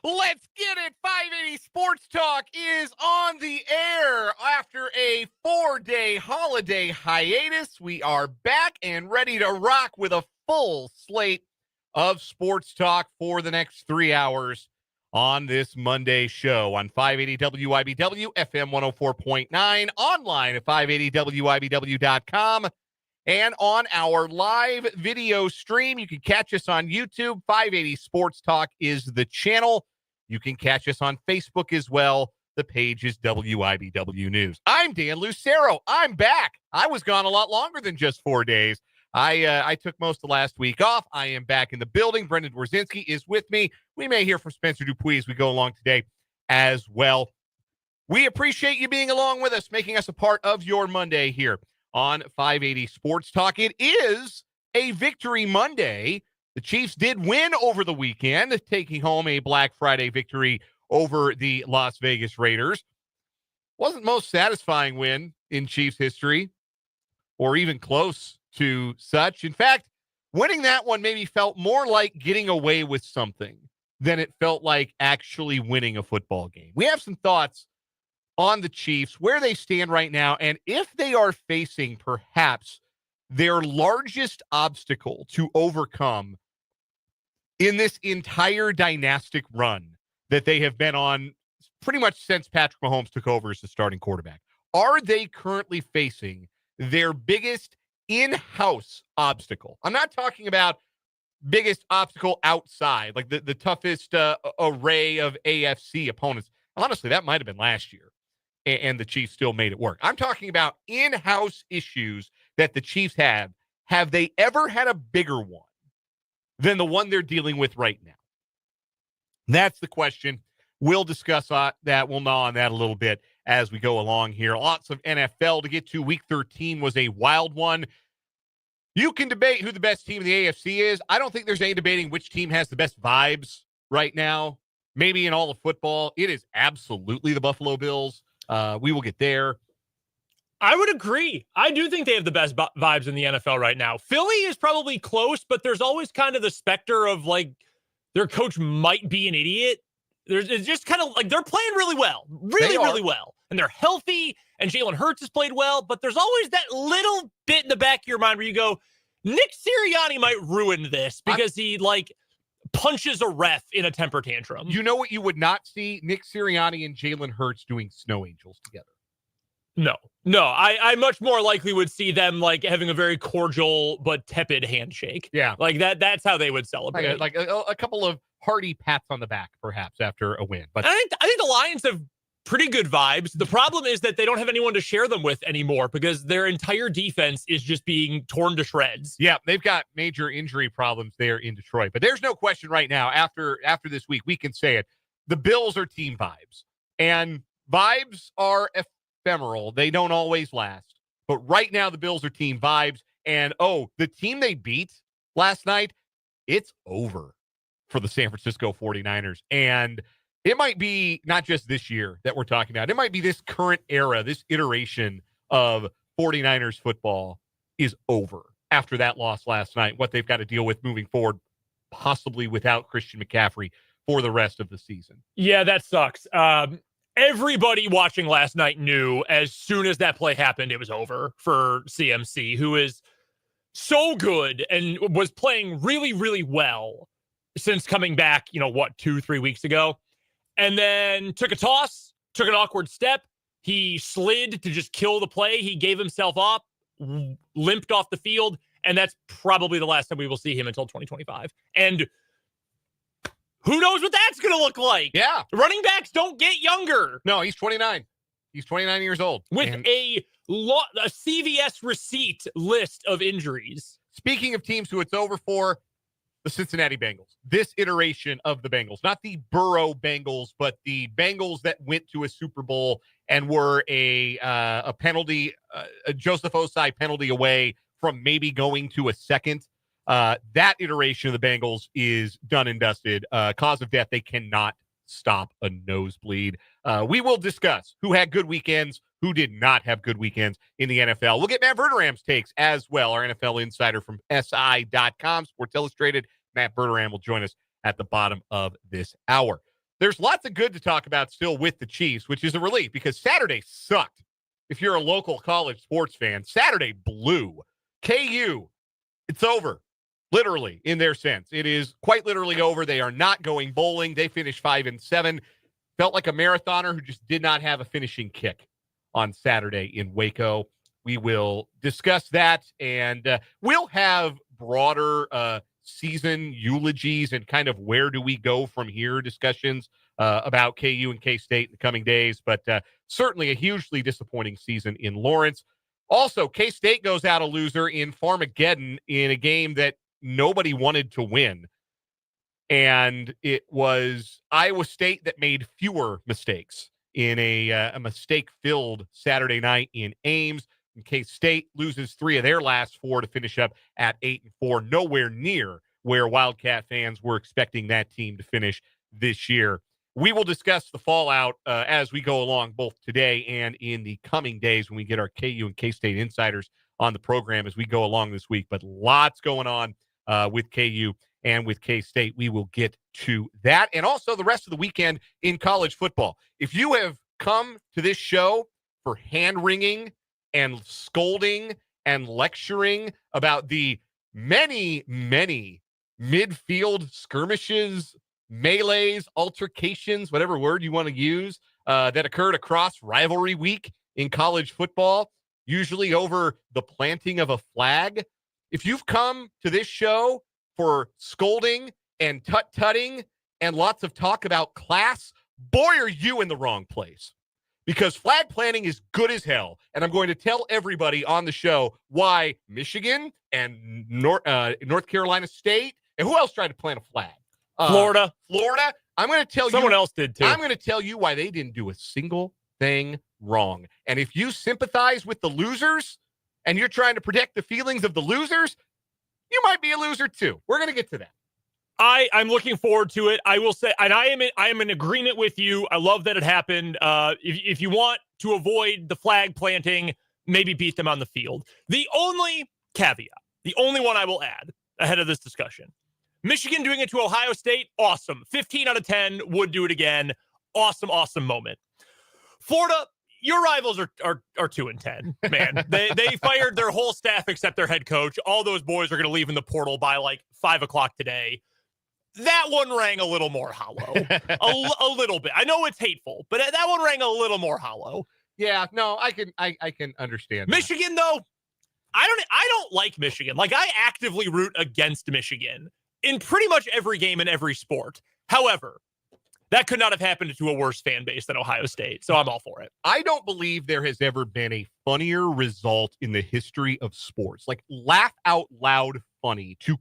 Let's get it. 580 Sports Talk is on the air. After a 4-day holiday hiatus, we are back and ready to rock with a full slate of sports talk for the next 3 hours on this Monday show on 580 WIBW, FM 104.9, online at 580WIBW.com, and on our live video stream. You can catch us on YouTube. 580 Sports Talk is the channel. You can catch us on Facebook as well. The page is WIBW News. I'm Dan Lucero. I'm back. I was gone a lot longer than just 4 days. I took most of last week off. I am back in the building. Brendan Dworzinski is with me. We may hear from Spencer Dupuis as we go along today as well. We appreciate you being along with us, making us a part of your Monday here on 580 Sports Talk. It is a Victory Monday. The Chiefs did win over the weekend, taking home a Black Friday victory over the Las Vegas Raiders. Wasn't most satisfying win in Chiefs history, or even close to such. In fact, winning that one maybe felt more like getting away with something than it felt like actually winning a football game. We have some thoughts on the Chiefs, where they stand right now, and if they are facing perhaps their largest obstacle to overcome in this entire dynastic run that they have been on pretty much since Patrick Mahomes took over as the starting quarterback. Are they currently facing their biggest in-house obstacle? I'm not talking about biggest obstacle outside, like the toughest array of AFC opponents. Honestly, that might have been last year, and the Chiefs still made it work. I'm talking about in-house issues that the Chiefs have. Have they ever had a bigger one than the one they're dealing with right now? That's the question. We'll discuss that. We'll gnaw on that a little bit as we go along here. Lots of NFL to get to. Week 13 was a wild one. You can debate who the best team in the AFC is. I don't think there's any debating which team has the best vibes right now. Maybe in all of football, it is absolutely the Buffalo Bills. We will get there. I would agree. I do think they have the best vibes in the NFL right now. Philly is probably close, but there's always kind of the specter of like their coach might be an idiot. It's just kind of like they're playing really well, really well. And they're healthy, and Jalen Hurts has played well, but there's always that little bit in the back of your mind where you go, Nick Sirianni might ruin this because he like punches a ref in a temper tantrum. You know what you would not see? Nick Sirianni and Jalen Hurts doing snow angels together. No. I much more likely would see them like having a very cordial but tepid handshake. Yeah, like that's how they would celebrate. Like a couple of hearty pats on the back, perhaps after a win. But I think the Lions have pretty good vibes. The problem is that they don't have anyone to share them with anymore because their entire defense is just being torn to shreds. Yeah, they've got major injury problems there in Detroit. But there's no question right now. After this week, we can say it. The Bills are team vibes, and vibes are ephemeral. They don't always last. But right now, the Bills are team vibes. And, the team they beat last night, it's over for the San Francisco 49ers. And it might be not just this year that we're talking about. It might be this current era, this iteration of 49ers football is over after that loss last night, what they've got to deal with moving forward, possibly without Christian McCaffrey for the rest of the season. Yeah, that sucks. Everybody watching last night knew as soon as that play happened, it was over for CMC, who is so good and was playing really, really well since coming back, 2-3 weeks ago. And then took a toss, took an awkward step. He slid to just kill the play. He gave himself up, limped off the field, and that's probably the last time we will see him until 2025. And who knows what that's going to look like? Yeah. Running backs don't get younger. No, he's 29. He's 29 years old. With a CVS receipt list of injuries. Speaking of teams who it's over for, the Cincinnati Bengals. This iteration of the Bengals. Not the Burrow Bengals, but the Bengals that went to a Super Bowl and were a penalty, a Joseph Osai penalty away from maybe going to a second. That iteration of the Bengals is done and dusted. Cause of death, they cannot stop a nosebleed. We will discuss who had good weekends, who did not have good weekends in the NFL. We'll get Matt Verderam's takes as well, our NFL insider from SI.com, Sports Illustrated. Matt Verderame will join us at the bottom of this hour. there's lots of good to talk about still with the Chiefs, which is a relief because Saturday sucked. If you're a local college sports fan, Saturday blew. KU, it's over. Literally, in their sense. It is quite literally over. They are not going bowling. They finished 5-7. Felt like a marathoner who just did not have a finishing kick on Saturday in Waco. We will discuss that, and we'll have broader season eulogies and kind of where do we go from here discussions about KU and K-State in the coming days, but certainly a hugely disappointing season in Lawrence. Also, K-State goes out a loser in Farmageddon in a game that nobody wanted to win. And it was Iowa State that made fewer mistakes in a mistake-filled Saturday night in Ames. And K-State loses 3 of their last 4 to finish up at 8-4, nowhere near where Wildcat fans were expecting that team to finish this year. We will discuss the fallout as we go along, both today and in the coming days when we get our KU and K-State insiders on the program as we go along this week. But lots going on with KU and with K-State. We will get to that and also the rest of the weekend in college football. If you have come to this show for hand-wringing and scolding and lecturing about the many, many midfield skirmishes, melees, altercations, whatever word you want to use, that occurred across rivalry week in college football, usually over the planting of a flag. If you've come to this show for scolding and tut-tutting and lots of talk about class, boy, are you in the wrong place. Because flag planting is good as hell. And I'm going to tell everybody on the show why Michigan and North Carolina State, and who else tried to plant a flag? Florida. I'm going to tell you. Someone else did too. I'm going to tell you why they didn't do a single thing wrong. And if you sympathize with the losers and you're trying to protect the feelings of the losers, you might be a loser too. We're going to get to that. I'm looking forward to it. I will say, and I am in agreement with you. I love that it happened. If you want to avoid the flag planting, maybe beat them on the field. The only caveat, the only one I will add ahead of this discussion, Michigan doing it to Ohio State, awesome. 15 out of 10 would do it again. Awesome, awesome moment. Florida, your rivals are 2-10, man. They fired their whole staff except their head coach. All those boys are going to leave in the portal by like 5 o'clock today. That one rang a little more hollow. a little bit. I know it's hateful, but that one rang a little more hollow. Yeah, no, I can understand. Michigan, though, I don't like Michigan. Like, I actively root against Michigan in pretty much every game in every sport. However, that could not have happened to a worse fan base than Ohio State, so I'm all for it. I don't believe there has ever been a funnier result in the history of sports. Like, laugh out loud funny to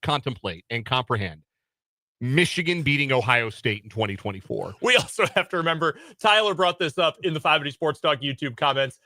contemplate and comprehend. Michigan beating Ohio State in 2024. We also have to remember, Tyler brought this up in the 580 Sports Talk YouTube comments.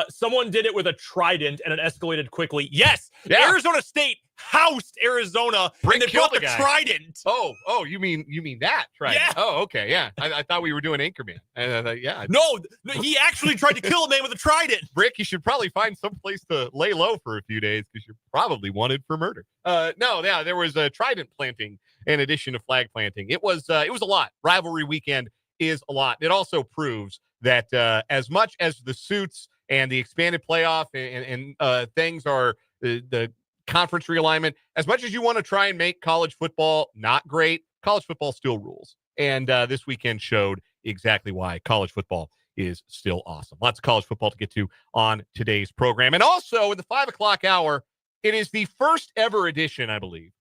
Someone did it with a trident and it escalated quickly. Yes, yeah. Arizona State housed Arizona and they brought the trident. Oh, you mean that trident? Yeah. Oh, okay, yeah. I thought we were doing Anchorman. Yeah. No, he actually tried to kill a man with a trident. Rick, you should probably find some place to lay low for a few days because you're probably wanted for murder. There was a trident planting in addition to flag planting. It was a lot. Rivalry weekend is a lot. It also proves that as much as the suits and the expanded playoff and things are the conference realignment, as much as you want to try and make college football not great, college football still rules. And this weekend showed exactly why college football is still awesome. Lots of college football to get to on today's program. And also in the 5 o'clock hour, it is the first ever edition, I believe,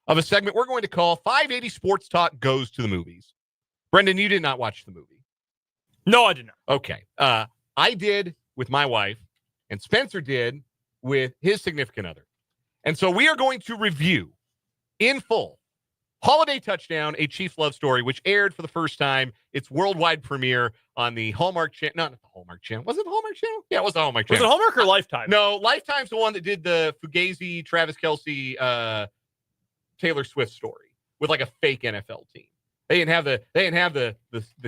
of a segment we're going to call 580 Sports Talk Goes to the Movies. Brendan, you did not watch the movie. No, I did not. Okay. I did with my wife, and Spencer did with his significant other. And so we are going to review in full Holiday Touchdown, A Chiefs Love Story, which aired for the first time. Its worldwide premiere on the Hallmark Channel. No, not the Hallmark Channel. Was it the Hallmark Channel? Yeah, it was the Hallmark Channel. Was it Hallmark or Lifetime? No, Lifetime's the one that did the Fugazi, Travis Kelce, Taylor Swift story with like a fake NFL team. They didn't have the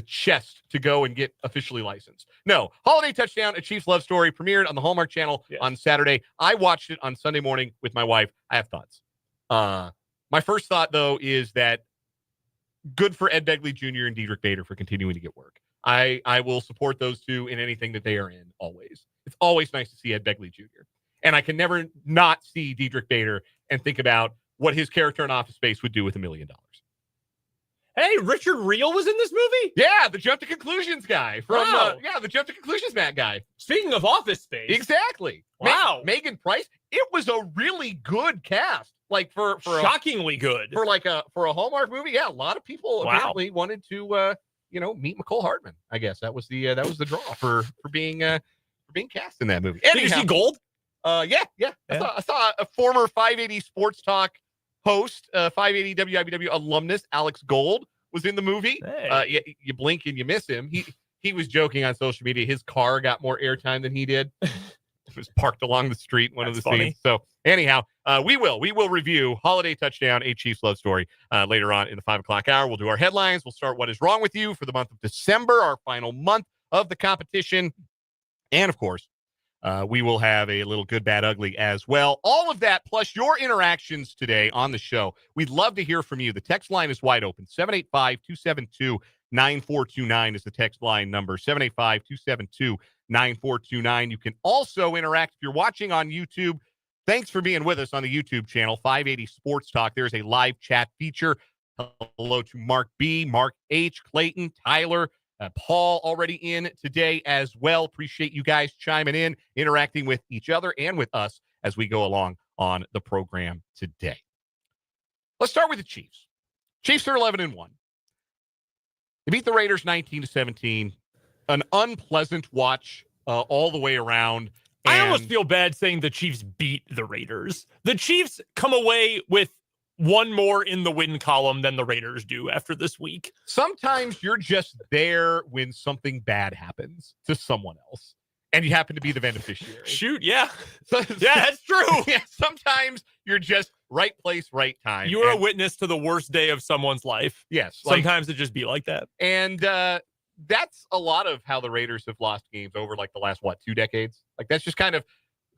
chest to go and get officially licensed. No, Holiday Touchdown, A Chiefs Love Story premiered on the Hallmark Channel on Saturday. I watched it on Sunday morning with my wife. I have thoughts. My first thought, though, is that good for Ed Begley Jr. and Diedrich Bader for continuing to get work. I will support those two in anything that they are in, always. It's always nice to see Ed Begley Jr. And I can never not see Diedrich Bader and think about what his character in Office Space would do with $1 million. Hey, Richard Reel was in this movie? Yeah, the Jump to Conclusions guy. The Jump to Conclusions Matt guy. Speaking of Office Space. Exactly. Wow. Megan Price. It was a really good cast. Like for shockingly good. For a Hallmark movie. Yeah, a lot of people apparently wanted to meet Nicole Hardman. I guess that was the draw for being cast in that movie. Did you see Gold? Yeah. I saw a former 580 Sports Talk host, 580 WIBW alumnus Alex Gold was in the movie. Hey. You blink and you miss him. He was joking on social media. His car got more airtime than he did. It was parked along the street. One of the scenes. So anyhow, we will review Holiday Touchdown, a Chiefs love story later on in the 5:00 hour. We'll do our headlines. We'll start What Is Wrong With You for the month of December, our final month of the competition. And of course, we will have a little good, bad, ugly as well. All of that, plus your interactions today on the show. We'd love to hear from you. The text line is wide open. 785-272-9429 is the text line number. 785-272-9429. You can also interact if you're watching on YouTube. Thanks for being with us on the YouTube channel, 580 Sports Talk. There's a live chat feature. Hello to Mark B., Mark H., Clayton, Tyler, Paul already in today as well. Appreciate you guys chiming in, interacting with each other and with us as we go along on the program today. Let's start with the Chiefs. Chiefs are 11-1. They beat the Raiders 19-17. An unpleasant watch all the way around. I almost feel bad saying the Chiefs beat the Raiders. The Chiefs come away with one more in the win column than the Raiders do after this week. Sometimes you're just there when something bad happens to someone else, and you happen to be the beneficiary. Shoot, yeah. Yeah, that's true. Yeah, sometimes you're just right place, right time. You are a witness to the worst day of someone's life. Yes. Sometimes it just be like that. And that's a lot of how the Raiders have lost games over like the last, 2 decades? Like that's just kind of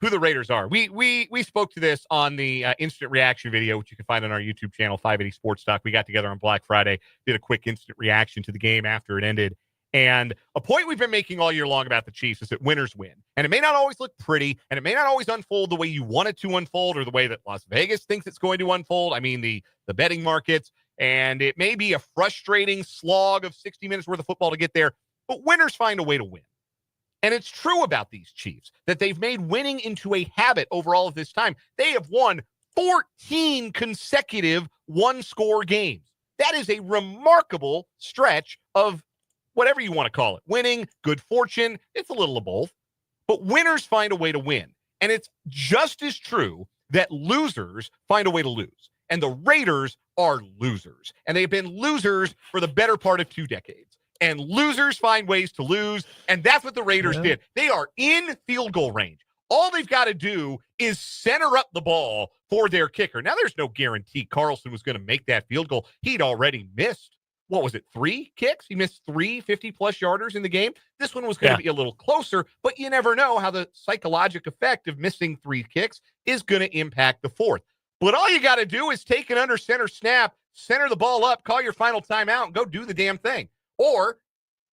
who the Raiders are. We spoke to this on the instant reaction video, which you can find on our YouTube channel, 580 Sports Talk. We got together on Black Friday, did a quick instant reaction to the game after it ended. And a point we've been making all year long about the Chiefs is that winners win. And it may not always look pretty, and it may not always unfold the way you want it to unfold or the way that Las Vegas thinks it's going to unfold. I mean, the betting markets. And it may be a frustrating slog of 60 minutes worth of football to get there, but winners find a way to win. And it's true about these Chiefs that they've made winning into a habit over all of this time. They have won 14 consecutive one-score games. That is a remarkable stretch of whatever you want to call it. Winning, good fortune, it's a little of both. But winners find a way to win. And it's just as true that losers find a way to lose. And the Raiders are losers. And they've been losers for the better part of 2 decades. And losers find ways to lose. And that's what the Raiders did. They are in field goal range. All they've got to do is center up the ball for their kicker. Now, there's no guarantee Carlson was going to make that field goal. He'd already missed, 3 kicks? He missed 3 50-plus yarders in the game. This one was going to be a little closer, but you never know how the psychological effect of missing 3 kicks is going to impact the 4th. But all you got to do is take an under center snap, center the ball up, call your final timeout, and go do the damn thing. Or,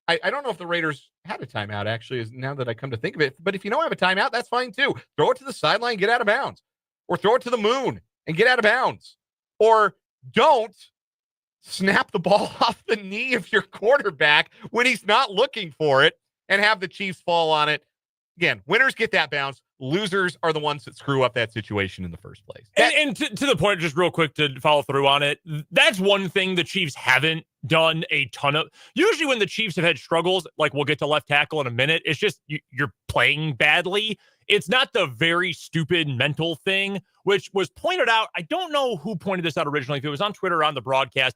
I don't know if the Raiders had a timeout, actually, now that I come to think of it. But if you don't have a timeout, that's fine, too. Throw it to the sideline, get out of bounds. Or throw it to the moon and get out of bounds. Or don't snap the ball off the knee of your quarterback when he's not looking for it and have the Chiefs fall on it. Again, winners get that bounce. Losers are the ones that screw up that situation in the first place. And to the point, just real quick to follow through on it, that's one thing the Chiefs haven't done a ton of. Usually when the Chiefs have had struggles, like we'll get to left tackle in a minute, it's just you're playing badly. It's not the very stupid mental thing, which was pointed out. I don't know who pointed this out originally, if it was on Twitter or on the broadcast.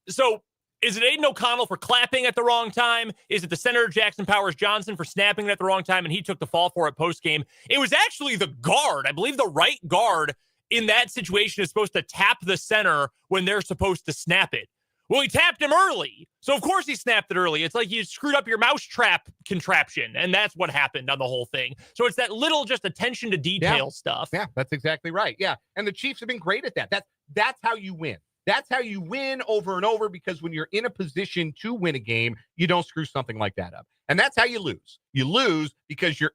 So is it Aiden O'Connell for clapping at the wrong time? Is it the center, Jackson Powers-Johnson, for snapping it at the wrong time, and he took the fall for it post-game? It was actually the guard. I believe the right guard in that situation is supposed to tap the center when they're supposed to snap it. Well, he tapped him early. So, of course, he snapped it early. It's like you screwed up your mousetrap contraption, and that's what happened on the whole thing. So it's that little just attention to detail stuff. Yeah, that's exactly right. Yeah, and the Chiefs have been great at that. That's how you win. That's how you win over and over, because when you're in a position to win a game, you don't screw something like that up. And that's how you lose. You lose because you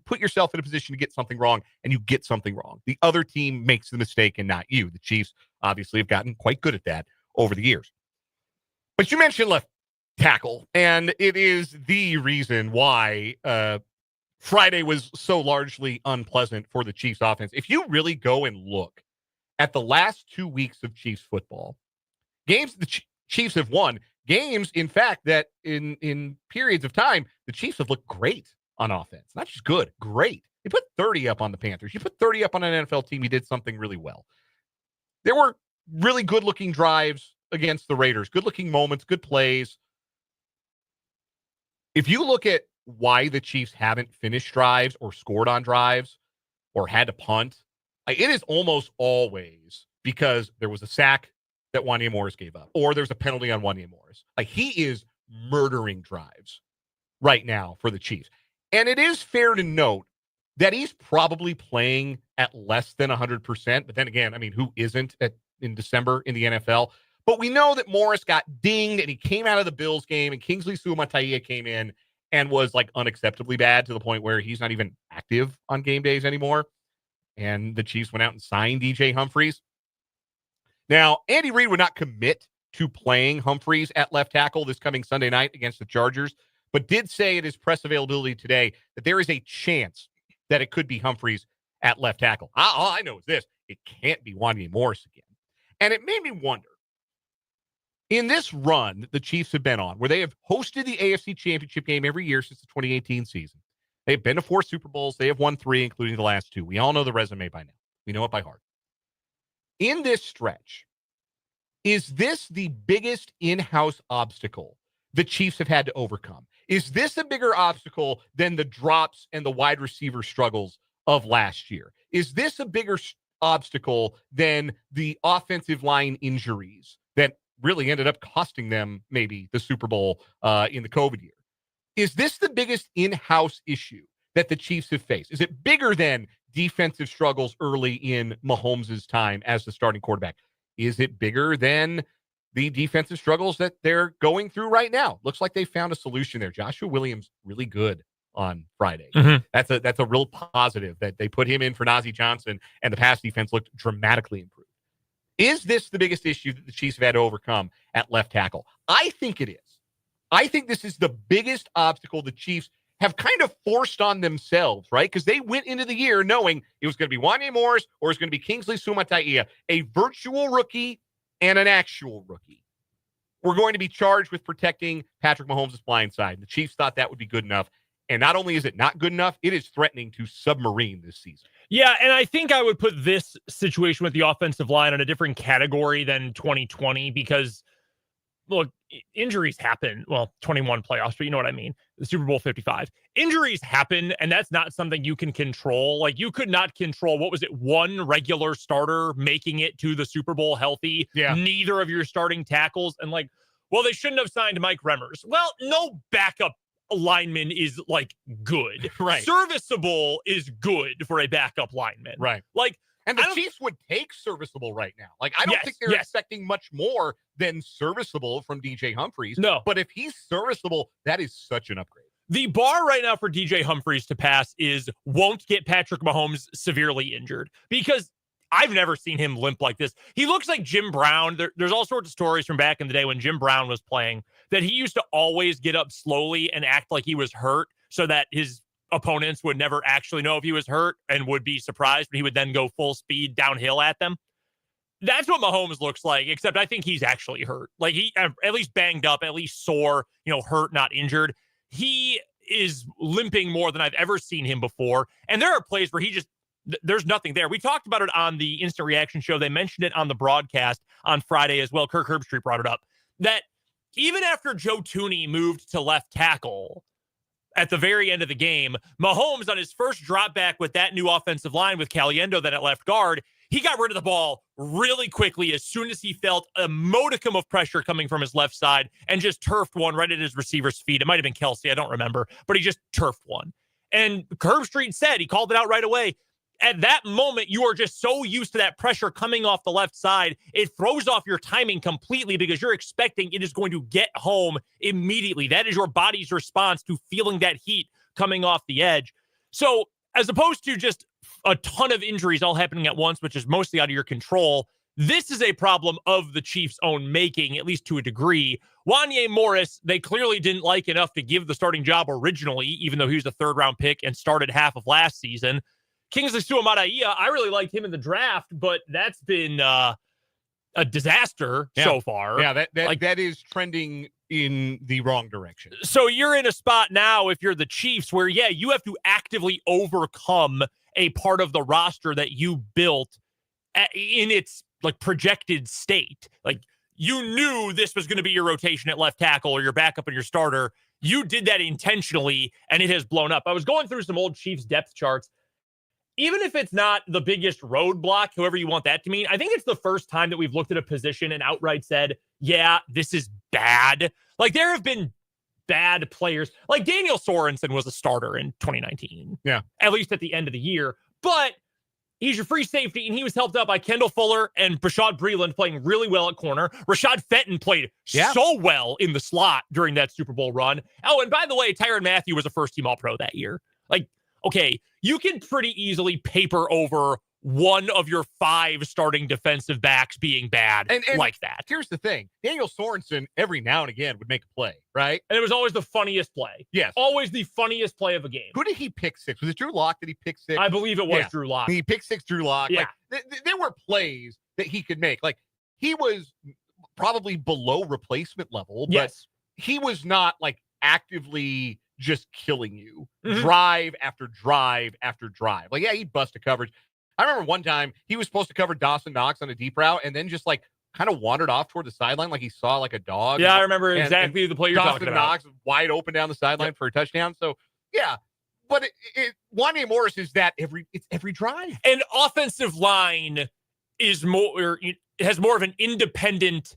put yourself in a position to get something wrong, and you get something wrong. The other team makes the mistake and not you. The Chiefs obviously have gotten quite good at that over the years. But you mentioned left tackle, and it is the reason why Friday was so largely unpleasant for the Chiefs offense. If you really go and look at the last 2 weeks of Chiefs football, games the Chiefs have won, games, in fact, that in periods of time, the Chiefs have looked great on offense. Not just good, great. You put 30 up on the Panthers. You put 30 up on an NFL team, you did something really well. There were really good-looking drives against the Raiders, good-looking moments, good plays. If you look at why the Chiefs haven't finished drives or scored on drives or had to punt, it is almost always because there was a sack that Wanya Morris gave up, or there's a penalty on Wanya Morris. He is murdering drives right now for the Chiefs. And it is fair to note that he's probably playing at less than 100%. But then again, who isn't in December in the NFL? But we know that Morris got dinged, and he came out of the Bills game, and Kingsley Suamataia came in and was unacceptably bad, to the point where he's not even active on game days anymore. And the Chiefs went out and signed DJ Humphries. Now, Andy Reid would not commit to playing Humphries at left tackle this coming Sunday night against the Chargers, but did say at his press availability today that there is a chance that it could be Humphries at left tackle. All I know is this: it can't be Wanya Morris again. And it made me wonder, in this run the Chiefs have been on, where they have hosted the AFC Championship game every year since the 2018 season. They've been to 4 Super Bowls. They have won 3, including the last 2. We all know the resume by now. We know it by heart. In this stretch, is this the biggest in-house obstacle the Chiefs have had to overcome? Is this a bigger obstacle than the drops and the wide receiver struggles of last year? Is this a bigger obstacle than the offensive line injuries that really ended up costing them maybe the Super Bowl in the COVID year? Is this the biggest in-house issue that the Chiefs have faced? Is it bigger than defensive struggles early in Mahomes' time as the starting quarterback? Is it bigger than the defensive struggles that they're going through right now? Looks like they found a solution there. Joshua Williams, really good on Friday. Mm-hmm. That's a real positive that they put him in for Najee Johnson, and the pass defense looked dramatically improved. Is this the biggest issue that the Chiefs have had to overcome at left tackle? I think it is. I think this is the biggest obstacle the Chiefs have kind of forced on themselves, right? Because they went into the year knowing it was going to be Wanya Morris or it's going to be Kingsley Suamataia, a virtual rookie and an actual rookie. We're going to be charged with protecting Patrick Mahomes' blind side. The Chiefs thought that would be good enough. And not only is it not good enough, it is threatening to submarine this season. Yeah, and I think I would put this situation with the offensive line in a different category than 2020 because, look, injuries happen. Well, 21 playoffs, but you know what I mean. The Super Bowl 55. Injuries happen, and that's not something you can control. You could not control, one regular starter making it to the Super Bowl healthy. Yeah. Neither of your starting tackles. And they shouldn't have signed Mike Remmers. Well, no backup lineman is good. Right. Serviceable is good for a backup lineman. Right. And the Chiefs would take serviceable right now. I don't think they're expecting much more than serviceable from DJ Humphries. No. But if he's serviceable, that is such an upgrade. The bar right now for DJ Humphries to pass is won't get Patrick Mahomes severely injured, because I've never seen him limp like this. He looks like Jim Brown. There's all sorts of stories from back in the day when Jim Brown was playing that he used to always get up slowly and act like he was hurt so that his opponents would never actually know if he was hurt and would be surprised, but he would then go full speed downhill at them. That's what Mahomes looks like, except I think he's actually hurt. He at least banged up, at least sore, hurt, not injured. He is limping more than I've ever seen him before. And there are plays where there's nothing there. We talked about it on the Instant Reaction show. They mentioned it on the broadcast on Friday as well. Kirk Herbstreit brought it up, that even after Joe Thuney moved to left tackle at the very end of the game, Mahomes on his first drop back with that new offensive line with Caliendo then at left guard, he got rid of the ball really quickly as soon as he felt a modicum of pressure coming from his left side and just turfed one right at his receiver's feet. It might have been Kelsey, I don't remember, but he just turfed one. And Herbstreit said, he called it out right away, at that moment, you are just so used to that pressure coming off the left side, it throws off your timing completely because you're expecting it is going to get home immediately. That is your body's response to feeling that heat coming off the edge. So as opposed to just a ton of injuries all happening at once, which is mostly out of your control, this is a problem of the Chiefs' own making, at least to a degree. Wanya Morris, they clearly didn't like enough to give the starting job originally, even though he was a third-round pick and started half of last season. Kingsley Suamataia, I really liked him in the draft, but that's been a disaster so far. Yeah, that is trending in the wrong direction. So you're in a spot now, if you're the Chiefs, where, you have to actively overcome a part of the roster that you built in its projected state. You knew this was going to be your rotation at left tackle or your backup and your starter. You did that intentionally, and it has blown up. I was going through some old Chiefs depth charts. Even if it's not the biggest roadblock, however you want that to mean, I think it's the first time that we've looked at a position and outright said, this is bad. There have been bad players. Daniel Sorensen was a starter in 2019. Yeah. At least at the end of the year. But he's your free safety, and he was helped out by Kendall Fuller and Bashaud Breeland playing really well at corner. Rashad Fenton played so well in the slot during that Super Bowl run. Oh, and by the way, Tyrann Mathieu was a first-team All-Pro that year. Okay, you can pretty easily paper over one of your 5 starting defensive backs being bad and like that. Here's the thing. Daniel Sorensen, every now and again, would make a play, right? And it was always the funniest play. Yes. Always the funniest play of a game. Who did he pick 6? Was it Drew Lock that he picked 6? I believe it was Drew Lock. He picked 6 Drew Lock. Yeah. There were plays that he could make. He was probably below replacement level, but he was not, actively just killing you drive after drive after drive. He'd bust a coverage. I remember one time he was supposed to cover Dawson Knox on a deep route and then just kind of wandered off toward the sideline like he saw a dog. Yeah, I remember exactly the play you're talking about. Dawson Knox wide open down the sideline for a touchdown. So, but Wanya Morris is every drive. And offensive line is has more of an independent,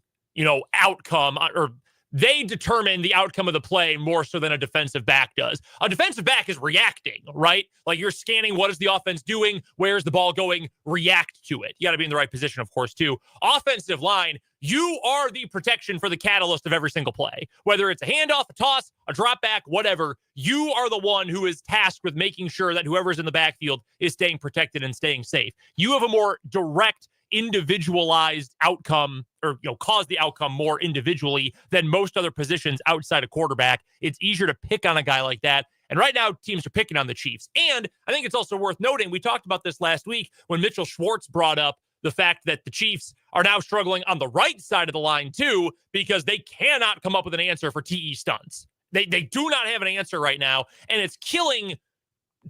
outcome, or they determine the outcome of the play more so than a defensive back does. A defensive back is reacting, right? You're scanning, what is the offense doing? Where's the ball going? React to it. You got to be in the right position, of course, too. Offensive line, you are the protection for the catalyst of every single play. Whether it's a handoff, a toss, a drop back, whatever, you are the one who is tasked with making sure that whoever's in the backfield is staying protected and staying safe. You have a more direct, individualized outcome, or cause the outcome more individually than most other positions outside of quarterback. It's easier to pick on a guy like that. And right now, teams are picking on the Chiefs. And I think it's also worth noting, we talked about this last week when Mitchell Schwartz brought up the fact that the Chiefs are now struggling on the right side of the line too, because they cannot come up with an answer for TE stunts. They do not have an answer right now, and it's killing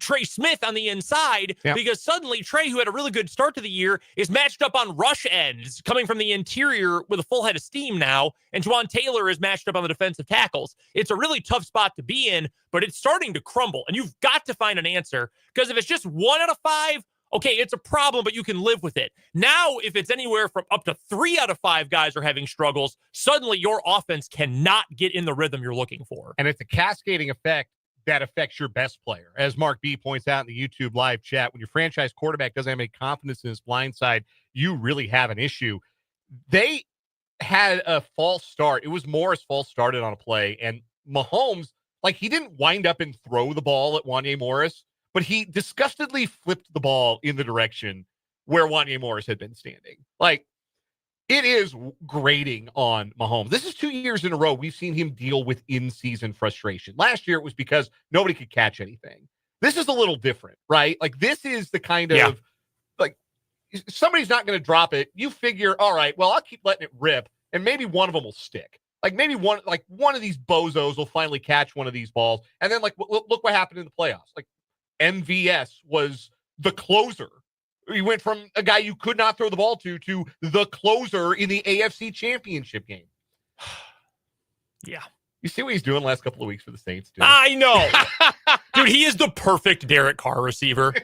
Trey Smith on the inside because suddenly Trey, who had a really good start to the year, is matched up on rush ends coming from the interior with a full head of steam now, and Juwan Taylor is matched up on the defensive tackles. It's a really tough spot to be in, but it's starting to crumble, and you've got to find an answer, because if it's just 1 out of 5, okay, it's a problem, but you can live with it. Now, if it's anywhere from up to 3 out of 5 guys are having struggles, suddenly your offense cannot get in the rhythm you're looking for. And it's a cascading effect that affects your best player. As Mark B points out in the YouTube live chat, when your franchise quarterback doesn't have any confidence in his blind side, you really have an issue. They had a false start. It was Morris false started on a play, and Mahomes, he didn't wind up and throw the ball at Wanya Morris, but he disgustedly flipped the ball in the direction where Wanya Morris had been standing. It is grating on Mahomes. This is 2 years in a row we've seen him deal with in-season frustration. Last year, it was because nobody could catch anything. This is a little different, right? This is the kind of, somebody's not going to drop it. You figure, all right, well, I'll keep letting it rip, and maybe one of them will stick. Maybe one of these bozos will finally catch one of these balls. And then, look what happened in the playoffs. MVS was the closer. He went from a guy you could not throw the ball to the closer in the AFC Championship game. Yeah. You see what he's doing the last couple of weeks for the Saints, dude? I know. Dude, he is the perfect Derek Carr receiver.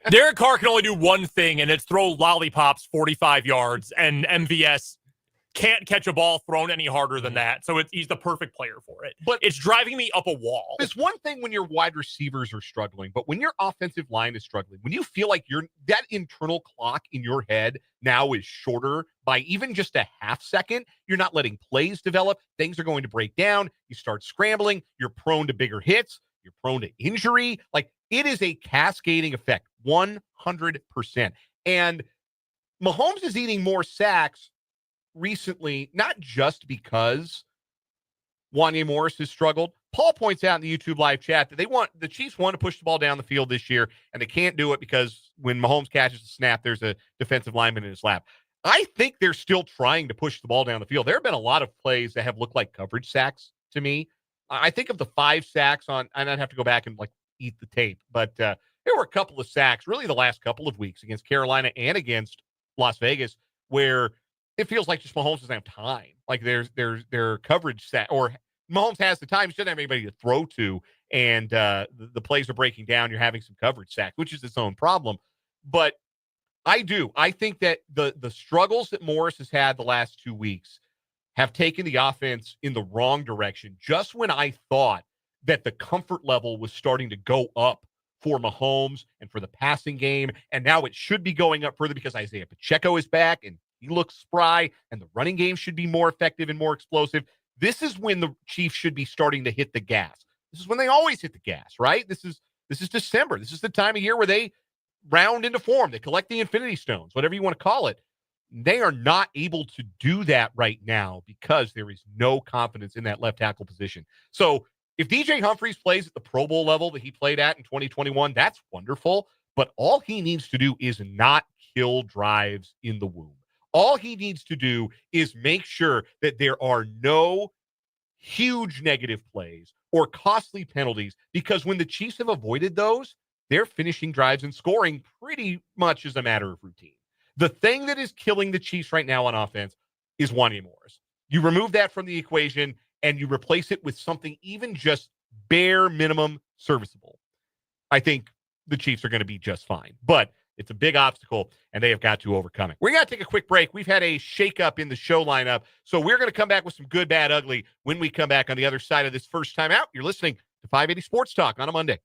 Derek Carr can only do one thing, and it's throw lollipops 45 yards, and MVS can't catch a ball thrown any harder than that. So he's the perfect player for it. But it's driving me up a wall. It's one thing when your wide receivers are struggling, but when your offensive line is struggling, when you feel like that internal clock in your head now is shorter by even just a half second, you're not letting plays develop. Things are going to break down. You start scrambling. You're prone to bigger hits. You're prone to injury. Like, it is a cascading effect, 100%. And Mahomes is eating more sacks recently, not just because Wanya Morris has struggled. Paul points out in the YouTube live chat that the Chiefs want to push the ball down the field this year, and they can't do it because when Mahomes catches the snap, there's a defensive lineman in his lap. I think they're still trying to push the ball down the field. There have been a lot of plays that have looked like coverage sacks to me. I think of the 5 sacks and I'd have to go back and eat the tape, but there were a couple of sacks really the last couple of weeks against Carolina and against Las Vegas where it feels like just Mahomes doesn't have time. Like their coverage sack, or Mahomes has the time. He doesn't have anybody to throw to, and the plays are breaking down. You're having some coverage sacks, which is its own problem. But I think that the struggles that Morris has had the last 2 weeks have taken the offense in the wrong direction. Just when I thought that the comfort level was starting to go up for Mahomes and for the passing game, and now it should be going up further because Isaiah Pacheco is back and he looks spry, and the running game should be more effective and more explosive. This is when the Chiefs should be starting to hit the gas. This is when they always hit the gas, right? This is December. This is the time of year where they round into form. They collect the Infinity Stones, whatever you want to call it. They are not able to do that right now because there is no confidence in that left tackle position. So if DJ Humphries plays at the Pro Bowl level that he played at in 2021, that's wonderful. But all he needs to do is not kill drives in the womb. All he needs to do is make sure that there are no huge negative plays or costly penalties, because when the Chiefs have avoided those, they're finishing drives and scoring pretty much as a matter of routine. The thing that is killing the Chiefs right now on offense is Wanya Morris. You remove that from the equation and you replace it with something even just bare minimum serviceable. I think the Chiefs are going to be just fine. But it's a big obstacle, and they have got to overcome it. We're going to take a quick break. We've had a shakeup in the show lineup, so we're going to come back with some good, bad, ugly when we come back on the other side of this first time out. You're listening to 580 Sports Talk on a Monday.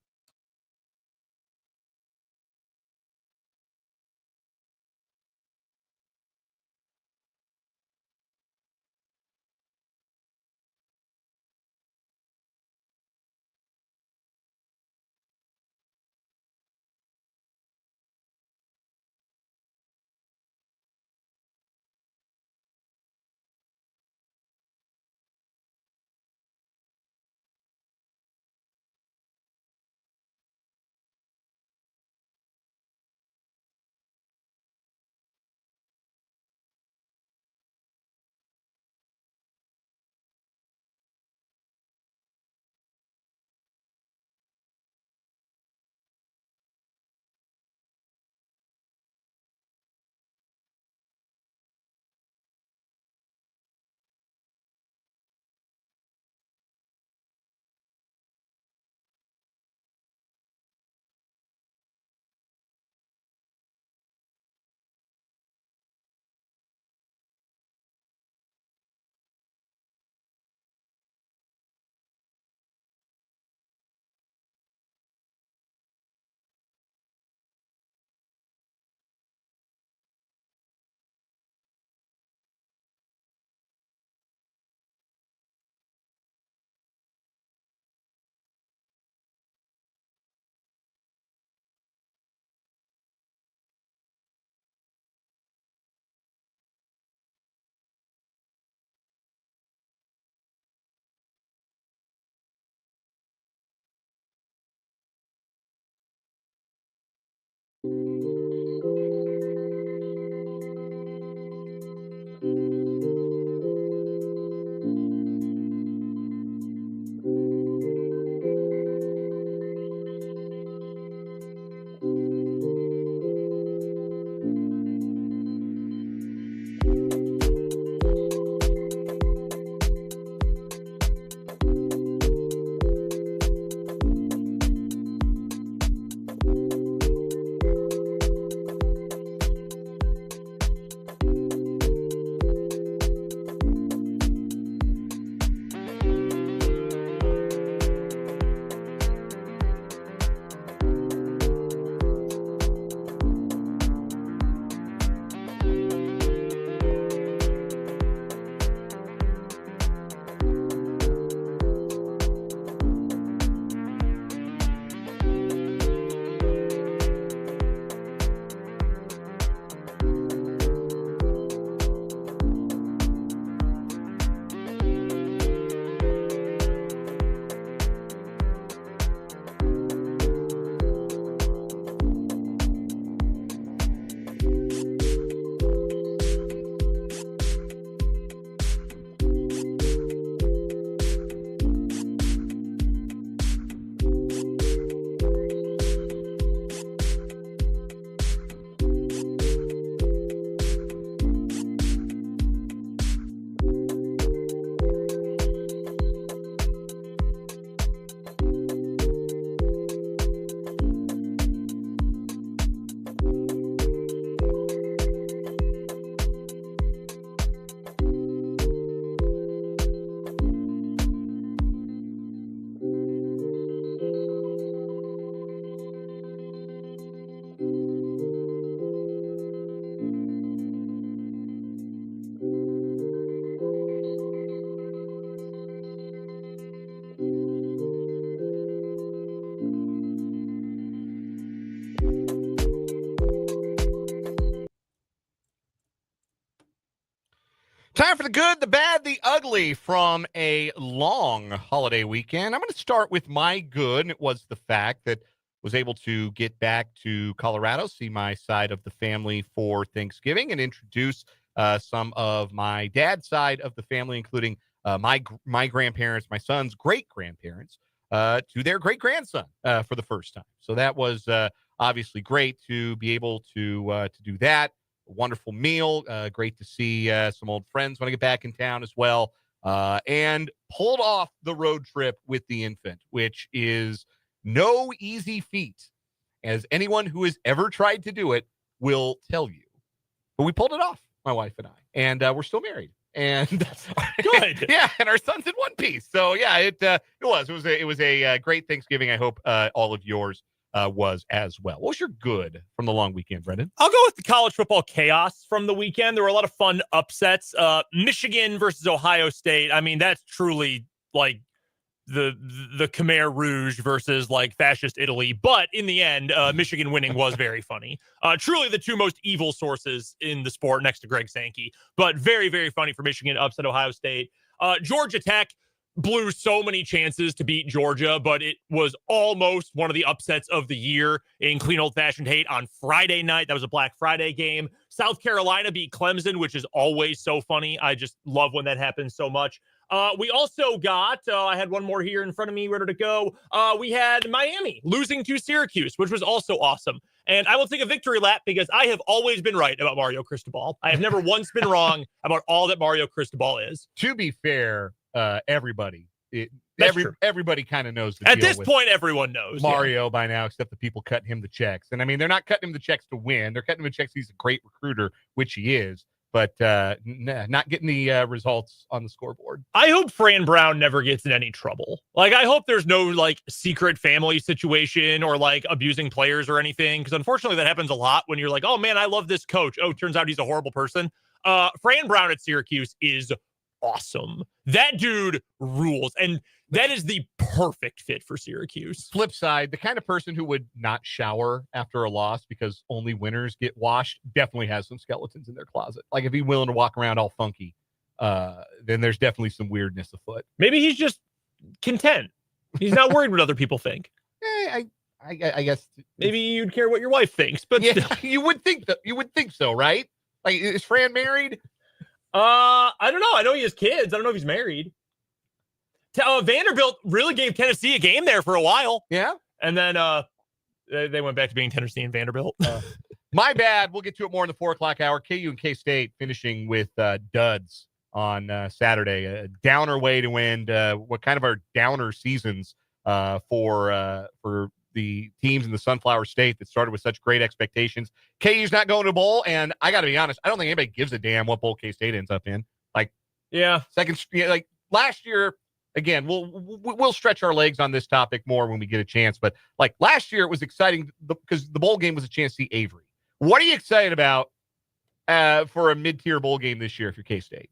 the good, the bad, the ugly from a long holiday weekend. I'm going to start with my good, and it was the fact that I was able to get back to Colorado, see my side of the family for Thanksgiving, and introduce some of my dad's side of the family, including my grandparents, my son's great-grandparents, to their great-grandson for the first time. So that was obviously great to be able to do that. A wonderful meal. Great to see some old friends when I get back in town as well. And pulled off the road trip with the infant, which is no easy feat, as anyone who has ever tried to do it will tell you. But we pulled it off, my wife and I, and we're still married. And Good. Yeah, and our son's in one piece. So yeah, it was a great Thanksgiving. I hope all of yours was as well. What was your good from the long weekend, Brendan? I'll go with the college football chaos from the weekend. There were a lot of fun upsets. Michigan versus Ohio State. I mean, that's truly like the Khmer Rouge versus like fascist Italy. But in the end, Michigan winning was very funny. Truly the two most evil sources in the sport next to Greg Sankey. But very, very funny for Michigan to upset Ohio State. Georgia Tech blew so many chances to beat Georgia, but it was almost one of the upsets of the year in clean old-fashioned hate on Friday night. That was a Black Friday game. South Carolina beat Clemson, which is always so funny. I just love when that happens so much. We also got, I had one more here in front of me, ready to go. We had Miami losing to Syracuse, which was also awesome. And I will take a victory lap because I have always been right about Mario Cristobal. I have never once been wrong about all that Mario Cristobal is. To be fair, everybody kind of knows the At deal this with point, everyone knows Mario by now, except the people cutting him the checks. And I mean, they're not cutting him the checks to win. They're cutting him the checks. He's a great recruiter, which he is, but not getting the results on the scoreboard. I hope Fran Brown never gets in any trouble. Like, I hope there's no like secret family situation or like abusing players or anything. Because unfortunately that happens a lot when you're like, oh man, I love this coach. Oh, turns out he's a horrible person. Fran Brown at Syracuse is awesome. That dude rules. And that is the perfect fit for Syracuse. Flip side, the kind of person who would not shower after a loss because only winners get washed definitely has some skeletons in their closet. Like if he's willing to walk around all funky, then there's definitely some weirdness afoot. Maybe he's just content. He's not worried what other people think. I guess maybe you'd care what your wife thinks, but yeah, still. you would think so, right? Like, is Fran married? I don't know. I know he has kids. I don't know if he's married. Vanderbilt really gave Tennessee a game there for a while. Yeah. And then they went back to being Tennessee and Vanderbilt. My bad. We'll get to it more in the 4:00 hour. KU and K-State finishing with duds on Saturday. A downer way to end what kind of our downer seasons for the teams in the Sunflower State that started with such great expectations. KU's not going to bowl, and I got to be honest, I don't think anybody gives a damn what bowl K-State ends up in. Like, yeah, like last year. Again, we'll stretch our legs on this topic more when we get a chance. But like last year, it was exciting because the bowl game was a chance to see Avery. What are you excited about for a mid-tier bowl game this year if you're K-State?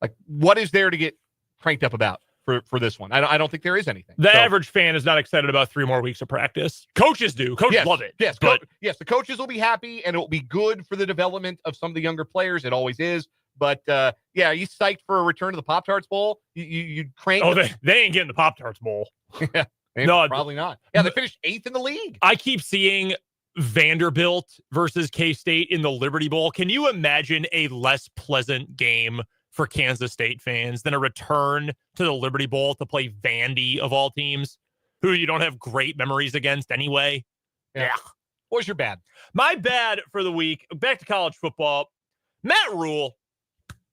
Like, what is there to get cranked up about for this one? I don't think there is anything. The average fan is not excited about 3 more weeks of practice. Coaches do. Coaches love it. Yes, but yes, the coaches will be happy, and it will be good for the development of some of the younger players. It always is. But, yeah, are you psyched for a return to the Pop-Tarts Bowl? You crank. Oh, they ain't getting the Pop-Tarts Bowl. Yeah, no, probably not. Yeah, they finished 8th in the league. I keep seeing Vanderbilt versus K-State in the Liberty Bowl. Can you imagine a less pleasant game for Kansas State fans than a return to the Liberty Bowl to play Vandy of all teams, who you don't have great memories against anyway? Yeah. What was your bad? My bad for the week, back to college football. Matt Rule,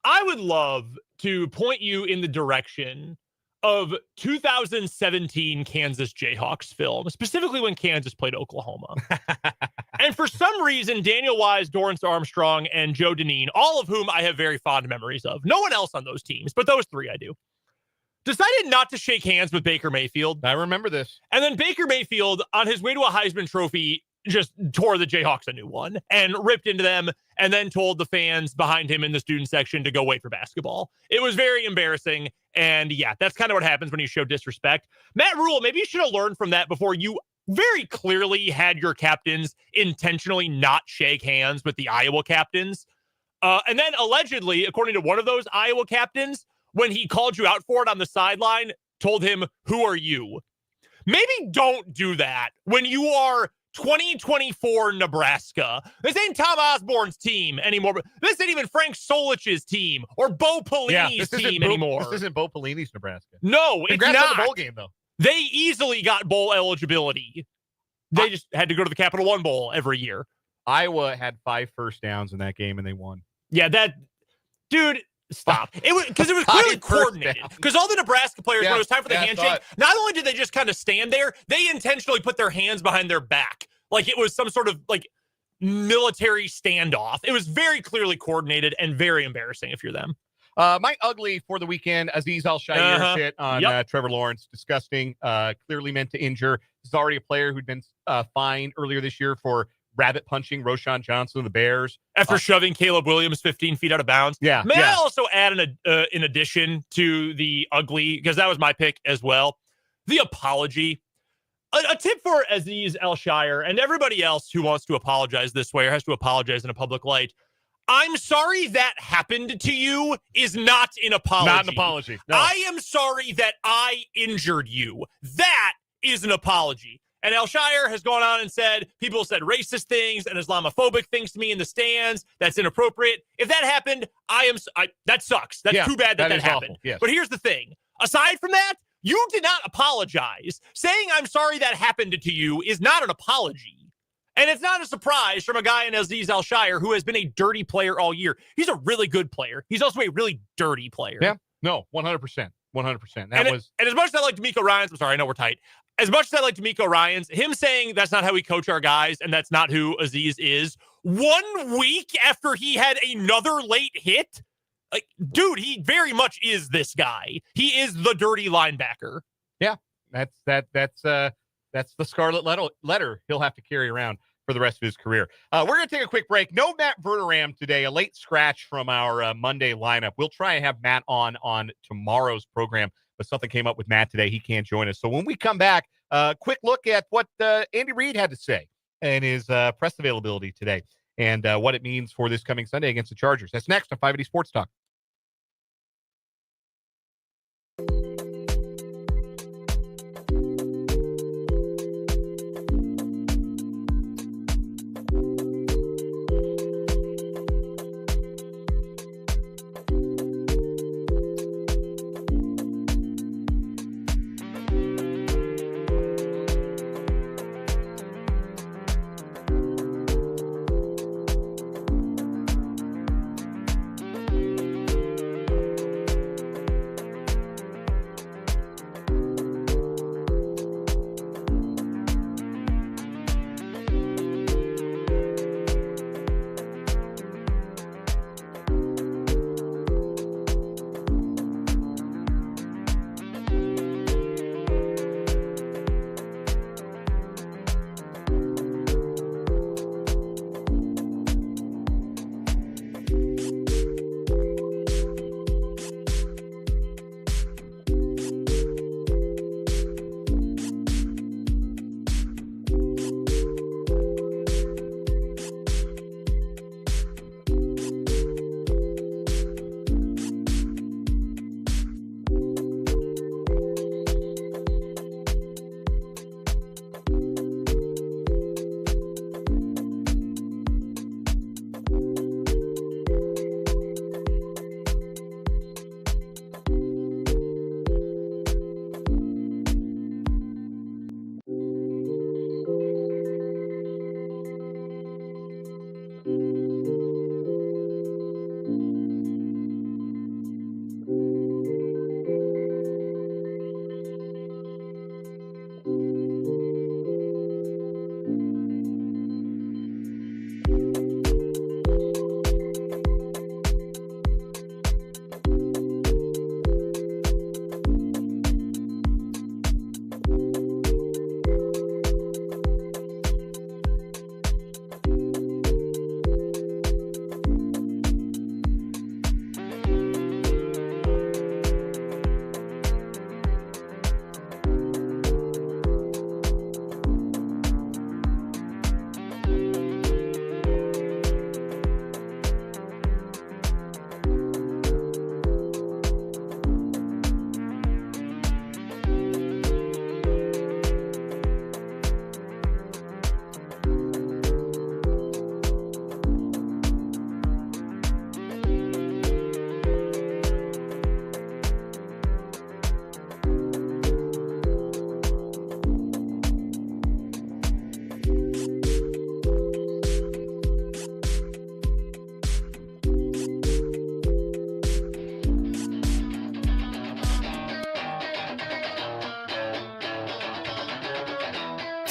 I would love to point you in the direction of 2017 Kansas Jayhawks film, specifically when Kansas played Oklahoma. And for some reason, Daniel Wise, Dorrance Armstrong, and Joe Deneen, all of whom I have very fond memories of. No one else on those teams, but those 3 I do. Decided not to shake hands with Baker Mayfield. I remember this. And then Baker Mayfield, on his way to a Heisman Trophy, just tore the Jayhawks a new one and ripped into them and then told the fans behind him in the student section to go wait for basketball. It was very embarrassing. And yeah, that's kind of what happens when you show disrespect. Matt Rule, maybe you should have learned from that before you very clearly had your captains intentionally not shake hands with the Iowa captains. And then allegedly, according to one of those Iowa captains, when he called you out for it on the sideline, told him, "Who are you?" Maybe don't do that when you are 2024 Nebraska. This ain't Tom Osborne's team anymore. This ain't even Frank Solich's team or Bo Pelini's team anymore. This isn't Bo Pelini's Nebraska. No, Congrats it's not. on the bowl game, though. They easily got bowl eligibility. They just had to go to the Capital One Bowl every year. Iowa had 5 first downs in that game, and they won. Yeah, dude, stop. It was because it was clearly coordinated. Because all the Nebraska players, when it was time for the handshake, not only did they just kind of stand there, they intentionally put their hands behind their back, like it was some sort of like military standoff. It was very clearly coordinated and very embarrassing if you're them. My ugly for the weekend, Azeez Al-Shaair shit on Trevor Lawrence. Disgusting. Clearly meant to injure. He's already a player who'd been fined earlier this year for rabbit punching Roschon Johnson of the Bears. After shoving Caleb Williams 15 feet out of bounds. Yeah. May I also add in addition to the ugly, because that was my pick as well, the apology. A tip for Azeez Al-Shaair and everybody else who wants to apologize this way or has to apologize in a public light. I'm sorry that happened to you is not an apology. Not an apology. No. I am sorry that I injured you. That is an apology. And Al-Shaair has gone on and said, people said racist things and Islamophobic things to me in the stands. That's inappropriate. If that happened, that sucks. That's too bad that happened. Yes. But here's the thing. Aside from that, you did not apologize. Saying I'm sorry that happened to you is not an apology. And it's not a surprise from a guy in Azeez Al-Shaair who has been a dirty player all year. He's a really good player. He's also a really dirty player. Yeah. No, 100%. 100%. And as much as I like D'Amico Ryans, I'm sorry, I know we're tight. As much as I like D'Amico Ryans, him saying that's not how we coach our guys and that's not who Azeez is, 1 week after he had another late hit, like, dude, he very much is this guy. He is the dirty linebacker. Yeah, that's the scarlet letter he'll have to carry around for the rest of his career. We're going to take a quick break. No Matt Verderame today, a late scratch from our Monday lineup. We'll try and have Matt on tomorrow's program, but something came up with Matt today. He can't join us. So when we come back, quick look at what Andy Reid had to say and his press availability today and what it means for this coming Sunday against the Chargers. That's next on 580 Sports Talk.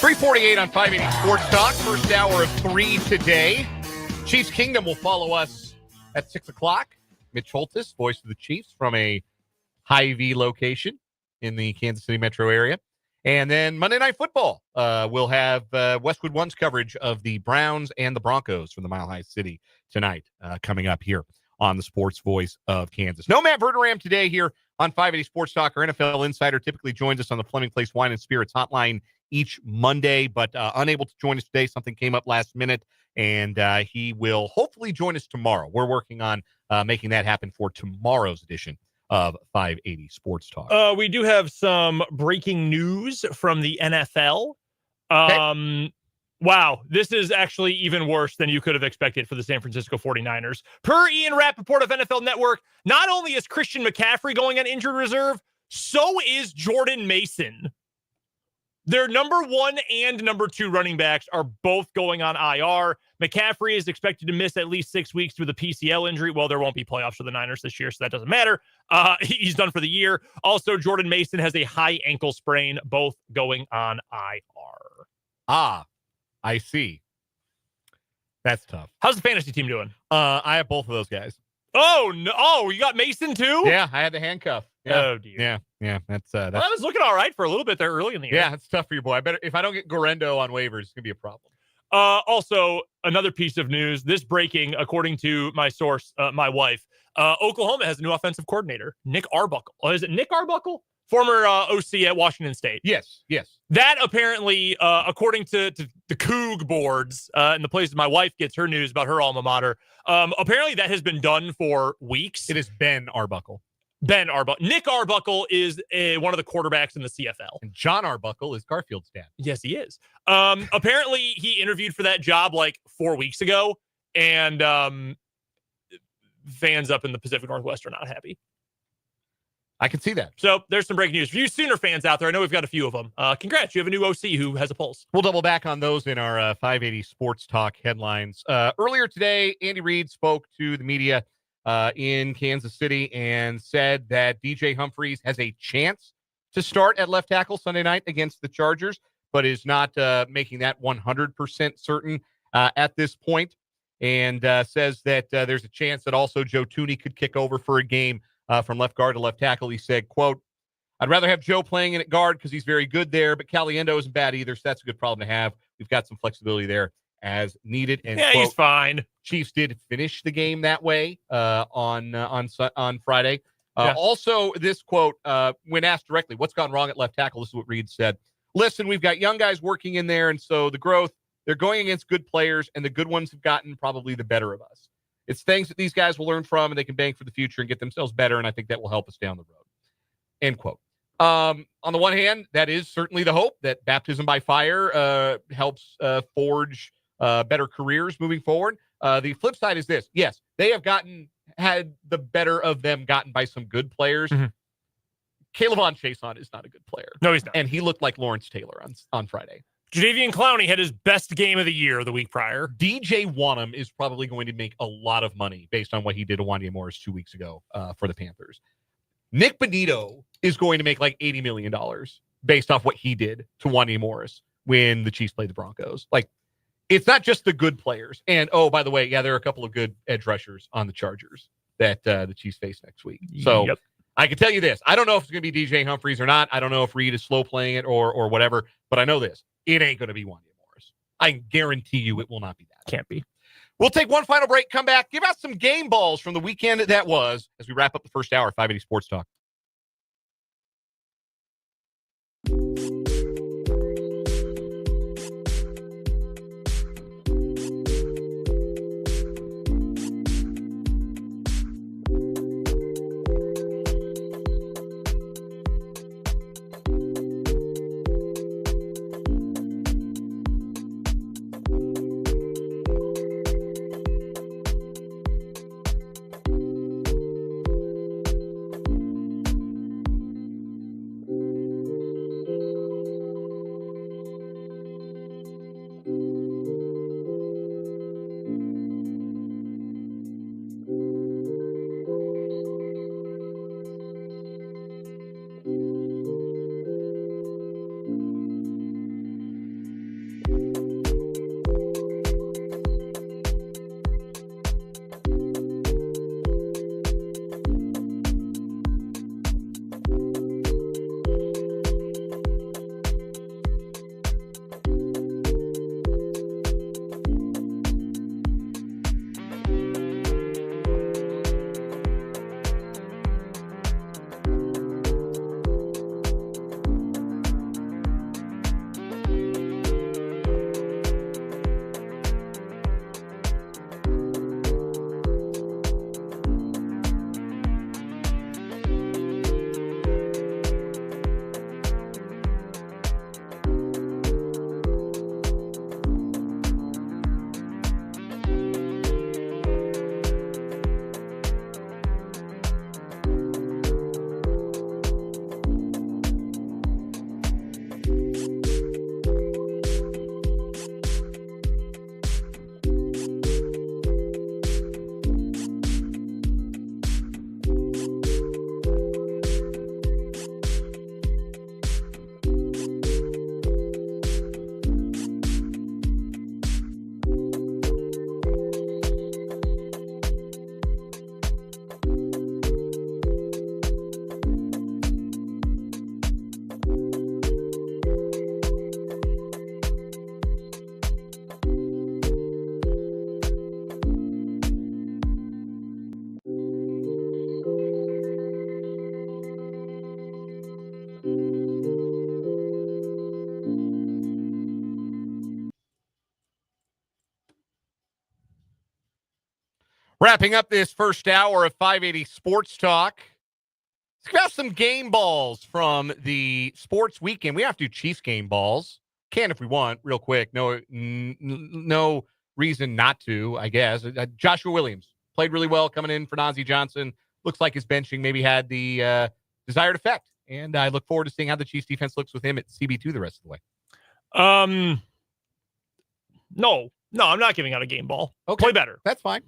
3:48 on 580 Sports Talk. First hour of 3 today. Chiefs Kingdom will follow us at 6 o'clock. Mitch Holtis, voice of the Chiefs from a Hy-Vee location in the Kansas City metro area. And then Monday Night Football. We'll have Westwood One's coverage of the Browns and the Broncos from the Mile High City tonight coming up here on the Sports Voice of Kansas. No Matt Verderame today here on 580 Sports Talk. Our NFL insider typically joins us on the Fleming Place Wine and Spirits hotline each Monday, but unable to join us today. Something came up last minute, and he will hopefully join us tomorrow. We're working on making that happen for tomorrow's edition of 580 Sports Talk. We do have some breaking news from the NFL. Okay. Wow, this is actually even worse than you could have expected for the San Francisco 49ers. Per Ian Rappaport of NFL Network, not only is Christian McCaffrey going on injured reserve, so is Jordan Mason. Their number 1 and number 2 running backs are both going on IR. McCaffrey is expected to miss at least 6 weeks with a PCL injury. Well, there won't be playoffs for the Niners this year, so that doesn't matter. He's done for the year. Also, Jordan Mason has a high ankle sprain, both going on IR. I see. That's tough. How's the fantasy team doing? I have both of those guys. Oh, no. Oh, you got Mason too? Yeah, I had the handcuff. Yeah. Oh, dear. Yeah. That's well, that was looking all right for a little bit there early in the year. Yeah, it's tough for your boy. I better, if I don't get Gorendo on waivers, it's going to be a problem. Also, another piece of news, this breaking, according to my source, my wife, Oklahoma has a new offensive coordinator, Nick Arbuckle. Is it Nick Arbuckle? Former OC at Washington State. Yes. That apparently, according to the Coug boards and the places my wife gets her news about her alma mater, apparently that has been done for weeks. It is Ben Arbuckle. Nick Arbuckle is one of the quarterbacks in the CFL. And John Arbuckle is Garfield's dad. Yes, he is. Apparently, he interviewed for that job like 4 weeks ago, and fans up in the Pacific Northwest are not happy. I can see that. So there's some breaking news. For you Sooner fans out there, I know we've got a few of them. Congrats, you have a new OC who has a pulse. We'll double back on those in our 580 Sports Talk headlines. Earlier today, Andy Reid spoke to the media in Kansas City and said that DJ Humphries has a chance to start at left tackle Sunday night against the Chargers, but is not making that 100% certain at this point, and says that there's a chance that also Joe Thuney could kick over for a game from left guard to left tackle. He said, quote, "I'd rather have Joe playing in at guard because he's very good there, but Caliendo isn't bad either, so that's a good problem to have. We've got some flexibility there as needed." And yeah, quote, he's fine. Chiefs did finish the game that way on Friday. Yeah. Also, this quote, when asked directly, what's gone wrong at left tackle, this is what Reid said. "Listen, we've got young guys working in there, and so the growth, they're going against good players, and the good ones have gotten probably the better of us. It's things that these guys will learn from, and they can bank for the future and get themselves better, and I think that will help us down the road." End quote. On the one hand, that is certainly the hope that baptism by fire helps forge better careers moving forward. The flip side is this. Yes, they have had the better of them gotten by some good players. Mm-hmm. Caleb Chason is not a good player. No, he's not. And he looked like Lawrence Taylor on Friday. Jadeveon Clowney had his best game of the year the week prior. DJ Wonnum is probably going to make a lot of money based on what he did to Wanya Morris 2 weeks ago for the Panthers. Nick Bonito is going to make like $80 million based off what he did to Wanya Morris when the Chiefs played the Broncos. Like, it's not just the good players. And, oh, by the way, yeah, there are a couple of good edge rushers on the Chargers that the Chiefs face next week. So yep. I can tell you this. I don't know if it's going to be DJ Humphries or not. I don't know if Reid is slow playing it or whatever, but I know this. It ain't going to be Wanya Morris. I guarantee you it will not be that. Can't be. We'll take one final break, come back, give out some game balls from the weekend that was as we wrap up the first hour of 580 Sports Talk. Wrapping up this first hour of 580 Sports Talk. Let's grab some game balls from the sports weekend. We have to do Chiefs game balls. Can if we want, real quick. No reason not to, I guess. Joshua Williams played really well coming in for Najee Johnson. Looks like his benching maybe had the desired effect. And I look forward to seeing how the Chiefs defense looks with him at CB2 the rest of the way. No, I'm not giving out a game ball. Okay. Play better. That's fine.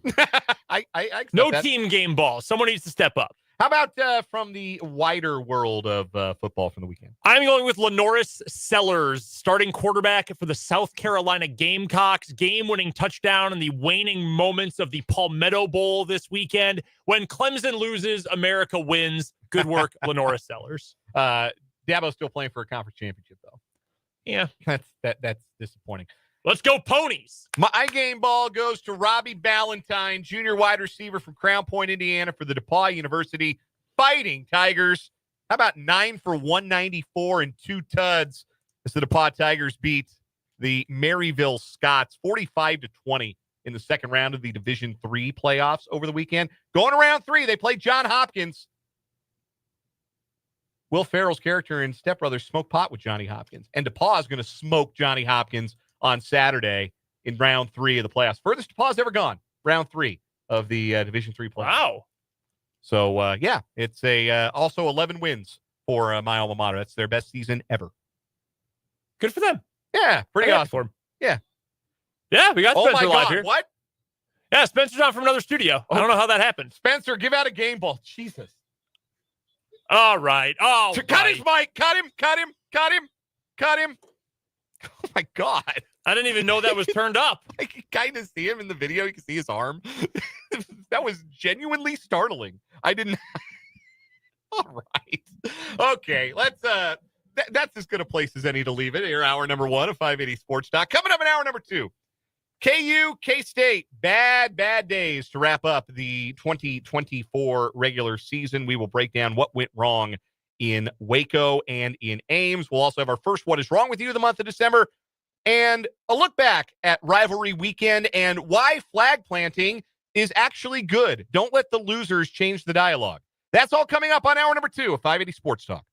I accept no that. team game ball. Someone needs to step up. How about from the wider world of football from the weekend? I'm going with Lenoris Sellers, starting quarterback for the South Carolina Gamecocks, game-winning touchdown in the waning moments of the Palmetto Bowl this weekend. When Clemson loses, America wins. Good work, Lenoris Sellers. Dabo's still playing for a conference championship, though. Yeah. That's disappointing. Let's go Ponies. My game ball goes to Robbie Ballantyne, junior wide receiver from Crown Point, Indiana, for the DePauw University Fighting Tigers. How about 9 for 194 and 2 tuds as the DePauw Tigers beat the Maryville Scots 45-20 in the second round of the Division III playoffs over the weekend. Going to round 3, they played John Hopkins. Will Ferrell's character in Step Brothers smoked pot with Johnny Hopkins, and DePauw is going to smoke Johnny Hopkins on Saturday in round 3 of the playoffs. Furthest DePauw's ever gone, round 3 of the Division III playoffs. Wow. So, yeah, it's also 11 wins for my alma mater. That's their best season ever. Good for them. Yeah, pretty awesome. For them. Yeah. Yeah, we got Spencer live here. What? Yeah, Spencer's on from another studio. I don't know how that happened. Spencer, give out a game ball. Jesus. All right. Oh, cut his mic. Cut him. Oh, my God. I didn't even know that was turned up. I can kind of see him in the video. You can see his arm. That was genuinely startling. I didn't. All right. Okay. Let's, that's as good a place as any to leave it. Here, hour number 1 of 580 Sports Talk. Coming up in hour number 2. KU, K-State, bad days to wrap up the 2024 regular season. We will break down what went wrong in Waco and in Ames. We'll also have our first What Is Wrong With You of the month of December, and a look back at rivalry weekend and why flag planting is actually good. Don't let the losers change the dialogue. That's all coming up on hour number 2 of 580 Sports Talk.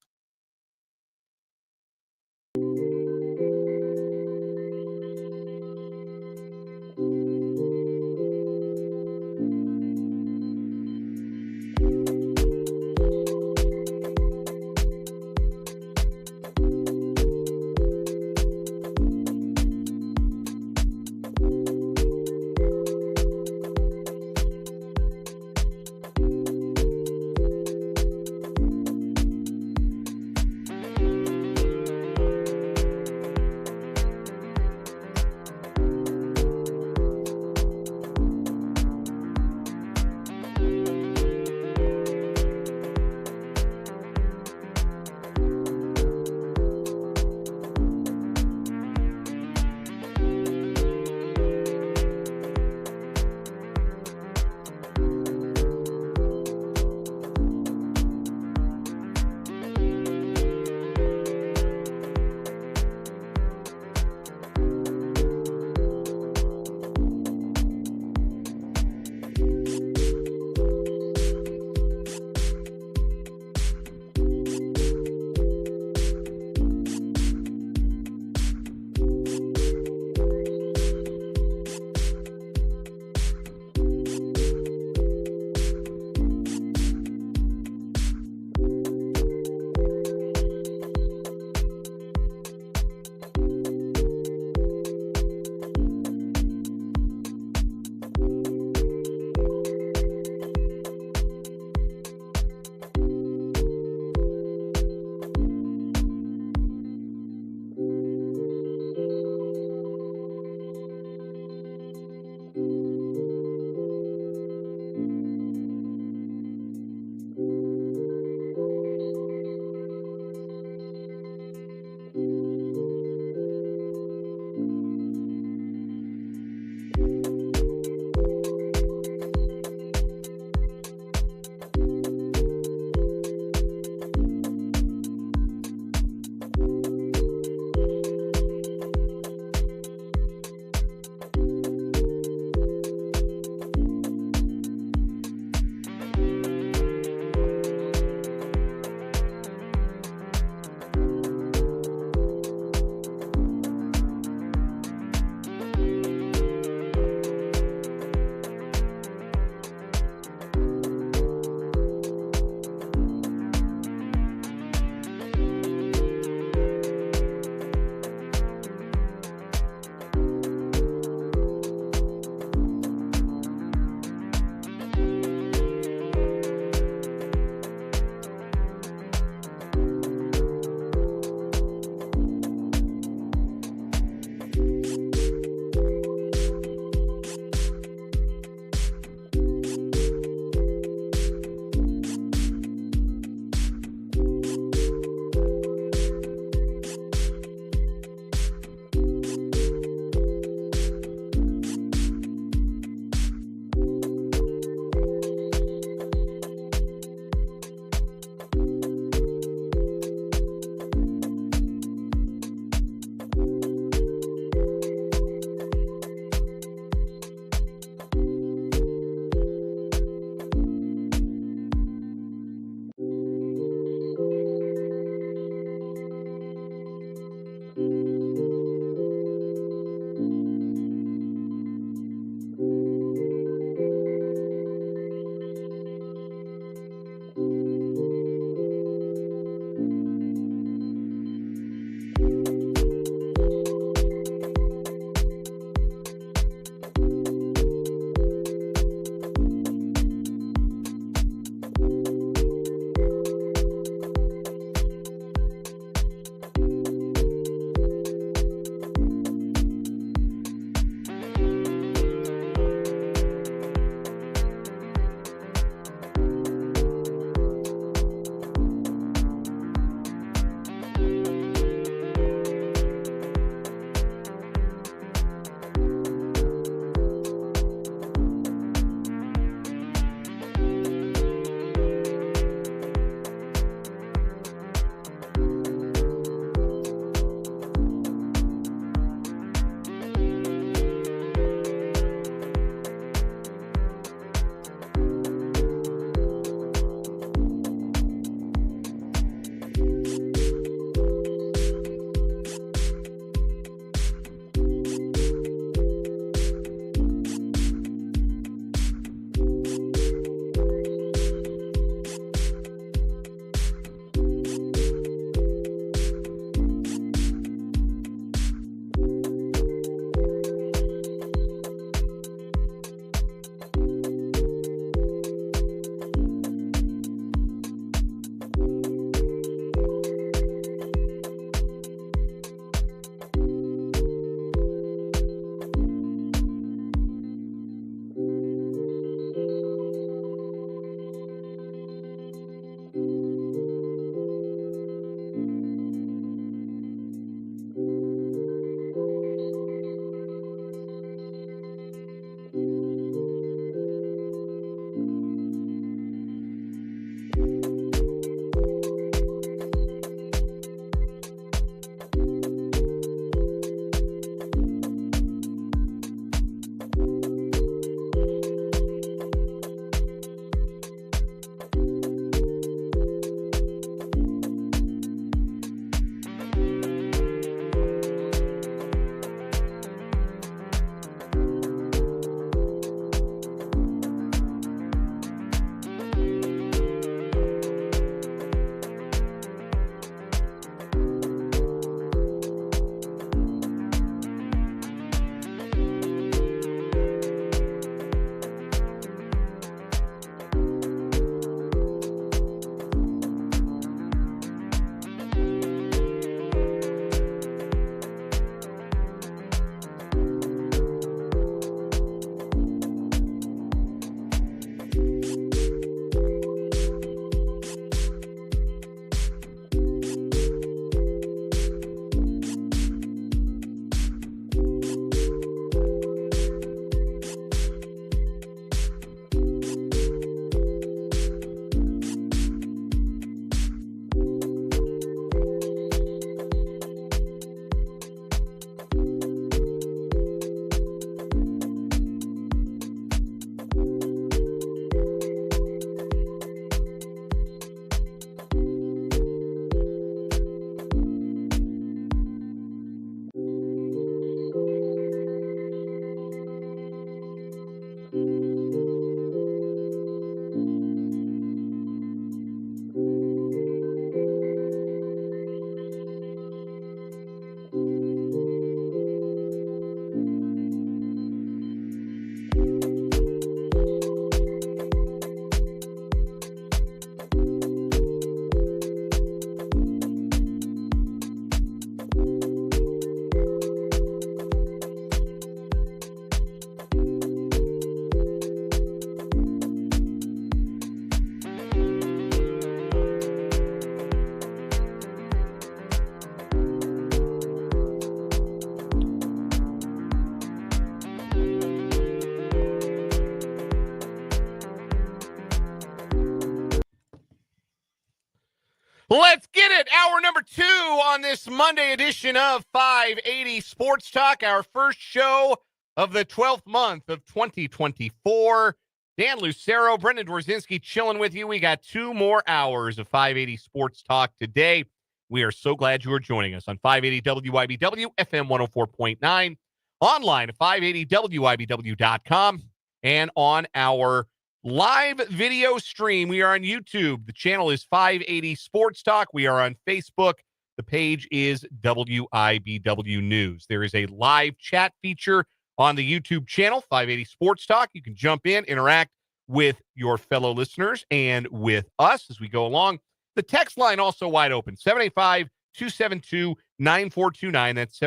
Let's get it. Hour number 2 on this Monday edition of 580 Sports Talk, our first show of the 12th month of 2024. Dan Lucero, Brendan Dworzinski chilling with you. We got 2 more hours of 580 Sports Talk today. We are so glad you are joining us on 580 WIBW, FM 104.9, online at 580WIBW.com, and on our live video stream. We are on YouTube. The channel is 580 Sports Talk. We are on Facebook. The page is WIBW News. There is a live chat feature on the YouTube channel, 580 Sports Talk. You can jump in, interact with your fellow listeners and with us as we go along. The text line also wide open, 785-272-9429. That's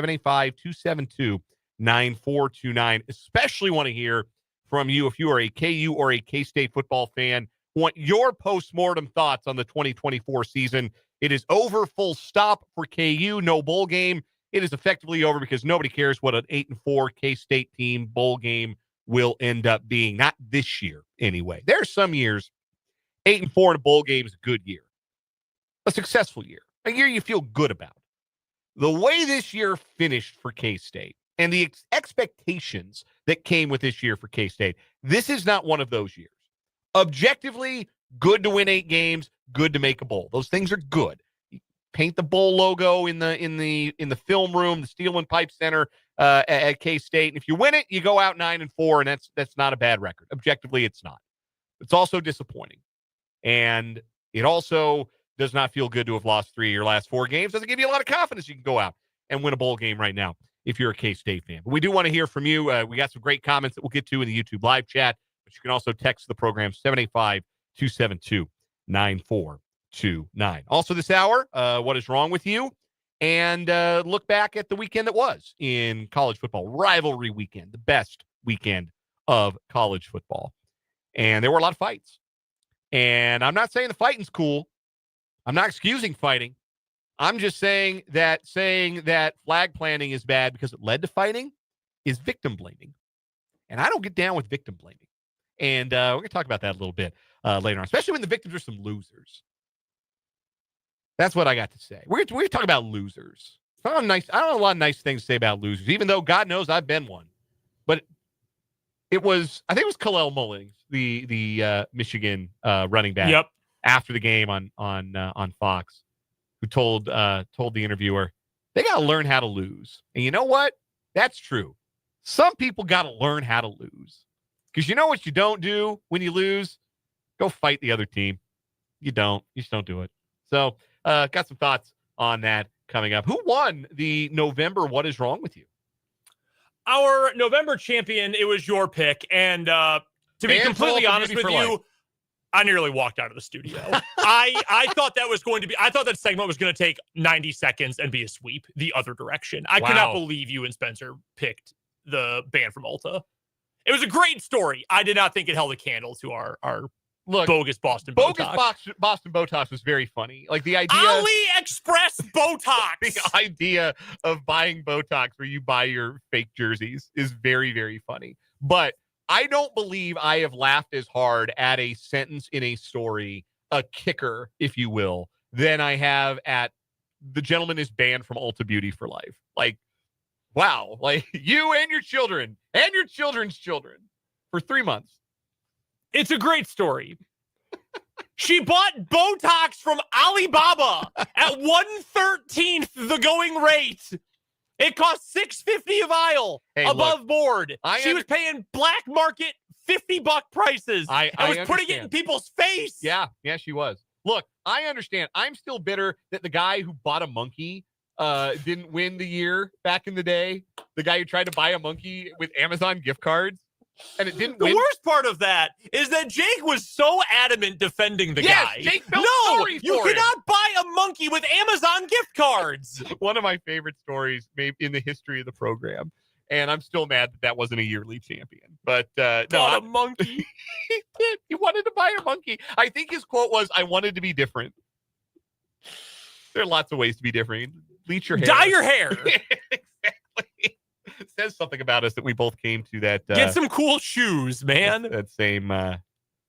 785-272-9429. Especially want to hear from you if you are a KU or a K-State football fan. Want your post-mortem thoughts on the 2024 season. It is over, full stop for KU. No bowl game. It is effectively over because nobody cares what an 8-4 K-State team bowl game will end up being. Not this year, anyway. There are some years 8-4 in a bowl game is a good year. A successful year. A year you feel good about. The way this year finished for K-State and the expectations that came with this year for K-State, this is not one of those years. Objectively, good to win 8 games, good to make a bowl. Those things are good. You paint the bowl logo in the film room, the Steel and Pipe Center at K-State, and if you win it, you go out 9-4, and that's not a bad record. Objectively, it's not. It's also disappointing, and it also does not feel good to have lost 3 of your last 4 games. Doesn't give you a lot of confidence you can go out and win a bowl game right now if you're a K-State fan. But we do want to hear from you. We got some great comments that we'll get to in the YouTube live chat, but you can also text the program 785-272-9429. Also this hour, what is wrong with you? And look back at the weekend that was in college football. Rivalry weekend, the best weekend of college football. And there were a lot of fights. And I'm not saying the fighting's cool. I'm not excusing fighting. I'm just saying that flag planting is bad because it led to fighting is victim blaming. And I don't get down with victim blaming. And we're going to talk about that a little bit later on, especially when the victims are some losers. That's what I got to say. We're talking about losers. I don't have a lot of nice things to say about losers, even though God knows I've been one. But I think it was Khalil Mullings, the Michigan running back. Yep. After the game on Fox, who told the interviewer, they got to learn how to lose. And you know what? That's true. Some people got to learn how to lose. Because you know what you don't do when you lose? Go fight the other team. You don't. You just don't do it. So got some thoughts on that coming up. Who won the November What Is Wrong With You? Our November champion, it was your pick. And to be completely honest with you, I nearly walked out of the studio. I thought that segment was going to take 90 seconds and be a sweep the other direction. I could not believe you and Spencer picked the band from Ulta. It was a great story. I did not think it held a candle to our bogus Boston Botox. Boston Botox was very funny. Like the idea AliExpress Botox. The idea of buying Botox where you buy your fake jerseys is very, very funny. But I don't believe I have laughed as hard at a sentence in a story, a kicker, if you will, than I have at the gentleman is banned from Ulta Beauty for life. Like, wow. Like, you and your children and your children's children for 3 months. It's a great story. She bought Botox from Alibaba at 1/13th the going rate. It cost $6.50 a vial above board. She was paying black market $50 prices. I was putting it in people's face. Yeah, she was. Look, I understand. I'm still bitter that the guy who bought a monkey didn't win the year back in the day. The guy who tried to buy a monkey with Amazon gift cards. And it didn't win. The worst part of that is that Jake was so adamant defending the guy. Jake felt sorry for you him. cannot buy a monkey with Amazon gift cards. One of my favorite stories maybe in the history of the program. And I'm still mad that wasn't a yearly champion. But a monkey. He did. He wanted to buy a monkey. I think his quote was, "I wanted to be different." There are lots of ways to be different. Bleach your hair. Dye your hair. Exactly. It says something about us that we both came to that. Get some cool shoes, man. That same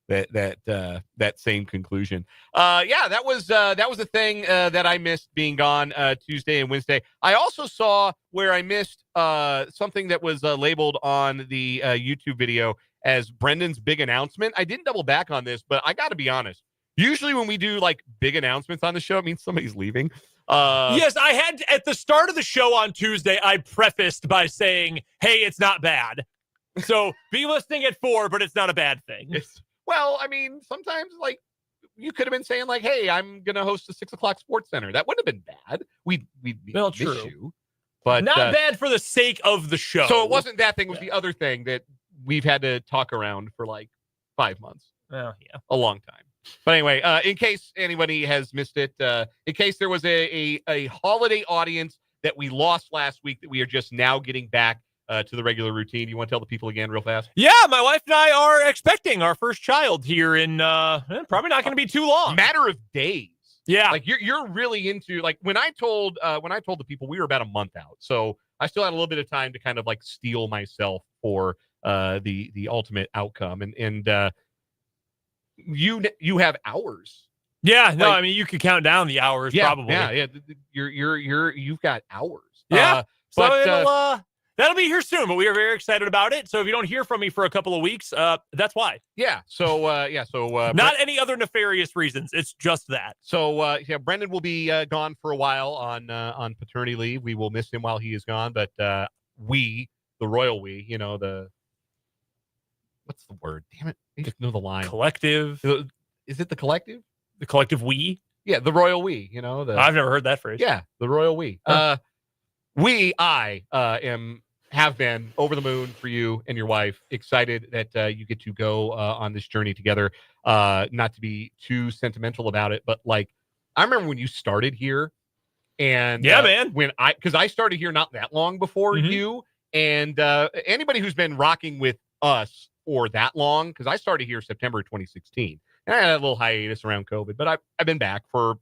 that same conclusion. That was a thing that I missed being gone Tuesday and Wednesday. I also saw where I missed something that was labeled on the YouTube video as Brendan's big announcement. I didn't double back on this, but I got to be honest. Usually when we do like big announcements on the show, it means somebody's leaving. Yes, I had at the start of the show on Tuesday, I prefaced by saying, hey, it's not bad. So be listening at 4, but it's not a bad thing. Well, I mean, sometimes like you could have been saying like, hey, I'm going to host a 6:00 Sports Center. That wouldn't have been bad. We'd miss you. But not bad for the sake of the show. So it wasn't that thing. It was the other thing that we've had to talk around for like 5 months. Oh, yeah. A long time. But anyway, in case anybody has missed it, in case there was a holiday audience that we lost last week that we are just now getting back to the regular routine. You want to tell the people again real fast? Yeah, my wife and I are expecting our first child here in probably not going to be too long. Matter of days. Yeah. Like you're really into like when I told the people we were about a month out. So I still had a little bit of time to kind of like steel myself for the ultimate outcome. And you have hours. Yeah, no, I mean you could count down the hours probably. Yeah. You've got hours. Yeah. But that'll be here soon, but we are very excited about it. So if you don't hear from me for a couple of weeks, that's why. Yeah. So not any other nefarious reasons. It's just that. So Brendan will be gone for a while on paternity leave. We will miss him while he is gone, but the royal we, what's the word? Damn it. I just know the line. Collective. Is it the collective? The collective we? Yeah, the royal we, I've never heard that phrase. Yeah, the royal we. I have been over the moon for you and your wife. Excited that you get to go on this journey together. Not to be too sentimental about it, but like I remember when you started here, and man, because I started here not that long before you, and anybody who's been rocking with us for that long, because I started here September 2016, and I had a little hiatus around COVID, but I've been back for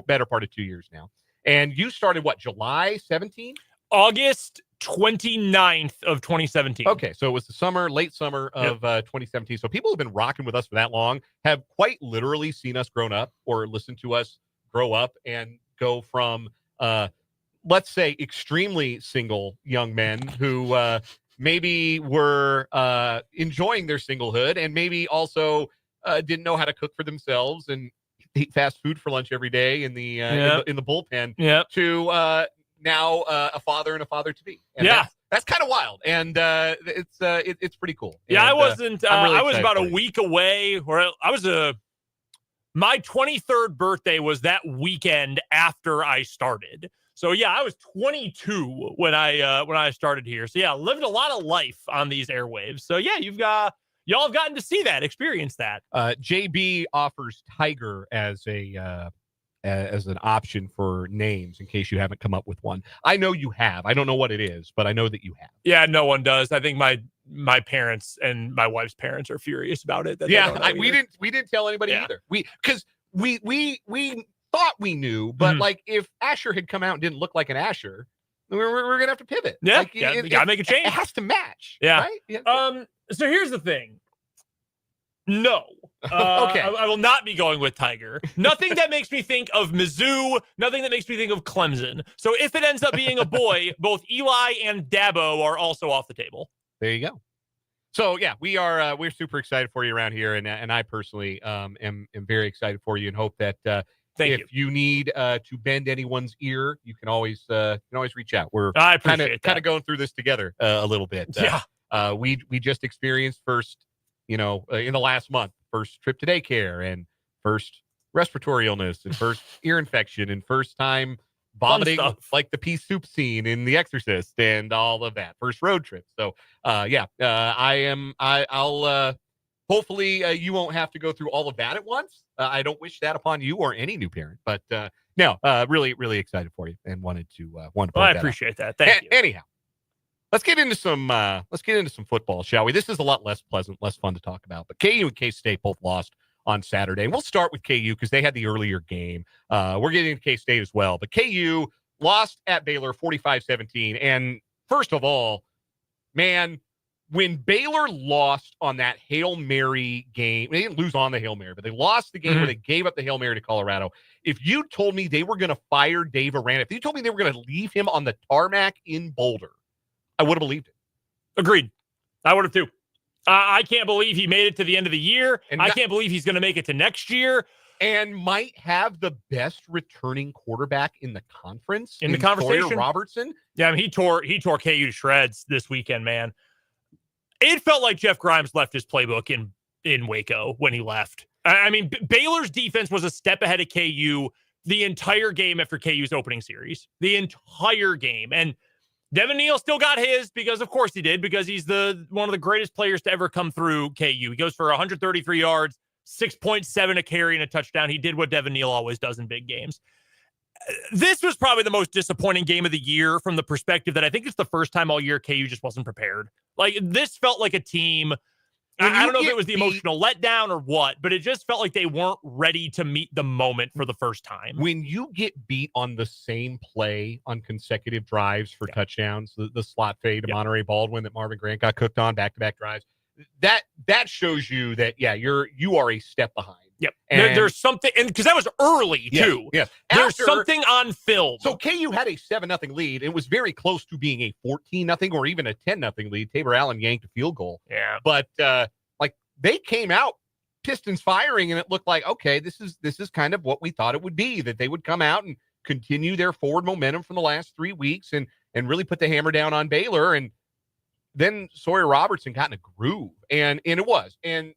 better part of 2 years now. And you started what, July 17th? August 29th of 2017. Okay, so it was the late summer of 2017. So people who've been rocking with us for that long have quite literally seen us grown up or listened to us grow up and go from, let's say, extremely single young men who maybe were enjoying their singlehood and maybe also didn't know how to cook for themselves and eat fast food for lunch every day in the bullpen to now a father and a father to be. And that's kind of wild, and it's pretty cool. Yeah, and, I wasn't. really I was about a week away, or I was my 23rd birthday was that weekend after I started. So yeah, I was 22 when I started here. So yeah, lived a lot of life on these airwaves. So yeah, y'all have gotten to see that, experience that. JB offers Tiger as an option for names in case you haven't come up with one. I know you have. I don't know what it is, but I know that you have. Yeah, no one does. I think my parents and my wife's parents are furious about it. We didn't tell anybody either. We thought we knew, but like if Asher had come out and didn't look like an Asher, we're gonna have to pivot. Yeah, like, you gotta make a change. It has to match. Yeah. Right? Yeah. So here's the thing. No. Okay. I will not be going with Tiger. Nothing that makes me think of Mizzou. Nothing that makes me think of Clemson. So if it ends up being a boy, both Eli and Dabo are also off the table. There you go. So yeah, we're super excited for you around here, and I personally am very excited for you and hope that if you need to bend anyone's ear, you can always reach out. We're kind of going through this together a little bit. We just experienced first, in the last month, first trip to daycare and first respiratory illness and first ear infection and first time vomiting like the pea soup scene in The Exorcist and all of that. First road trip. So I'll hopefully you won't have to go through all of that at once. I don't wish that upon you or any new parent, but really, really excited for you and wanted to I appreciate that. Thank you. Anyhow, let's get into some football, shall we? This is a lot less pleasant, less fun to talk about. But KU and K-State both lost on Saturday. And we'll start with KU because they had the earlier game. We're getting to K-State as well. But KU lost at Baylor 45-17. And first of all, man, when Baylor lost on that Hail Mary game, they didn't lose on the Hail Mary, but they lost the game where they gave up the Hail Mary to Colorado. If you told me they were going to fire Dave Aranda, if you told me they were going to leave him on the tarmac in Boulder, I would have believed it. Agreed. I would have too. I can't believe he made it to the end of the year. And I can't believe he's going to make it to next year. And might have the best returning quarterback in the conference. In the conversation. Sawyer Robertson. Yeah, I mean, he tore KU to shreds this weekend, man. It felt like Jeff Grimes left his playbook in Waco when he left. I mean, Baylor's defense was a step ahead of KU the entire game after KU's opening series. The entire game. And Devin Neal still got his because, of course, he did, because he's one of the greatest players to ever come through KU. He goes for 133 yards, 6.7 a carry and a touchdown. He did what Devin Neal always does in big games. This was probably the most disappointing game of the year from the perspective that I think it's the first time all year KU just wasn't prepared. Like, this felt like a team. I don't know if it was the emotional letdown or what, but it just felt like they weren't ready to meet the moment for the first time. When you get beat on the same play on consecutive drives for touchdowns, the slot fade to Monterey Baldwin that Marvin Grant got cooked on back-to-back drives, that shows you that, you are a step behind. Yep. There's something, and because that was early too. Yes. There's something on film. So KU had a 7-0 lead. It was very close to being a 14-0 or even a 10-0 lead. Tabor Allen yanked a field goal. Yeah. But they came out pistons firing, and it looked like, okay, this is kind of what we thought it would be, that they would come out and continue their forward momentum from the last 3 weeks and really put the hammer down on Baylor. And then Sawyer Robertson got in a groove, and it was. And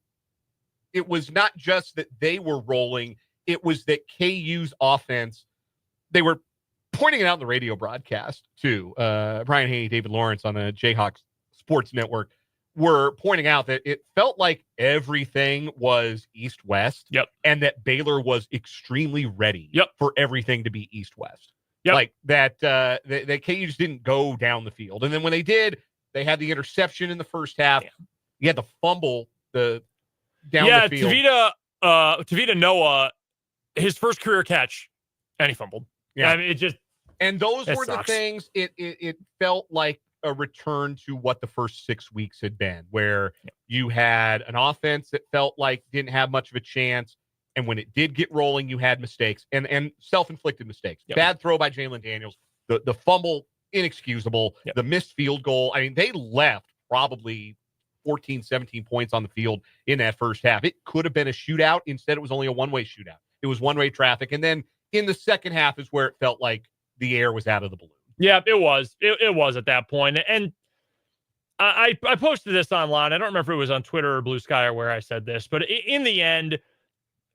it was not just that they were rolling. It was that KU's offense, they were pointing it out in the radio broadcast too. Brian Haney, David Lawrence on the Jayhawks Sports Network were pointing out that it felt like everything was east-west. Yep. And that Baylor was extremely ready for everything to be east-west. Yep. Like that KU just didn't go down the field. And then when they did, they had the interception in the first half. Yeah. You had the fumble down the field. Tavita Noah, his first career catch, and he fumbled. Yeah. I mean, it just. And those were sucks. The things, it felt like a return to what the first 6 weeks had been, where you had an offense that felt like didn't have much of a chance. And when it did get rolling, you had mistakes and self-inflicted mistakes. Yep. Bad throw by Jalen Daniels, the fumble, inexcusable, the missed field goal. I mean, they left probably 14, 17 points on the field in that first half. It could have been a shootout. Instead, it was only a one-way shootout. It was one-way traffic. And then in the second half is where it felt like the air was out of the balloon. Yeah, it was. It was at that point. And I posted this online. I don't remember if it was on Twitter or Blue Sky or where I said this, but in the end,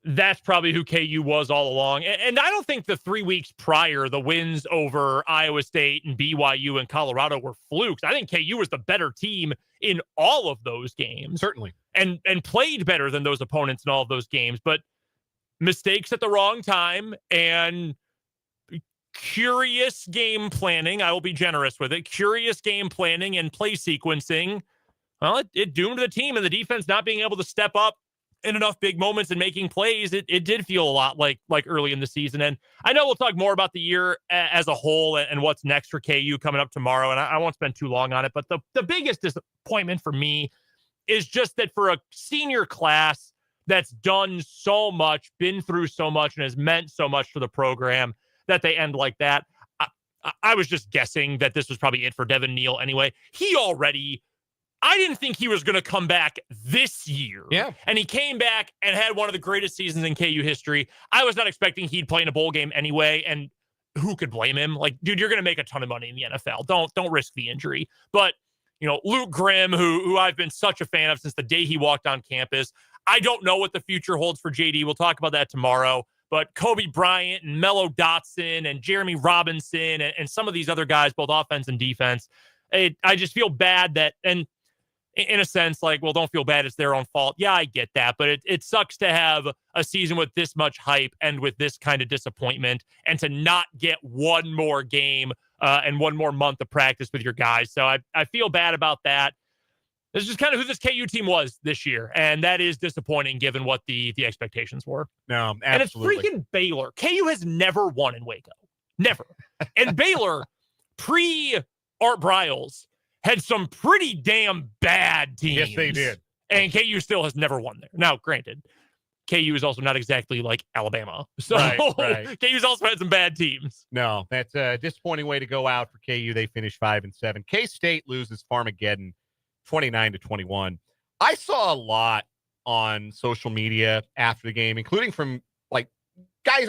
that's probably who KU was all along. And I don't think the 3 weeks prior, the wins over Iowa State and BYU and Colorado were flukes. I think KU was the better team in all of those games. Certainly. And played better than those opponents in all of those games. But mistakes at the wrong time and curious game planning. I will be generous with it. Curious game planning and play sequencing. Well, it doomed the team, and the defense not being able to step up in enough big moments and making plays. It did feel a lot like early in the season. And I know we'll talk more about the year as a whole and what's next for KU coming up tomorrow. And I won't spend too long on it, but the biggest disappointment for me is just that for a senior class that's done so much, been through so much, and has meant so much for the program, that they end like that. I was just guessing that this was probably it for Devin Neal anyway. I didn't think he was going to come back this year. Yeah. And he came back and had one of the greatest seasons in KU history. I was not expecting he'd play in a bowl game anyway. And who could blame him? Like, dude, you're going to make a ton of money in the NFL. Don't risk the injury. But, Luke Grimm, who I've been such a fan of since the day he walked on campus. I don't know what the future holds for JD. We'll talk about that tomorrow. But Kobe Bryant and Mello Dotson and Jeremy Robinson and some of these other guys, both offense and defense, I just feel bad that, and in a sense, like, well, don't feel bad. It's their own fault. Yeah, I get that. But it sucks to have a season with this much hype and with this kind of disappointment and to not get one more game and one more month of practice with your guys. So I feel bad about that. This is just kind of who this KU team was this year, and that is disappointing given what the expectations were. No, absolutely. And it's freaking Baylor. KU has never won in Waco. Never. And Baylor, pre-Art Briles, had some pretty damn bad teams. Yes, they did. And KU still has never won there. Now, granted, KU is also not exactly like Alabama. So right. KU's also had some bad teams. No, that's a disappointing way to go out for KU. They finished 5-7. K-State loses Farmageddon 29-21. I saw a lot on social media after the game, including from like guys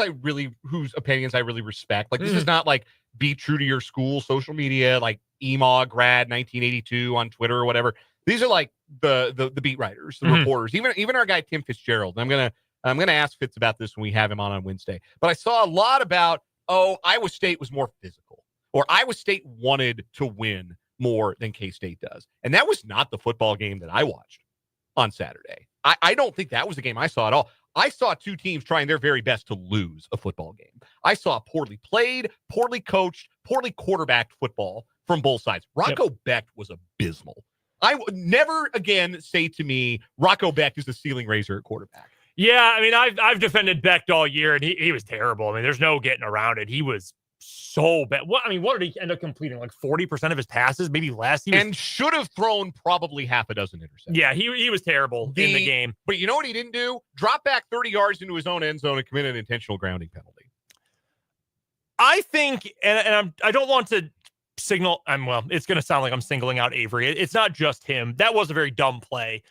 whose opinions I really respect. Like this is not like be true to your school social media, like EMAW grad 1982 on Twitter or whatever. These are like the beat writers, the reporters, even our guy Tim Fitzgerald. I'm gonna ask Fitz about this when we have him on Wednesday. But I saw a lot about Iowa State was more physical, or Iowa State wanted to win more than K-State does, and that was not the football game that I watched on Saturday. I don't think that was the game I saw at all. I saw two teams trying their very best to lose a football game. I saw poorly played, poorly coached, poorly quarterbacked football from both sides. Rocco Becht was abysmal. I would never again say to me, Rocco Becht is the ceiling raiser at quarterback. Yeah, I mean, I've defended Becht all year, and he was terrible. I mean, there's no getting around it. He was so bad. What did he end up completing? Like 40% of his passes, maybe less. And should have thrown probably half a dozen interceptions. Yeah, he was terrible in the game. But you know what he didn't do? Drop back 30 yards into his own end zone and commit an intentional grounding penalty. I think, and I don't want to signal, it's going to sound like I'm singling out Avery. It's not just him. That was a very dumb play.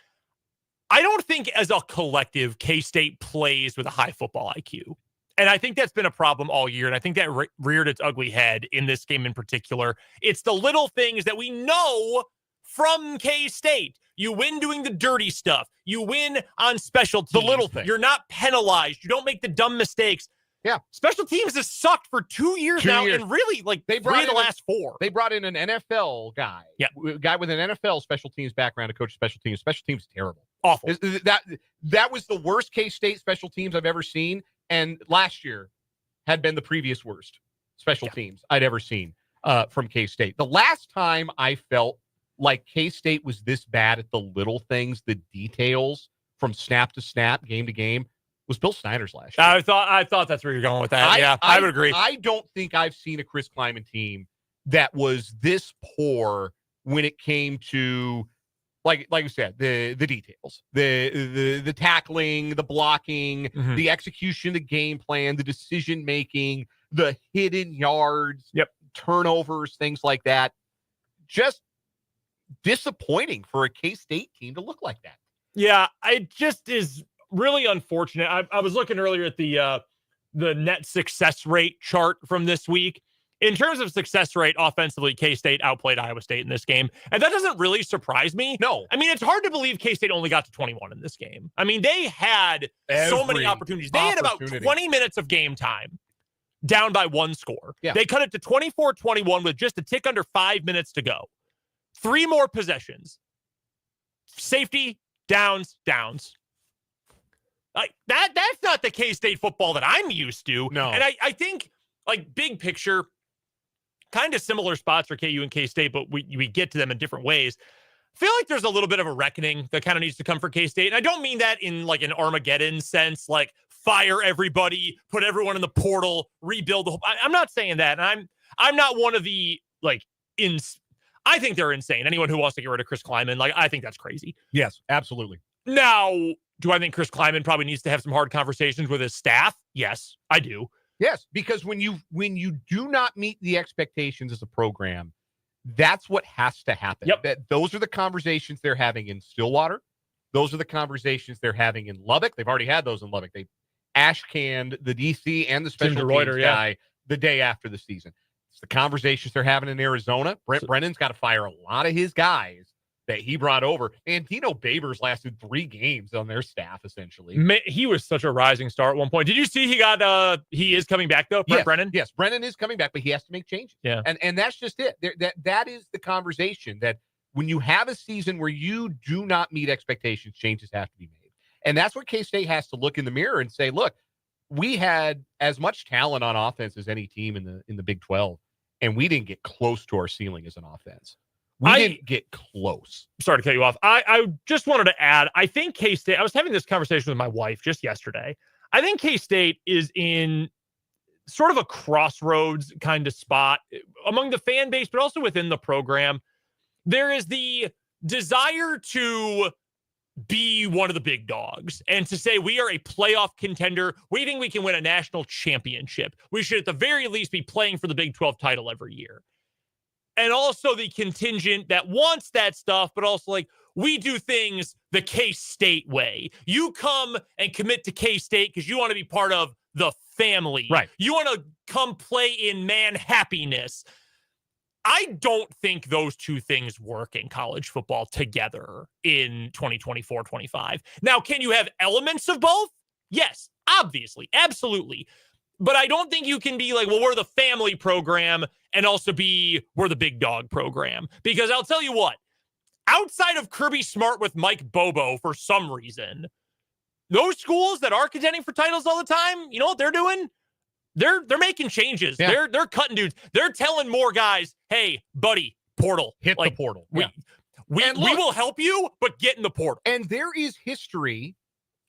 I don't think as a collective, K-State plays with a high football IQ. And I think that's been a problem all year. And I think that reared its ugly head in this game in particular. It's the little things that we know from K-State. You win doing the dirty stuff. You win on special teams. The little thing. You're not penalized. You don't make the dumb mistakes. Yeah. Special teams has sucked for 2 years now, and really, like, they three of the last 4. They brought in an NFL guy. Yeah. A guy with an NFL special teams background to coach special teams. Special teams is terrible. Awful. That was the worst K-State special teams I've ever seen, and last year had been the previous worst special teams I'd ever seen from K-State. The last time I felt like K-State was this bad at the little things, the details from snap to snap, game to game, was Bill Snyder's last year. I thought that's where you're going with that. I would agree. I don't think I've seen a Chris Kleiman team that was this poor when it came to, like you said, the details, the tackling, the blocking, the execution, the game plan, the decision making, the hidden yards, turnovers, things like that. Just disappointing for a K-State team to look like that. Yeah, it just is really unfortunate. I was looking earlier at the net success rate chart from this week. In terms of success rate offensively, K-State outplayed Iowa State in this game. And that doesn't really surprise me. No. I mean, it's hard to believe K-State only got to 21 in this game. I mean, they had so many opportunities. They had about 20 minutes of game time down by 1 score. Yeah. They cut it to 24-21 with just a tick under 5 minutes to go. 3 more possessions. Safety, downs. Like that's not the K-State football that I'm used to. No. And I think, like, big picture, kind of similar spots for KU and K-State, but we get to them in different ways. I feel like there's a little bit of a reckoning that kind of needs to come for K-State. And I don't mean that in like an Armageddon sense, like fire everybody, put everyone in the portal, rebuild the whole. I'm not saying that. And I'm not one of the, like, I think they're insane. Anyone who wants to get rid of Chris Kleiman, like, I think that's crazy. Yes, absolutely. Now, do I think Chris Kleiman probably needs to have some hard conversations with his staff? Yes, I do. Yes, because when you do not meet the expectations as a program, that's what has to happen. Yep. Those are the conversations they're having in Stillwater. Those are the conversations they're having in Lubbock. They've already had those in Lubbock. They ash-canned the DC and the special teams guy the day after the season. It's the conversations they're having in Arizona. Brent Brennan's got to fire a lot of his guys that he brought over. And Dino Babers lasted 3 games on their staff, essentially. He was such a rising star at one point. Did you see he is coming back, though, Brennan? Yes, Brennan is coming back, but he has to make changes. Yeah. And that's just it. That is the conversation, that when you have a season where you do not meet expectations, changes have to be made. And that's what K-State has to look in the mirror and say, look, we had as much talent on offense as any team in the Big 12, and we didn't get close to our ceiling as an offense. We didn't get close. Sorry to cut you off. I just wanted to add, I think K-State, I was having this conversation with my wife just yesterday. I think K-State is in sort of a crossroads kind of spot among the fan base, but also within the program. there is the desire to be one of the big dogs and to say we are a playoff contender. We think we can win a national championship. We should at the very least be playing for the Big 12 title every year. And also the contingent that wants that stuff, but also like, we do things the K-State way. You come and commit to K-State because you want to be part of the family. Right. You want to come play in man happiness. I don't think those two things work in college football together in 2024-25. Now, can you have elements of both? Yes, obviously, absolutely. But I don't think you can be like, well, we're the family program and also be, we're the big dog program. Because I'll tell you what, outside of Kirby Smart with Mike Bobo, for some reason, those schools that are contending for titles all the time, you know what they're doing? They're making changes. Yeah. They're cutting dudes. They're telling more guys, hey, buddy, portal. Hit the portal. We will help you, but get in the portal. And there is history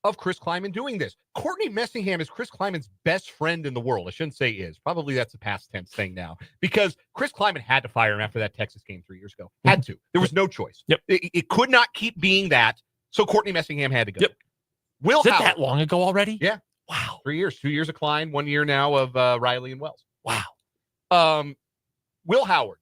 of Chris Kleiman doing this. Courtney Messingham is Chris Kleiman's best friend in the world. I shouldn't say is. Probably that's a past tense thing now. Because Chris Kleiman had to fire him after that Texas game 3 years ago. Had to. There was no choice. Yep. It could not keep being that, so Courtney Messingham had to go. Yep. Will Is it Howard, that long ago already? Yeah. Wow. 3 years. 2 years of Klein, 1 year now of Riley and Wells. Wow. Will Howard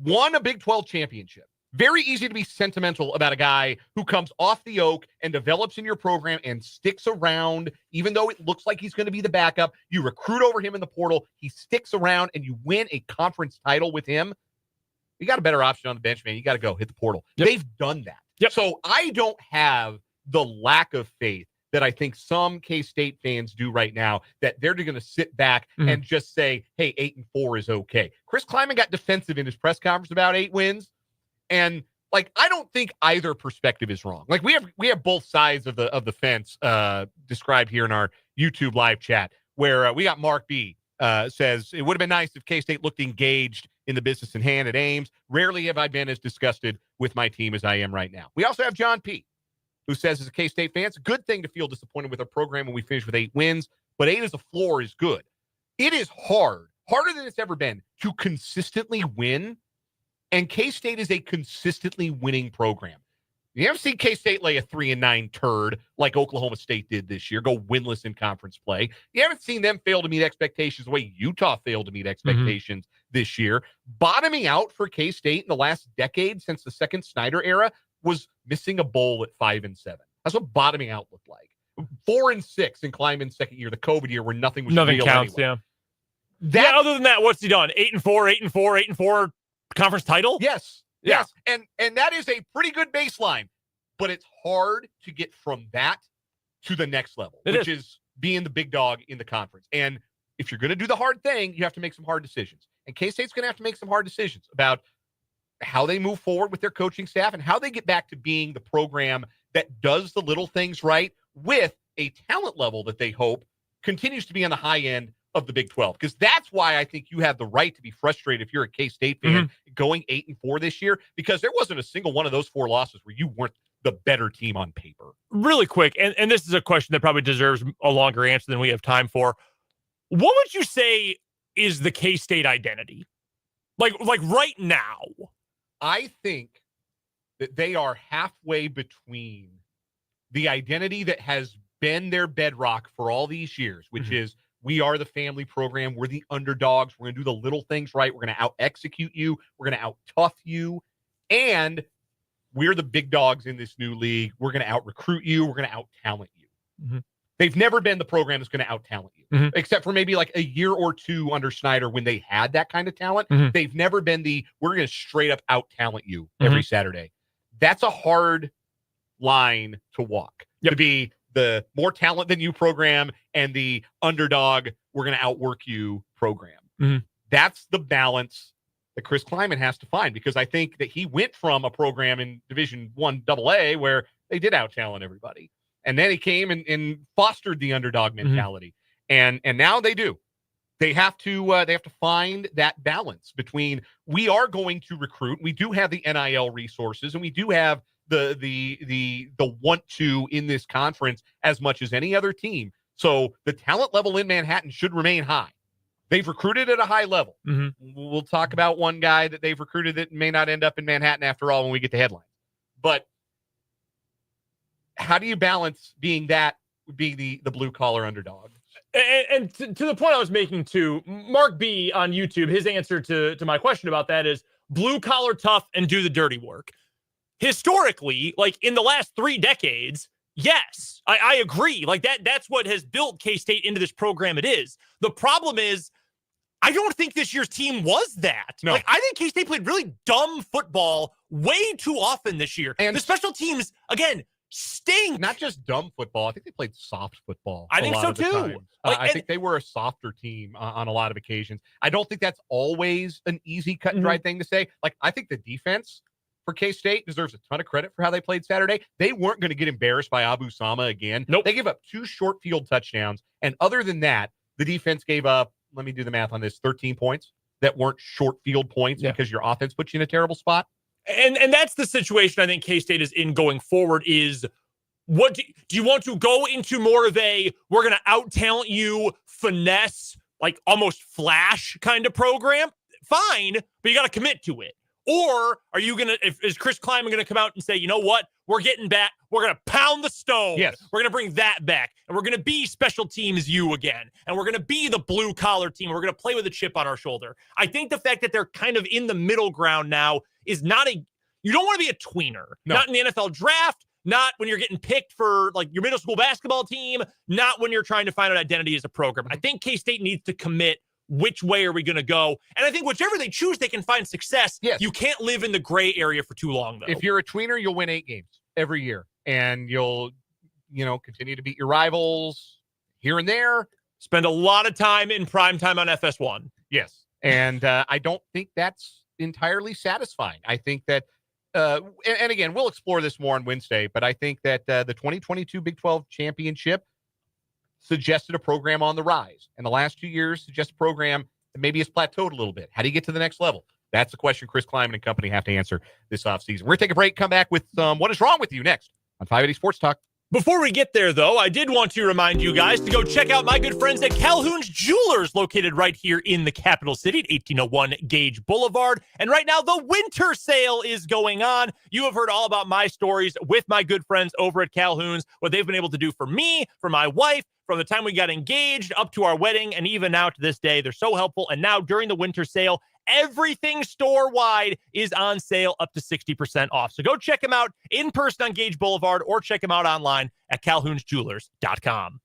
won a Big 12 championship. Very easy to be sentimental about a guy who comes off the oak and develops in your program and sticks around, even though it looks like he's going to be the backup. You recruit over him in the portal. He sticks around and you win a conference title with him. You got a better option on the bench, man. You got to go hit the portal. Yep. They've done that. Yep. So I don't have the lack of faith that I think some K-State fans do right now, that they're going to sit back and just say, hey, 8-4 is okay. Chris Kleiman got defensive in his press conference about 8 wins. And like, I don't think either perspective is wrong. Like we have both sides of the fence described here in our YouTube live chat, where we got Mark B says it would have been nice if K-State looked engaged in the business in hand at Ames. Rarely have I been as disgusted with my team as I am right now. We also have John P, who says, as a K-State fan, it's a good thing to feel disappointed with our program when we finish with 8 wins, but 8 as a floor is good. It is harder than it's ever been to consistently win. And K-State is a consistently winning program. You haven't seen K-State lay a 3-9 turd like Oklahoma State did this year, go winless in conference play. You haven't seen them fail to meet expectations the way Utah failed to meet expectations this year. Bottoming out for K-State in the last decade since the second Snyder era was missing a bowl at 5-7. That's what bottoming out looked like. 4-6 in Kleiman's second year, the COVID year, where nothing was Nothing real counts, anyway. Yeah. Other than that, what's he done? 8-4, 8-4, 8-4 conference title? Yes. Yeah. Yes. And that is a pretty good baseline, but it's hard to get from that to the next level, which is being the big dog in the conference. And if you're going to do the hard thing, you have to make some hard decisions. And K-State's going to have to make some hard decisions about how they move forward with their coaching staff and how they get back to being the program that does the little things right with a talent level that they hope continues to be on the high end of the Big 12. Because that's why I think you have the right to be frustrated if you're a K-State fan going 8-4 this year, because there wasn't a single one of those 4 losses where you weren't the better team on paper. Really quick, and this is a question that probably deserves a longer answer than we have time for. What would you say is the K-State identity? Like right now? I think that they are halfway between the identity that has been their bedrock for all these years, which is we are the family program. We're the underdogs. We're going to do the little things right. We're going to out-execute you. We're going to out-tough you. And we're the big dogs in this new league. We're going to out-recruit you. We're going to out-talent you. They've never been the program that's going to out-talent you, except for maybe like a year or two under Snyder when they had that kind of talent. They've never been we're going to straight up out-talent you every Saturday. That's a hard line to walk, to be the more talent than you program and the underdog, we're going to outwork you program. That's the balance that Chris Kleiman has to find, because I think that he went from a program in Division I AA where they did out-talent everybody. And then he came and fostered the underdog mentality. And now they do. They have to find that balance between, we are going to recruit. We do have the NIL resources, and we do have the want to in this conference as much as any other team. So the talent level in Manhattan should remain high. They've recruited at a high level. We'll talk about one guy that they've recruited that may not end up in Manhattan after all when we get to headlines. But how do you balance being the blue-collar underdog? And to the point I was making to Mark B on YouTube, his answer to my question about that is blue-collar tough and do the dirty work. Historically, like in the last 3 decades, yes, I agree. Like that's what has built K-State into this program it is. The problem is, I don't think this year's team was that. No. Like, I think K-State played really dumb football way too often this year. And the special teams, again, stink. Not just dumb football. I think they played soft football. I think so, too. I think they were a softer team on a lot of occasions. I don't think that's always an easy cut and dry thing to say. Like, I think the defense for K-State deserves a ton of credit for how they played Saturday. They weren't going to get embarrassed by Abu Sama again. Nope. They gave up 2 short field touchdowns. And other than that, the defense gave up, let me do the math on this, 13 points that weren't short field points because your offense put you in a terrible spot. And that's the situation I think K-State is in going forward is, what do you want to go into more of a, we're going to out-talent you, finesse, like almost flash kind of program? Fine, but you got to commit to it. Or are you going to, is Chris Kleiman going to come out and say, you know what, we're getting back, we're going to pound the stone. Yes. We're going to bring that back. And we're going to be special teams you again. And we're going to be the blue collar team. We're going to play with a chip on our shoulder. I think the fact that they're kind of in the middle ground now is not you don't want to be a tweener. No. Not in the NFL draft, not when you're getting picked for like your middle school basketball team, not when you're trying to find an identity as a program. I think K-State needs to commit. Which way are we going to go? And I think whichever they choose, they can find success. Yes. You can't live in the gray area for too long, though. If you're a tweener, you'll win 8 games every year. And you'll, continue to beat your rivals here and there. Spend a lot of time in prime time on FS1. Yes. And I don't think that's entirely satisfying. I think that, and again, we'll explore this more on Wednesday, but I think that the 2022 Big 12 championship suggested a program on the rise. And the last 2 years suggest a program that maybe has plateaued a little bit. How do you get to the next level? That's the question Chris Kleiman and company have to answer this offseason. We're going to take a break, come back with What is Wrong with You next on 580 Sports Talk. Before we get there, though, I did want to remind you guys to go check out my good friends at Calhoun's Jewelers, located right here in the capital city at 1801 Gage Boulevard. And right now, the winter sale is going on. You have heard all about my stories with my good friends over at Calhoun's, what they've been able to do for me, for my wife, from the time we got engaged up to our wedding, and even now to this day. They're so helpful. And now during the winter sale, everything store-wide is on sale up to 60% off. So go check them out in person on Gage Boulevard or check them out online at calhounsjewelers.com.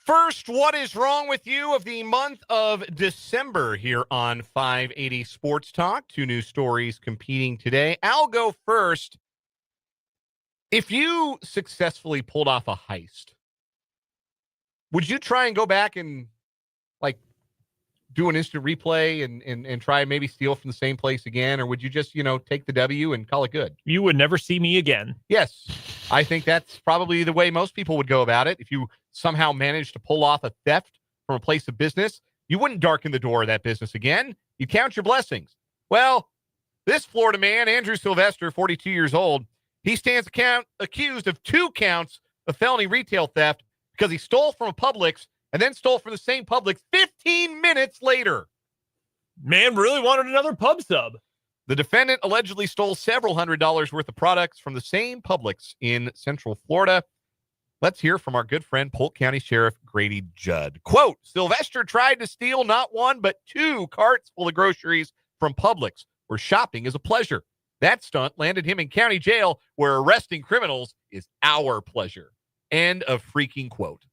First, what is wrong with you of the month of December here on 580 Sports Talk? Two news stories competing today. I'll go first. If you successfully pulled off a heist, would you try and go back and do an instant replay and try and maybe steal from the same place again? Or would you just, take the W and call it good? You would never see me again. Yes. I think that's probably the way most people would go about it. If you somehow managed to pull off a theft from a place of business, you wouldn't darken the door of that business again. You count your blessings. Well, this Florida man, Andrew Sylvester, 42 years old, he stands accused of 2 counts of felony retail theft because he stole from a Publix and then stole from the same Publix 15 minutes later. Man really wanted another pub sub. The defendant allegedly stole several $100s worth of products from the same Publix in Central Florida. Let's hear from our good friend, Polk County Sheriff Grady Judd. Quote, Sylvester tried to steal not 1, but 2 carts full of groceries from Publix, where shopping is a pleasure. That stunt landed him in county jail, where arresting criminals is our pleasure. End of freaking quote.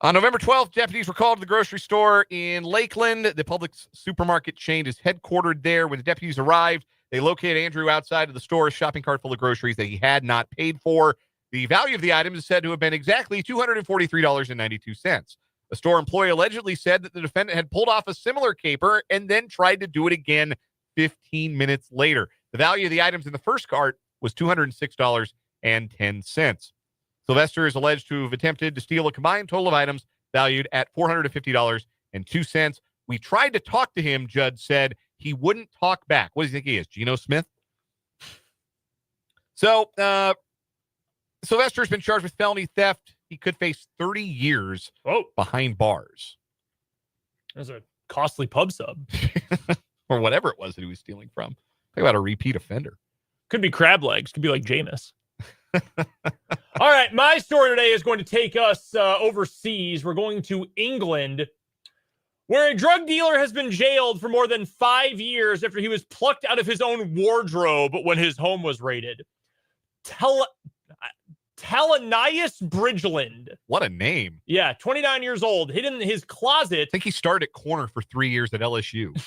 On November 12th, deputies were called to the grocery store in Lakeland. The Publix supermarket chain is headquartered there. When the deputies arrived, they located Andrew outside of the store, a shopping cart full of groceries that he had not paid for. The value of the items is said to have been exactly $243.92. A store employee allegedly said that the defendant had pulled off a similar caper and then tried to do it again 15 minutes later. The value of the items in the first cart was $206.10. Sylvester is alleged to have attempted to steal a combined total of items valued at $450.02. We tried to talk to him, Judd said. He wouldn't talk back. What do you think he is, Geno Smith? So, Sylvester's been charged with felony theft. He could face 30 years behind bars. That's a costly pub sub. Or whatever it was that he was stealing from. Talk about a repeat offender. Could be crab legs. Could be like Jameis. All right, my story today is going to take us overseas. We're going to England, where a drug dealer has been jailed for more than 5 years after he was plucked out of his own wardrobe when his home was raided. Talanias Bridgeland. What a name. Yeah, 29 years old, hid in his closet. I think he started at corner for 3 years at LSU.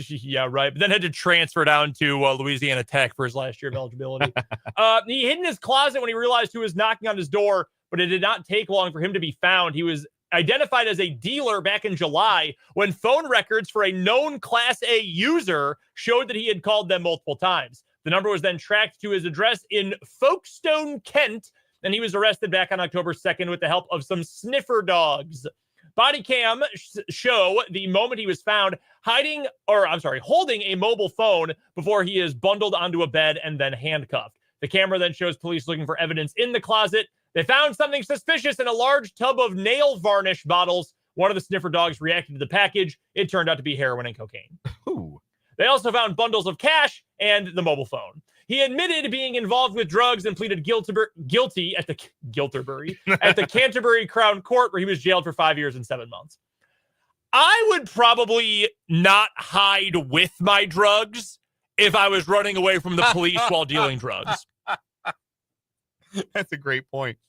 Yeah, right. But then had to transfer down to Louisiana Tech for his last year of eligibility. He hid in his closet when he realized who was knocking on his door, but it did not take long for him to be found. He was identified as a dealer back in July when phone records for a known Class A user showed that he had called them multiple times. The number was then tracked to his address in Folkestone, Kent, and he was arrested back on October 2nd with the help of some sniffer dogs. Body cam show the moment he was found holding a mobile phone before he is bundled onto a bed and then handcuffed. The camera then shows police looking for evidence in the closet. They found something suspicious in a large tub of nail varnish bottles. One of the sniffer dogs reacted to the package. It turned out to be heroin and cocaine. Ooh. They also found bundles of cash and the mobile phone. He admitted being involved with drugs and pleaded guilty at the Canterbury Crown Court, where he was jailed for 5 years and 7 months. I would probably not hide with my drugs if I was running away from the police while dealing drugs. That's a great point.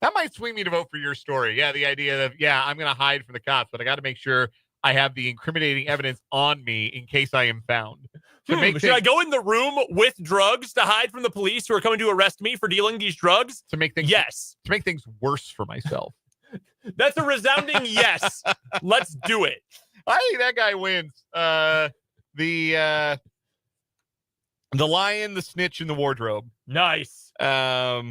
That might swing me to vote for your story. Yeah, the idea of, I'm going to hide from the cops, but I got to make sure I have the incriminating evidence on me in case I am found. Should I go in the room with drugs to hide from the police who are coming to arrest me for dealing these drugs? To make things yes. To make things worse for myself. That's a resounding yes. Let's do it. I think that guy wins. The lion, the snitch, and the wardrobe. Nice. I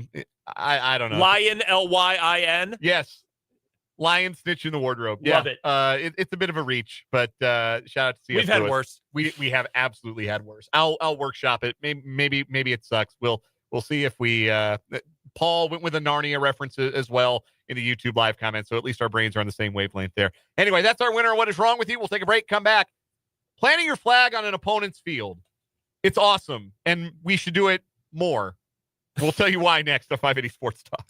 don't know. Lion, Lyin. Yes. Lion, snitch, in the wardrobe. Love it. It's a bit of a reach, but shout out to CS. We've had worse. We have absolutely had worse. I'll workshop it. Maybe it sucks. We'll see if we. Paul went with a Narnia reference as well in the YouTube live comments, so at least our brains are on the same wavelength there. Anyway, that's our winner. What is wrong with you? We'll take a break. Come back. Planting your flag on an opponent's field. It's awesome, and we should do it more. We'll tell you why next on 580 Sports Talk.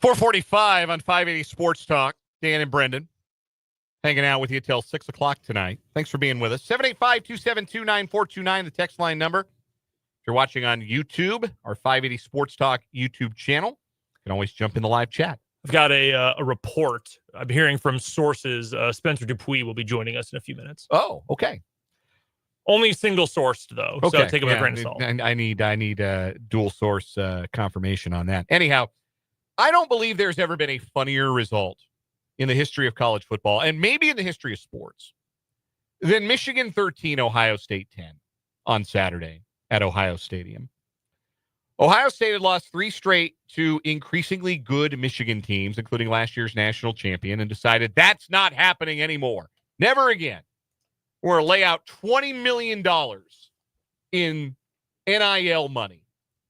4:45 on 580 Sports Talk. Dan and Brendan hanging out with you till 6 o'clock tonight. Thanks for being with us. 785-272-9429, the text line number. If you're watching on YouTube, our 580 Sports Talk YouTube channel, you can always jump in the live chat. I've got a report. I'm hearing from sources. Spencer Dupuis will be joining us in a few minutes. Oh, okay. Only single sourced, though. Okay. So take it with a grain of salt. I need dual source confirmation on that. Anyhow, I don't believe there's ever been a funnier result in the history of college football, and maybe in the history of sports, than Michigan 13, Ohio State 10 on Saturday at Ohio Stadium. Ohio State had lost 3 straight to increasingly good Michigan teams, including last year's national champion, and decided that's not happening anymore. Never again. We're going to lay out $20 million in NIL money.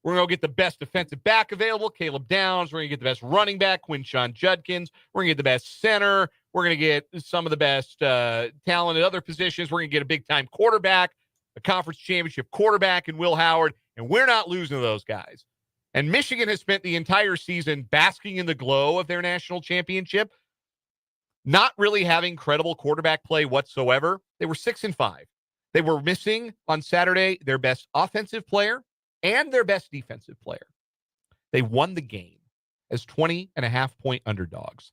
We're going to get the best defensive back available, Caleb Downs. We're going to get the best running back, Quinshon Judkins. We're going to get the best center. We're going to get some of the best talent at other positions. We're going to get a big-time quarterback, a conference championship quarterback in Will Howard, and we're not losing to those guys. And Michigan has spent the entire season basking in the glow of their national championship, not really having credible quarterback play whatsoever. They were 6-5. They were missing on Saturday their best offensive player and their best defensive player. They won the game as 20.5-point underdogs,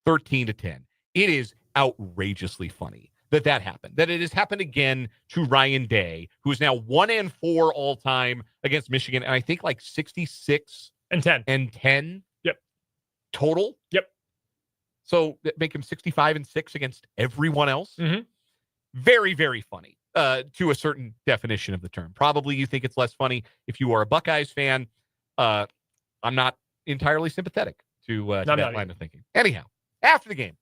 13-10. It is outrageously funny that happened, that it has happened again to Ryan Day, who is now 1-4 all time against Michigan, and I think like 66-10. Yep. Total. Yep. So that make him 65-6 against everyone else. Mm-hmm. Very, very funny. To a certain definition of the term. Probably you think it's less funny if you are a Buckeyes fan. I'm not entirely sympathetic to that line of thinking. Anyhow, after the game,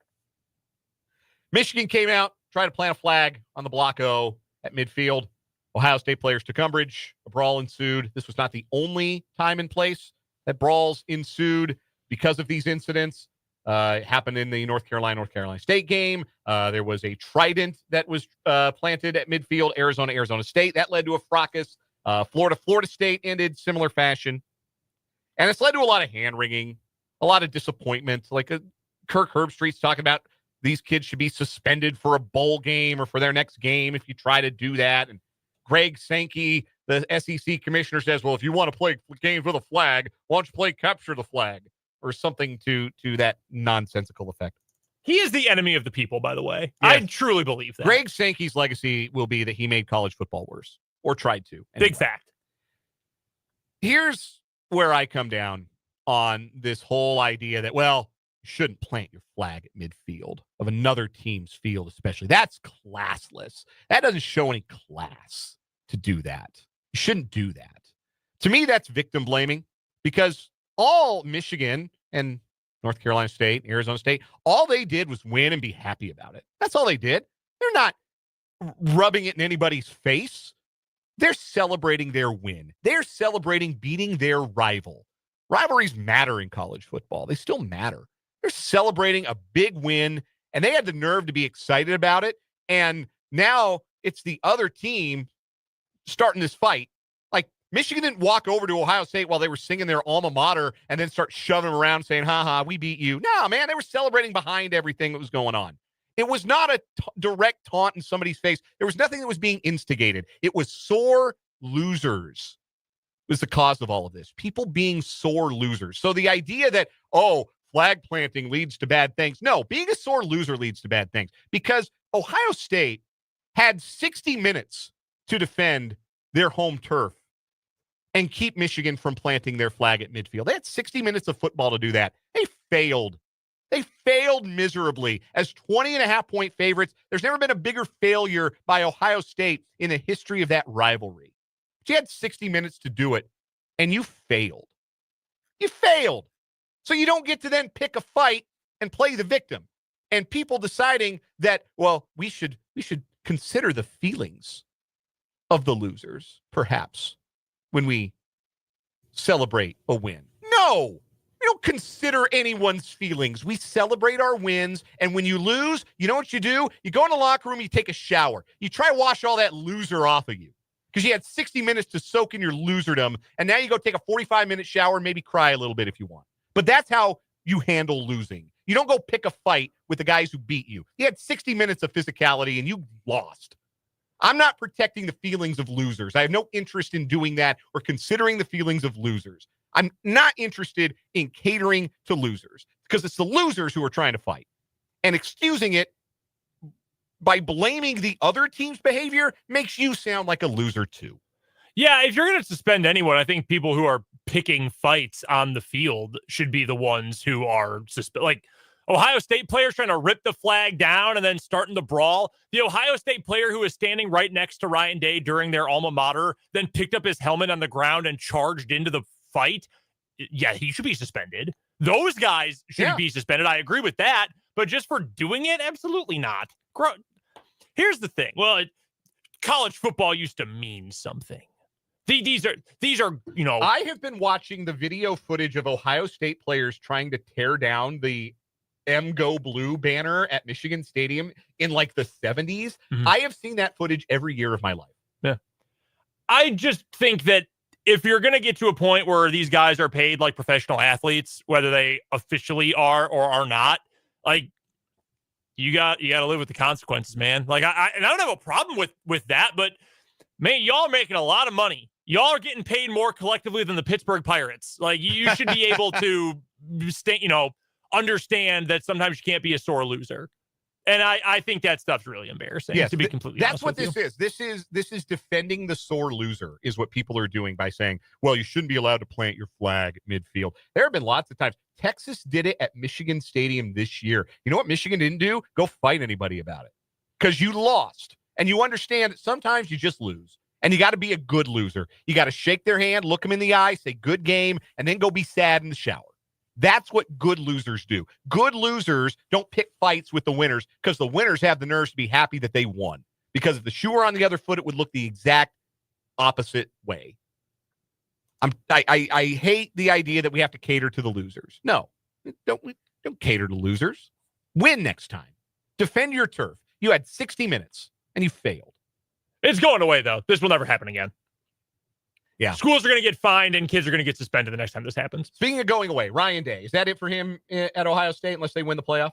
Michigan came out, tried to plant a flag on the block O at midfield. Ohio State players took umbrage. A brawl ensued. This was not the only time and place that brawls ensued because of these incidents. It happened in the North Carolina State game. There was a trident that was planted at midfield, Arizona State. That led to a fracas. Florida State ended similar fashion. And it's led to a lot of hand-wringing, a lot of disappointment. Like Kirk Herbstreit's talking about these kids should be suspended for a bowl game or for their next game if you try to do that. And Greg Sankey, the SEC commissioner, says, well, if you want to play games with a flag, why don't you play capture the flag? Or something to that nonsensical effect. He is the enemy of the people, by the way. Yes. I truly believe that. Greg Sankey's legacy will be that he made college football worse, or tried to. Anyway. Big fact. Here's where I come down on this whole idea that, well, you shouldn't plant your flag at midfield of another team's field, especially. That's classless. That doesn't show any class to do that. You shouldn't do that. To me, that's victim blaming, because all Michigan and North Carolina State, Arizona State, all they did was win and be happy about it. That's all they did. They're not rubbing it in anybody's face. They're celebrating their win. They're celebrating beating their rival. Rivalries matter in college football. They still matter. They're celebrating a big win, and they had the nerve to be excited about it. And now it's the other team starting this fight. Michigan didn't walk over to Ohio State while they were singing their alma mater and then start shoving them around saying, ha, we beat you. No, man, they were celebrating behind everything that was going on. It was not a direct taunt in somebody's face. There was nothing that was being instigated. It was sore losers was the cause of all of this. People being sore losers. So the idea that, flag planting leads to bad things. No, being a sore loser leads to bad things, because Ohio State had 60 minutes to defend their home turf and keep Michigan from planting their flag at midfield. They had 60 minutes of football to do that. They failed. They failed miserably as 20.5-point favorites. There's never been a bigger failure by Ohio State in the history of that rivalry. But you had 60 minutes to do it, and you failed. You failed. So you don't get to then pick a fight and play the victim. And people deciding that, well, we should consider the feelings of the losers, perhaps, when we celebrate a win. No, we don't consider anyone's feelings. We celebrate our wins. And when you lose, you know what you do? You go in the locker room, you take a shower. You try to wash all that loser off of you because you had 60 minutes to soak in your loserdom. And now you go take a 45-minute shower and maybe cry a little bit if you want. But that's how you handle losing. You don't go pick a fight with the guys who beat you. You had 60 minutes of physicality and you lost. I'm not protecting the feelings of losers. I have no interest in doing that or considering the feelings of losers. I'm not interested in catering to losers because it's the losers who are trying to fight. And excusing it by blaming the other team's behavior makes you sound like a loser too. Yeah, if you're going to suspend anyone, I think people who are picking fights on the field should be the ones who are like Ohio State players trying to rip the flag down and then starting the brawl. The Ohio State player who was standing right next to Ryan Day during their alma mater, then picked up his helmet on the ground and charged into the fight. Yeah, he should be suspended. Those guys shouldn't be suspended. I agree with that. But just for doing it, absolutely not. Here's the thing. Well, college football used to mean something. These are, you know. I have been watching the video footage of Ohio State players trying to tear down the Go Blue banner at Michigan Stadium in like the 70s. Mm-hmm. I have seen that footage every year of my life. Yeah. I just think that if you're going to get to a point where these guys are paid like professional athletes, whether they officially are or are not, like you got to live with the consequences, man. Like I don't have a problem with that, but man, y'all are making a lot of money. Y'all are getting paid more collectively than the Pittsburgh Pirates. Like you should be able to understand that sometimes you can't be a sore loser. And I think that stuff's really embarrassing, to be completely honest with you. That's what this is. This is defending the sore loser is what people are doing by saying, well, you shouldn't be allowed to plant your flag at midfield. There have been lots of times. Texas did it at Michigan Stadium this year. You know what Michigan didn't do? Go fight anybody about it because you lost. And you understand that sometimes you just lose. And you got to be a good loser. You got to shake their hand, look them in the eye, say good game, and then go be sad in the shower. That's what good losers do. Good losers don't pick fights with the winners because the winners have the nerves to be happy that they won. Because if the shoe were on the other foot, it would look the exact opposite way. I hate the idea that we have to cater to the losers. No, don't cater to losers. Win next time. Defend your turf. You had 60 minutes and you failed. It's going away, though. This will never happen again. Yeah. Schools are going to get fined and kids are going to get suspended the next time this happens. Speaking of going away, Ryan Day, is that it for him at Ohio State unless they win the playoff?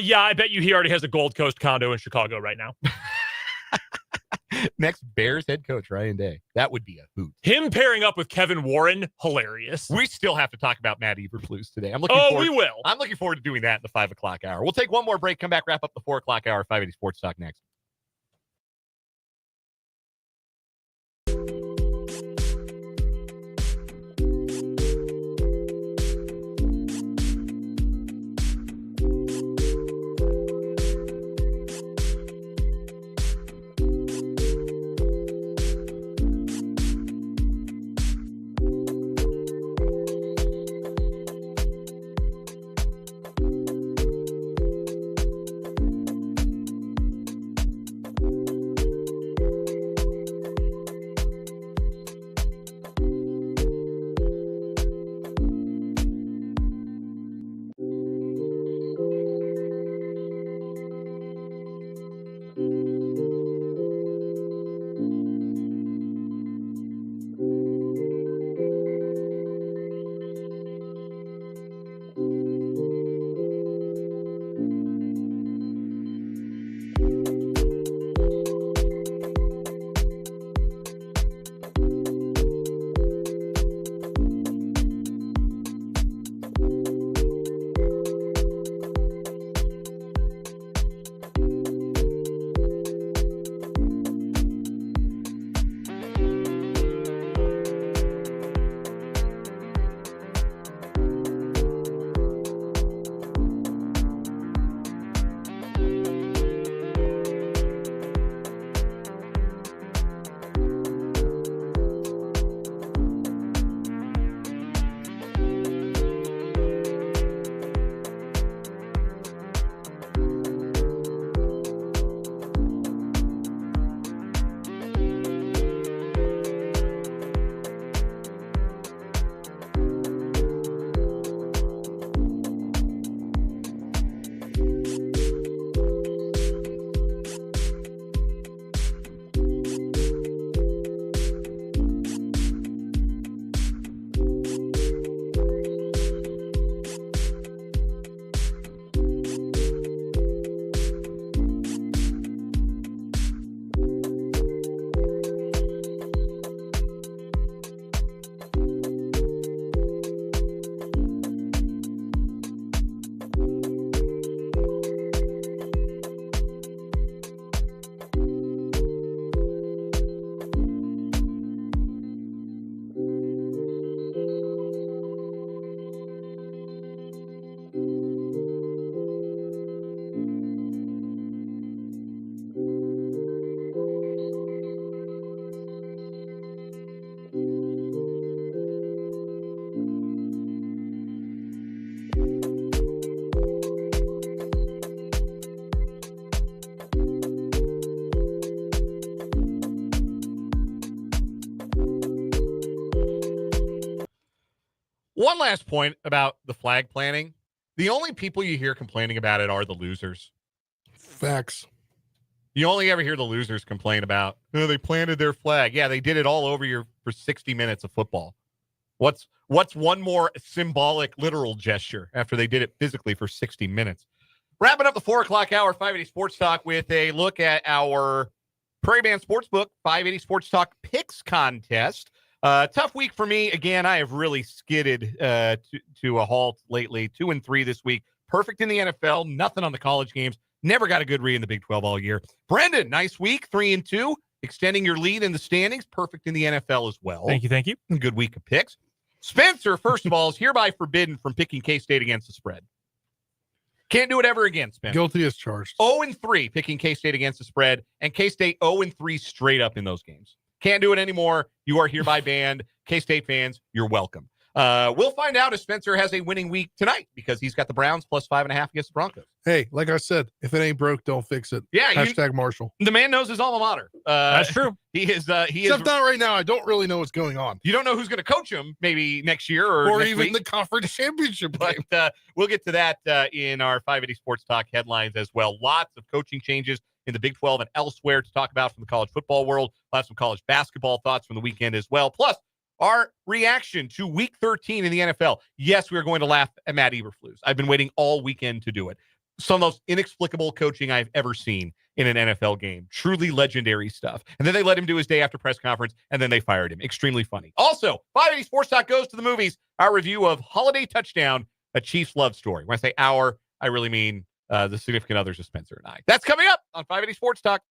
Yeah, I bet you he already has a Gold Coast condo in Chicago right now. Next Bears head coach, Ryan Day. That would be a hoot. Him pairing up with Kevin Warren, hilarious. We still have to talk about Matt Eberflus today. We will. I'm looking forward to doing that in the 5 o'clock hour. We'll take one more break, come back, wrap up the 4 o'clock hour, 580 Sports Talk next. One last point about the flag planting. The only people you hear complaining about it are the losers. Facts. You only ever hear the losers complain about, oh, they planted their flag. Yeah, they did it all over for 60 minutes of football. What's one more symbolic, literal gesture after they did it physically for 60 minutes? Wrapping up the 4 o'clock hour, 580 Sports Talk with a look at our Prairie Band Sportsbook 580 Sports Talk Picks Contest. Tough week for me. Again, I have really skidded to a halt lately. 2-3 this week. Perfect in the NFL. Nothing on the college games. Never got a good read in the Big 12 all year. Brendan, nice week. 3-2. Extending your lead in the standings. Perfect in the NFL as well. Thank you. Good week of picks. Spencer, first of all, is hereby forbidden from picking K-State against the spread. Can't do it ever again, Spencer. Guilty as charged. 0-3 picking K-State against the spread, and K-State 0-3 straight up in those games. Can't do it anymore. You are hereby banned. K-State fans, you're welcome. We'll find out if Spencer has a winning week tonight because he's got the Browns plus 5.5 against the Broncos. Hey, like I said, if it ain't broke, don't fix it. Yeah. Hashtag Marshall. The man knows his alma mater. That's true. He is. Except not right now. I don't really know what's going on. You don't know who's going to coach him maybe next year or next even week. the conference championship game. But we'll get to that in our 580 Sports Talk headlines as well. Lots of coaching changes in the Big 12 and elsewhere to talk about from the college football world. We'll have some college basketball thoughts from the weekend as well. Plus, our reaction to Week 13 in the NFL. Yes, we are going to laugh at Matt Eberflus. I've been waiting all weekend to do it. Some of the most inexplicable coaching I've ever seen in an NFL game. Truly legendary stuff. And then they let him do his day after press conference, and then they fired him. Extremely funny. Also, 580 Sports Talk goes to the movies. Our review of Holiday Touchdown, a Chiefs love story. When I say our, I really mean the significant others of Spencer and I. That's coming up on 580 Sports Talk.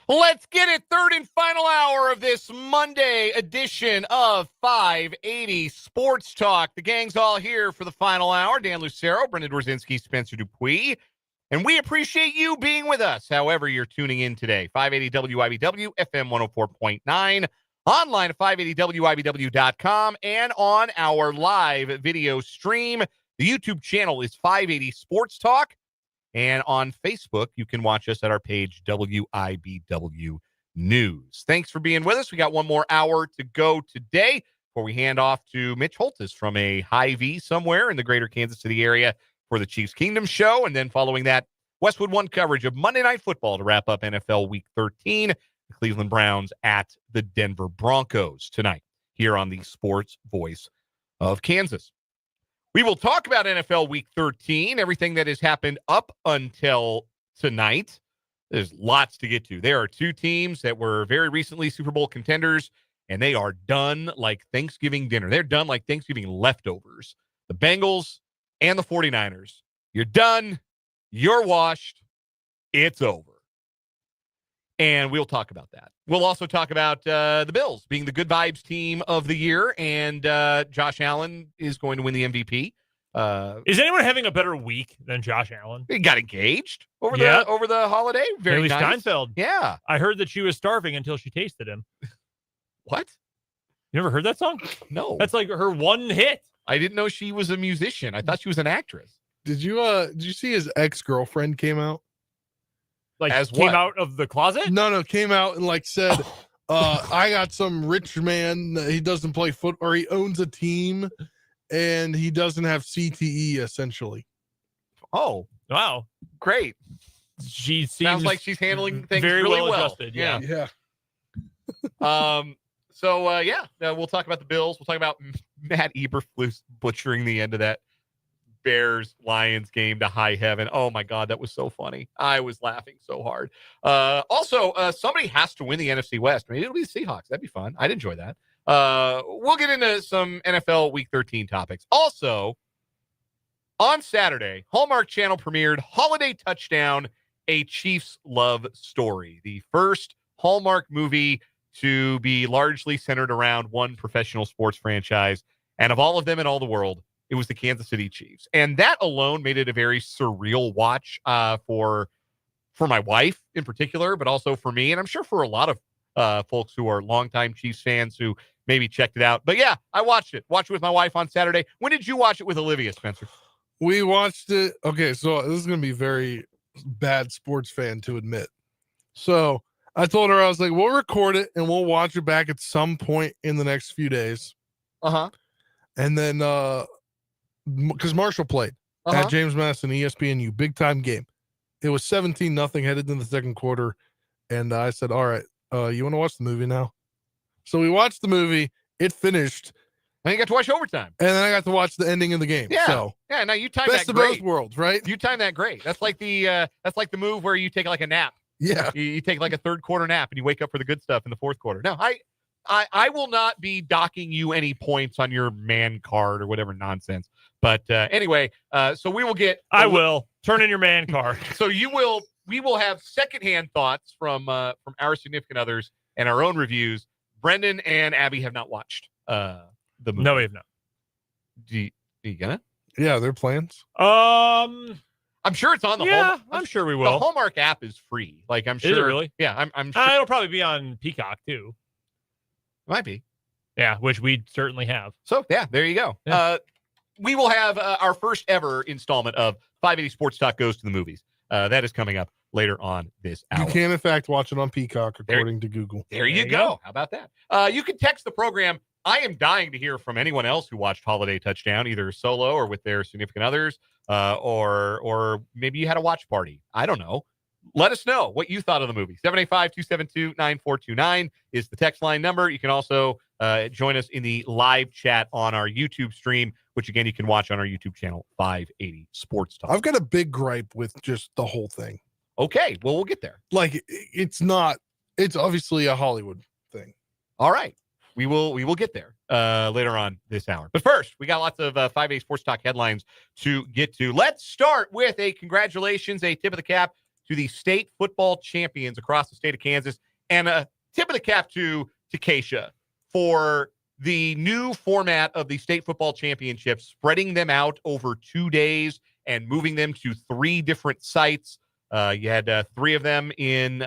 Let's get it. Third and final hour of this Monday edition of 580 Sports Talk. The gang's all here for the final hour. Dan Lucero, Brendan Dworzinski, Spencer Dupuis. And we appreciate you being with us, however you're tuning in today. 580 WIBW, FM 104.9, online at 580WIBW.com, and on our live video stream. The YouTube channel is 580 Sports Talk. And on Facebook, you can watch us at our page, WIBW News. Thanks for being with us. We got one more hour to go today before we hand off to Mitch Holtis from a Hy-Vee somewhere in the greater Kansas City area for the Chiefs Kingdom show. And then following that, Westwood One coverage of Monday Night Football to wrap up NFL Week 13. The Cleveland Browns at the Denver Broncos tonight here on the Sports Voice of Kansas. We will talk about NFL Week 13, everything that has happened up until tonight. There's lots to get to. There are two teams that were very recently Super Bowl contenders, and they are done like Thanksgiving dinner. They're done like Thanksgiving leftovers. The Bengals and the 49ers. You're done. You're washed. It's over. And we'll talk about that. We'll also talk about the Bills being the good vibes team of the year, and Josh Allen is going to win the MVP. Is anyone having a better week than Josh Allen? He got engaged over the holiday. Very Haley nice. Steinfeld. Yeah. I heard that she was starving until she tasted him. What? You never heard that song? No. That's like her one hit. I didn't know she was a musician. I thought she was an actress. Did you see his ex-girlfriend came out? Like As came what? out of the closet? No, came out and like said, I got some rich man. He doesn't play or he owns a team, and he doesn't have CTE essentially. Oh, Wow. great. She seems Sounds like she's handling things very really well well. adjusted. Yeah. Yeah. We'll talk about the Bills. We'll talk about Matt Eberflus butchering the end of that Bears-Lions game to high heaven. Oh, my God, that was so funny. I was laughing so hard. Somebody has to win the NFC West. Maybe it'll be the Seahawks. That'd be fun. I'd enjoy that. We'll get into some NFL Week 13 topics. Also, on Saturday, Hallmark Channel premiered Holiday Touchdown, a Chiefs love story. The first Hallmark movie to be largely centered around one professional sports franchise. And of all of them in all the world, it was the Kansas City Chiefs. And that alone made it a very surreal watch for my wife in particular, but also for me. And I'm sure for a lot of folks who are longtime Chiefs fans who maybe checked it out. But yeah, I watched it. Watched it with my wife on Saturday. When did you watch it with Olivia, Spencer? We watched it. Okay, so this is going to be very bad sports fan to admit. So I told her, I was like, we'll record it and we'll watch it back at some point in the next few days. Uh-huh. And then, because Marshall played at James Madison, ESPNU, big time game. It was 17-0 headed in the second quarter. And I said, all right, you want to watch the movie now? So we watched the movie. It finished. And you got to watch overtime. And then I got to watch the ending of the game. Yeah. So Yeah, now you timed best that of great. both worlds, right? You timed that great. That's like the move where you take like a nap. Yeah. You take like a third quarter nap and you wake up for the good stuff in the fourth quarter. No, I will not be docking you any points on your man card or whatever nonsense. But anyway, so we will get. I will turn in your man card. So we will have secondhand thoughts from our significant others and our own reviews. Brendan and Abby have not watched the movie. No, we have not. Are you gonna? Yeah, their plans. I'm sure it's on the Yeah, Hallmark. I'm sure we The will. Hallmark app is free. Like I'm sure. Is it really? Yeah, I'm sure. It'll probably be on Peacock too. Might be. Yeah, which we certainly have. So yeah, there you go. Yeah. We will have our first ever installment of 580 Sports Talk Goes to the Movies. That is coming up later on this hour. You can, in fact, watch it on Peacock, according to Google. There you go. How about that? You can text the program. I am dying to hear from anyone else who watched Holiday Touchdown, either solo or with their significant others, or maybe you had a watch party. I don't know. Let us know what you thought of the movie. 785-272-9429 is the text line number. You can also join us in the live chat on our YouTube stream, which, again, you can watch on our YouTube channel, 580 Sports Talk. I've got a big gripe with just the whole thing. Okay, well, we'll get there. Like, it's obviously a Hollywood thing. All right. We will get there later on this hour. But first, we got lots of 580 Sports Talk headlines to get to. Let's start with a congratulations, a tip of the cap to the state football champions across the state of Kansas. And a tip of the cap to Keisha for the new format of the state football championships, spreading them out over 2 days and moving them to 3 different sites. You had 3 of them in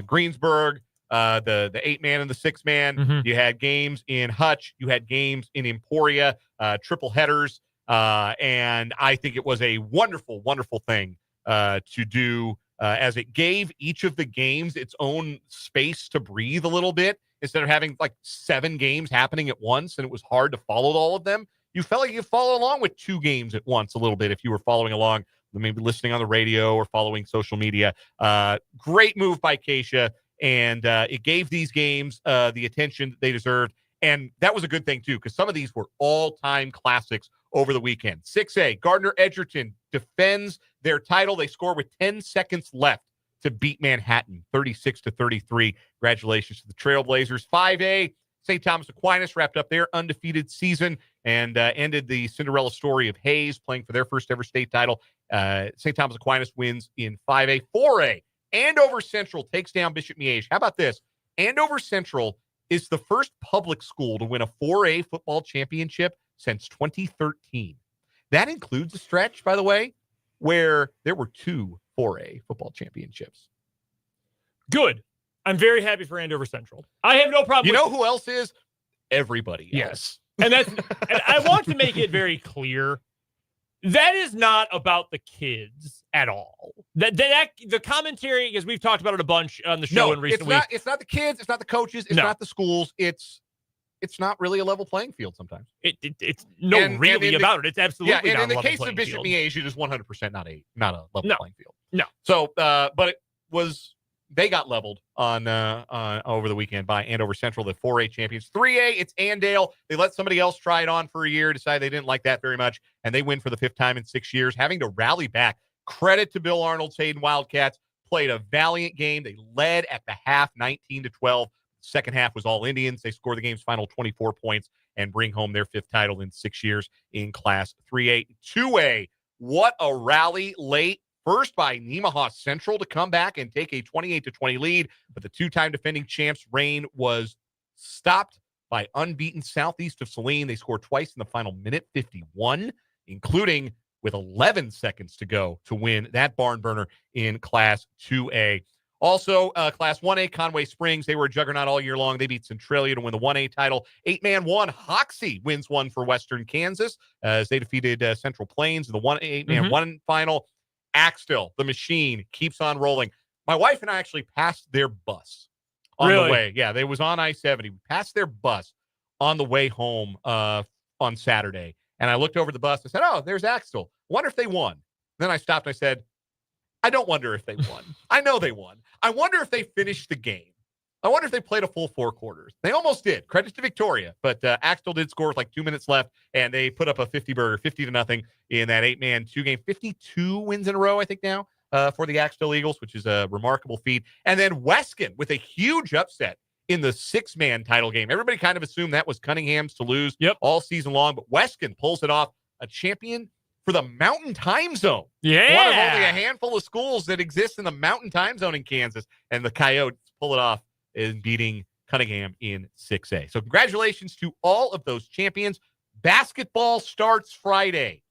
Greensburg, the 8-man and the 6-man. Mm-hmm. You had games in Hutch. You had games in Emporia, triple headers. And I think it was a wonderful, wonderful thing to do, as it gave each of the games its own space to breathe a little bit instead of having like 7 games happening at once. And it was hard to follow all of them. You felt like you follow along with 2 games at once a little bit if you were following along, maybe listening on the radio or following social media. Great move by Keisha. And it gave these games the attention that they deserved. And that was a good thing, too, because some of these were all-time classics over the weekend. 6A, Gardner Edgerton defends their title. They score with 10 seconds left to beat Manhattan, 36-33. Congratulations to the Trailblazers. 5A, St. Thomas Aquinas wrapped up their undefeated season and ended the Cinderella story of Hayes playing for their first ever state title. St. Thomas Aquinas wins in 5A. 4A, Andover Central takes down Bishop Miege. How about this? Andover Central is the first public school to win a 4A football championship since 2013. That includes a stretch, by the way, where there were 2 4A football championships. Good. I'm very happy for Andover Central. I have no problem. You know who else is? Everybody else. Yes. And and I want to make it very clear. That is not about the kids at all. That the commentary, because we've talked about it a bunch on the show in recent weeks. It's not the kids. It's not the coaches. It's not the schools. It's not really a level playing field sometimes. It's really about it. It's absolutely not a level playing field. And in the case of Bishop Miege, it is 100% not a level playing field. No. So, but it was. They got leveled on over the weekend by Andover Central, the 4A champions. 3A, it's Andale. They let somebody else try it on for a year, decide they didn't like that very much, and they win for the 5th time in 6 years, having to rally back. Credit to Bill Arnold's Hayden Wildcats. Played a valiant game. They led at the half, 19-12. Second half was all Indians. They score the game's final 24 points and bring home their 5th title in 6 years in Class 3A. 2A, what a rally late. First by Nemaha Central to come back and take a 28-20 lead, but the 2-time defending champs' reign was stopped by unbeaten Southeast of Saline. They scored twice in the final minute, 51, including with 11 seconds to go to win that barn burner in Class 2A. Also, Class 1A, Conway Springs, they were a juggernaut all year long. They beat Centralia to win the 1A title. 8-man 1, Hoxie wins one for Western Kansas as they defeated Central Plains in the 8-man 1 final. Axtell, the machine, keeps on rolling. My wife and I actually passed their bus on the way. Yeah, they was on I-70. We passed their bus on the way home on Saturday. And I looked over the bus. I said, oh, there's Axtell. Wonder if they won. Then I stopped and I said, I don't wonder if they won. I know they won. I wonder if they finished the game. I wonder if they played a full 4 quarters. They almost did. Credit to Victoria. But Axtell did score with like 2 minutes left, and they put up a 50-burger, 50-0 in that 8-man 2-game. 52 wins in a row, I think, now for the Axtell Eagles, which is a remarkable feat. And then Weskin with a huge upset in the 6-man title game. Everybody kind of assumed that was Cunningham's to lose all season long, but Weskin pulls it off. A champion for the Mountain Time Zone. Yeah. One of only a handful of schools that exist in the Mountain Time Zone in Kansas, and the Coyotes pull it off in beating Cunningham in 6A. So congratulations to all of those champions. Basketball starts Friday.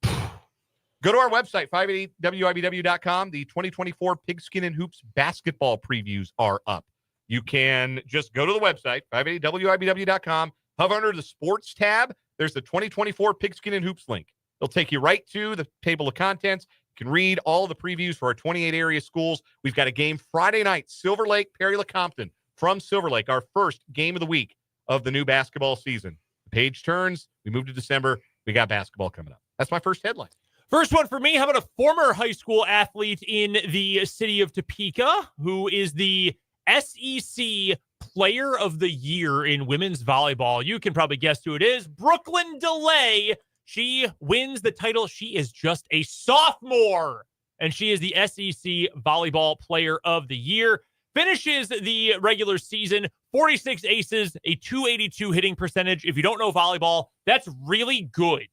Go to our website, 580wibw.com. The 2024 Pigskin and Hoops basketball previews are up. You can just go to the website, 580wibw.com. Hover under the sports tab. There's the 2024 Pigskin and Hoops link. It'll take you right to the table of contents. You can read all the previews for our 28 area schools. We've got a game Friday night, Silver Lake, Perry-LeCompton from Silver Lake, our first game of the week of the new basketball season. The page turns. We move to December. We got basketball coming up. That's my first headline. First one for me. How about a former high school athlete in the city of Topeka who is the SEC Player of the Year in women's volleyball? You can probably guess who it is. Brooklyn DeLay. She wins the title. She is just a sophomore, and she is the SEC Volleyball Player of the Year. Finishes the regular season, 46 aces, a .282 hitting percentage. If you don't know volleyball, that's really good.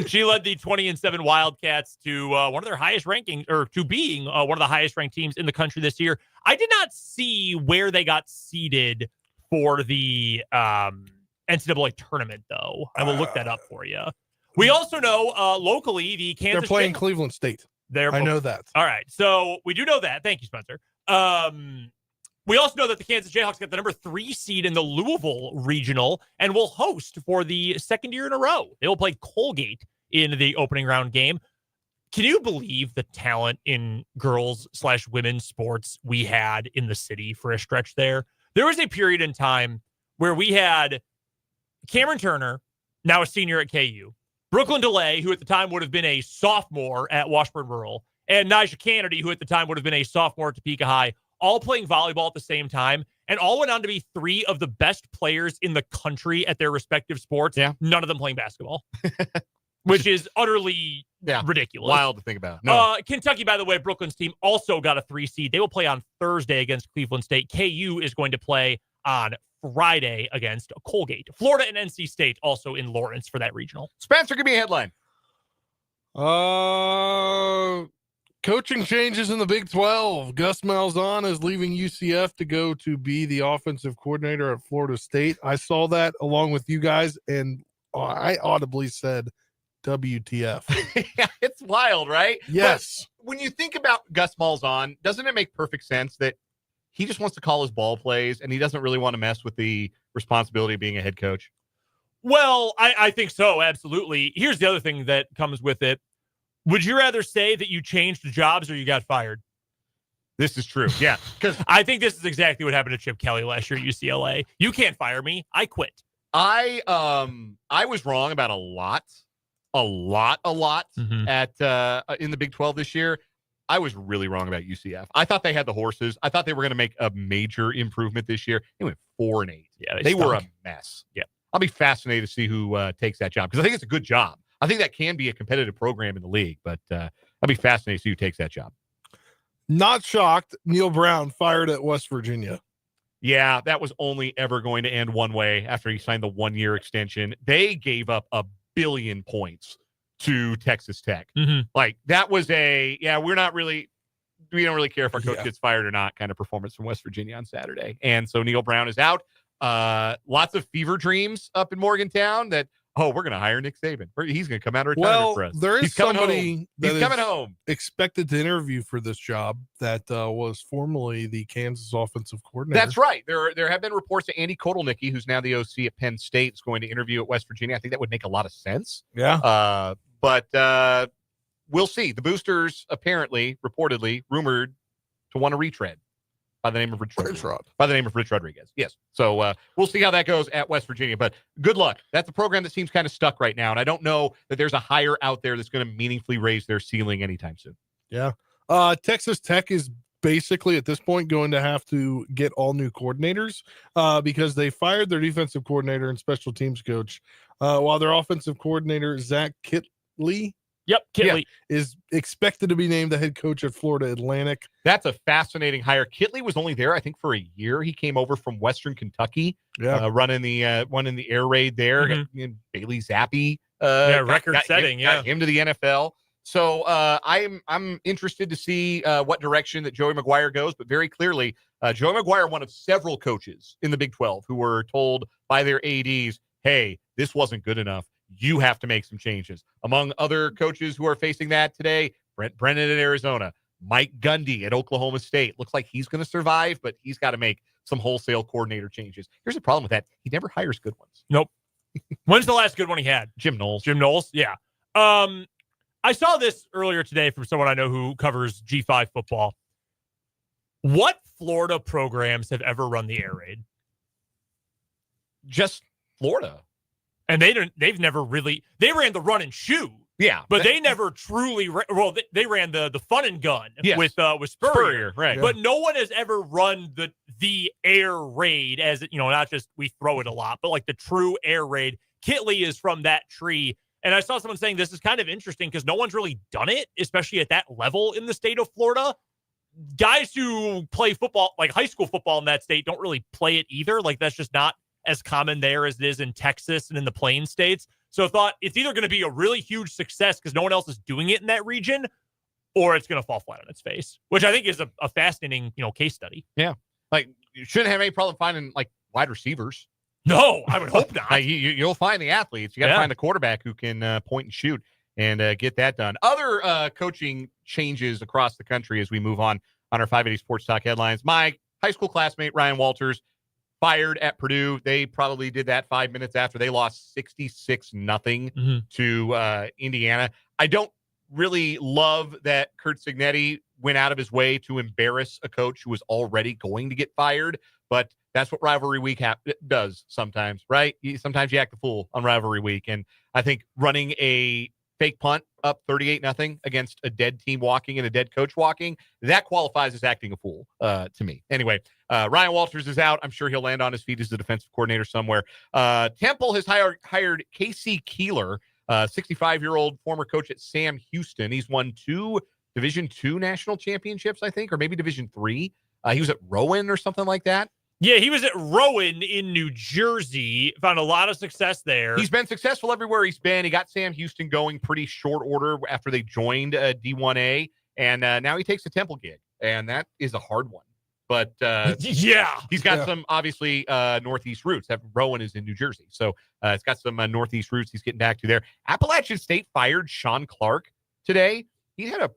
She led the 20-7 Wildcats to one of their highest rankings, or to being one of the highest ranked teams in the country this year. I did not see where they got seeded for the NCAA tournament, though. I will look that up for you. We also know locally the Kansas. They're playing Jayhawks. Cleveland State. I know that. All right, so we do know that. Thank you, Spencer. We also know that the Kansas Jayhawks got the number 3 seed in the Louisville regional and will host for the second year in a row. They will play Colgate in the opening round game. Can you believe the talent in girls/women's sports we had in the city for a stretch there? There was a period in time where we had Cameron Turner, now a senior at KU, Brooklyn DeLay, who at the time would have been a sophomore at Washburn Rural, and Nyjah Kennedy, who at the time would have been a sophomore at Topeka High, all playing volleyball at the same time, and all went on to be 3 of the best players in the country at their respective sports. Yeah. None of them playing basketball, which is utterly ridiculous. Wild to think about. No. Kentucky, by the way, Brooklyn's team also got a 3 seed. They will play on Thursday against Cleveland State. KU is going to play on Friday against Colgate. Florida and NC State also in Lawrence for that regional. Spencer, give me a headline. Coaching changes in the Big 12. Gus Malzahn is leaving UCF to go to be the offensive coordinator at Florida State. I saw that along with you guys, and I audibly said, WTF. Yeah, it's wild, right? Yes. But when you think about Gus Malzahn, doesn't it make perfect sense that he just wants to call his ball plays and he doesn't really want to mess with the responsibility of being a head coach? Well, I think so, absolutely. Here's the other thing that comes with it. Would you rather say that you changed jobs or you got fired? This is true. Yeah. Because I think this is exactly what happened to Chip Kelly last year at UCLA. You can't fire me. I quit. I was wrong about a lot at in the Big 12 this year. I was really wrong about UCF. I thought they had the horses. I thought they were going to make a major improvement this year. They went 4-8. Yeah, they were a mess. Yeah. I'll be fascinated to see who takes that job because I think it's a good job. I think that can be a competitive program in the league, but I'll be fascinated to see who takes that job. Not shocked. Neil Brown fired at West Virginia. Yeah, that was only ever going to end one way after he signed the 1-year extension. They gave up 1 billion points to Texas Tech. Mm-hmm. Like that was we don't really care if our coach gets fired or not kind of performance from West Virginia on Saturday. And so Neil Brown is out. Lots of fever dreams up in Morgantown that, we're going to hire Nick Saban. He's going to come out of retirement for us. There is somebody that is coming home. Expected to interview for this job that was formerly the Kansas offensive coordinator. That's right. There have been reports that Andy Kotelnicki, who's now the OC at Penn State, is going to interview at West Virginia. I think that would make a lot of sense. Yeah. But we'll see. The Boosters reportedly rumored to want to retread by the name of Rich Rodriguez. Yes. So we'll see how that goes at West Virginia. But good luck. That's a program that seems kind of stuck right now. And I don't know that there's a hire out there that's going to meaningfully raise their ceiling anytime soon. Yeah. Texas Tech is basically at this point going to have to get all new coordinators because they fired their defensive coordinator and special teams coach while their offensive coordinator, Zach Kittley, is expected to be named the head coach at Florida Atlantic. That's a fascinating hire. Kittley was only there, I think, for a year. He came over from Western Kentucky, running the air raid there. Mm-hmm. Bailey Zappi, record-setting, got him to the NFL. So I'm interested to see what direction that Joey McGuire goes. But very clearly, Joey McGuire, one of several coaches in the Big 12 who were told by their ADs, "Hey, this wasn't good enough. You have to make some changes." Among other coaches who are facing that today, Brent Brennan at Arizona, Mike Gundy at Oklahoma State. Looks like he's going to survive, but he's got to make some wholesale coordinator changes. Here's the problem with that. He never hires good ones. Nope. When's the last good one he had? Jim Knowles. Yeah. I saw this earlier today from someone I know who covers G5 football. What Florida programs have ever run the air raid? Just Florida. And they've never really, they ran the run and shoot. Yeah. But they never truly, they ran the fun and gun with Spurrier. Right. Yeah. But no one has ever run the air raid as, not just we throw it a lot, but like the true air raid. Kittley is from that tree. And I saw someone saying this is kind of interesting because no one's really done it, especially at that level in the state of Florida. Guys who play football, like high school football in that state, don't really play it either. Like that's just not as common there as it is in Texas and in the Plain States. So I thought it's either going to be a really huge success because no one else is doing it in that region, or it's going to fall flat on its face, which I think is a fascinating, case study. Yeah. Like, you shouldn't have any problem finding, like, wide receivers. No, I would hope not. You'll find the athletes. You got to find the quarterback who can point and shoot and get that done. Other coaching changes across the country as we move on our 580 Sports Talk headlines. My high school classmate, Ryan Walters, fired at Purdue. They probably did that 5 minutes after they lost 66-0 to Indiana. I don't really love that Kurt Signetti went out of his way to embarrass a coach who was already going to get fired, but that's what rivalry week does sometimes, right? Sometimes you act the fool on rivalry week, and I think running a fake punt up 38-0 against a dead team walking and a dead coach walking, that qualifies as acting a fool to me. Anyway, Ryan Walters is out. I'm sure he'll land on his feet as the defensive coordinator somewhere. Temple has hired Casey Keeler, 65-year-old former coach at Sam Houston. He's won 2 Division II national championships, I think, or maybe Division III. He was at Rowan or something like that. Yeah, he was at Rowan in New Jersey, found a lot of success there. He's been successful everywhere he's been. He got Sam Houston going pretty short order after they joined D1A, and now he takes a Temple gig, and that is a hard one. But he's got some, obviously, Northeast roots. Rowan is in New Jersey, so it's got some Northeast roots he's getting back to there. Appalachian State fired Sean Clark today. He had a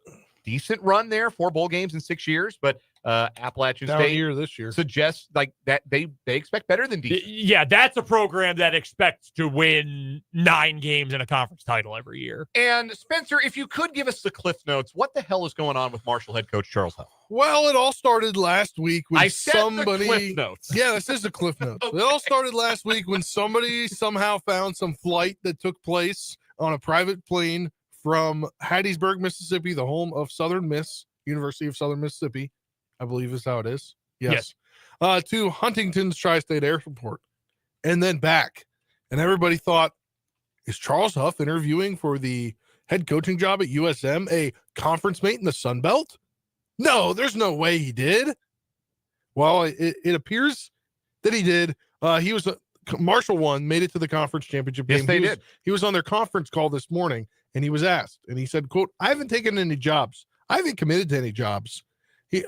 decent run there, 4 bowl games in 6 years, but Appalachian State here this year suggests like that they expect better than decent. Yeah, that's a program that expects to win 9 games in a conference title every year. And Spencer, if you could give us the Cliff Notes, what the hell is going on with Marshall head coach Charles Huff? Well, it all started last week when somebody. The Cliff Notes. Yeah, this is the Cliff Notes. Okay. It all started last week when somebody somehow found some flight that took place on a private plane from Hattiesburg, Mississippi, the home of Southern Miss, University of Southern Mississippi, I believe is how it is. Yes. To Huntington's Tri-State Airport and then back. And everybody thought, is Charles Huff interviewing for the head coaching job at USM, a conference mate in the Sun Belt? No, there's no way he did. Well, it appears that he did. He was Marshall won, made it to the conference championship game. Yes, they did. He was on their conference call this morning, and he was asked, and he said, quote, I haven't taken any jobs. I haven't committed to any jobs.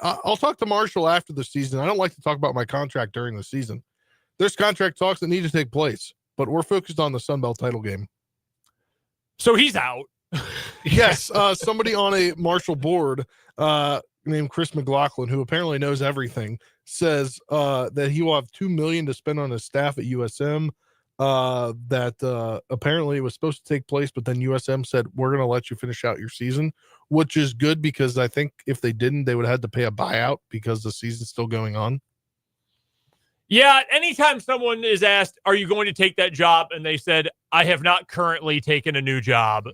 I'll talk to Marshall after the season. I don't like to talk about my contract during the season. There's contract talks that need to take place, but we're focused on the Sun Belt title game. So he's out. Yes. Somebody on a Marshall board named Chris McLaughlin, who apparently knows everything, says that he will have $2 million to spend on his staff at USM. That apparently was supposed to take place, but then USM said, we're going to let you finish out your season, which is good because I think if they didn't, they would have had to pay a buyout because the season's still going on. Yeah, anytime someone is asked, are you going to take that job? And they said, I have not currently taken a new job.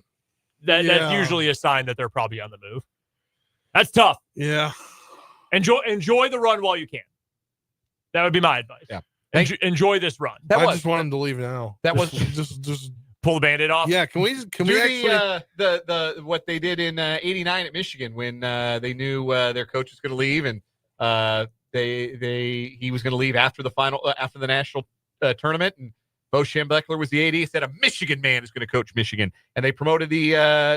That's usually a sign that they're probably on the move. That's tough. Yeah. Enjoy the run while you can. That would be my advice. Yeah. Enjoy this run. I just want him to leave now. That was just pull the Band-Aid off. Yeah, can we actually the what they did in '89 at Michigan when they knew their coach was going to leave and he was going to leave after the national tournament, and Bo Schembechler was the AD. He said a Michigan man is going to coach Michigan, and they promoted the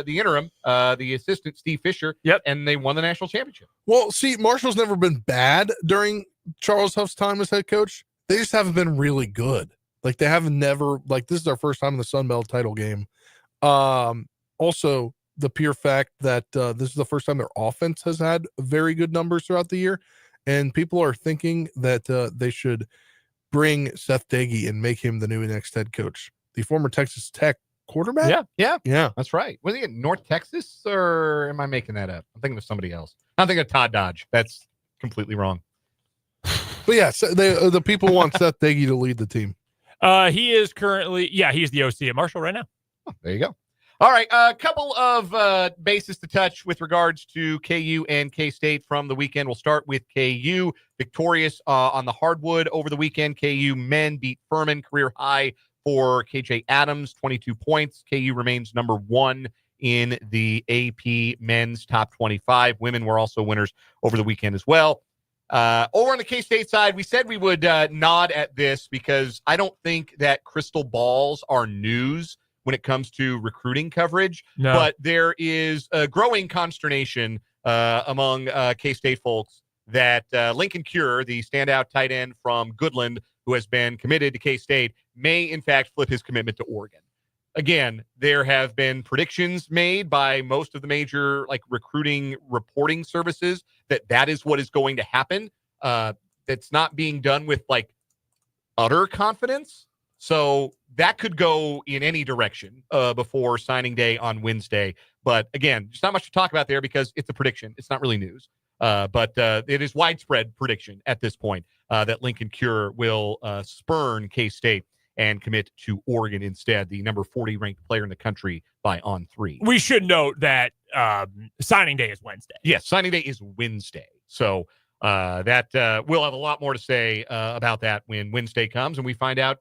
interim, the assistant Steve Fisher. Yep, and they won the national championship. Well, see, Marshall's never been bad during Charles Huff's time as head coach. They just haven't been really good. Like they have never, like this is our first time in the Sun Belt title game. Also, the pure fact that this is the first time their offense has had very good numbers throughout the year, and people are thinking that they should bring Seth Dagey and make him the new next head coach, the former Texas Tech quarterback. Yeah, that's right. Was he in North Texas, or am I making that up? I'm thinking of somebody else. I'm thinking of Todd Dodge. That's completely wrong. But yeah, so the people want Seth Dagey to lead the team. He is currently, he's the OC at Marshall right now. Oh, there you go. All right, a couple of bases to touch with regards to KU and K-State from the weekend. We'll start with KU, victorious on the hardwood over the weekend. KU men beat Furman, career high for KJ Adams, 22 points. KU remains number 1 in the AP men's top 25. Women were also winners over the weekend as well. Over on the K-State side, we said we would nod at this because I don't think that crystal balls are news when it comes to recruiting coverage, No. but there is a growing consternation among K-State folks that Lincoln Cure, the standout tight end from Goodland, who has been committed to K-State, may in fact flip his commitment to Oregon. Again, there have been predictions made by most of the major recruiting reporting services that is what is going to happen. That's not being done with utter confidence. So that could go in any direction before signing day on Wednesday. But again, there's not much to talk about there because it's a prediction. It's not really news. But it is widespread prediction at this point that Lincoln Cure will spurn K-State and commit to Oregon instead, the number 40 ranked player in the country by On3. We should note that signing day is Wednesday. Yes, signing day is Wednesday. So that we'll have a lot more to say about that when Wednesday comes and we find out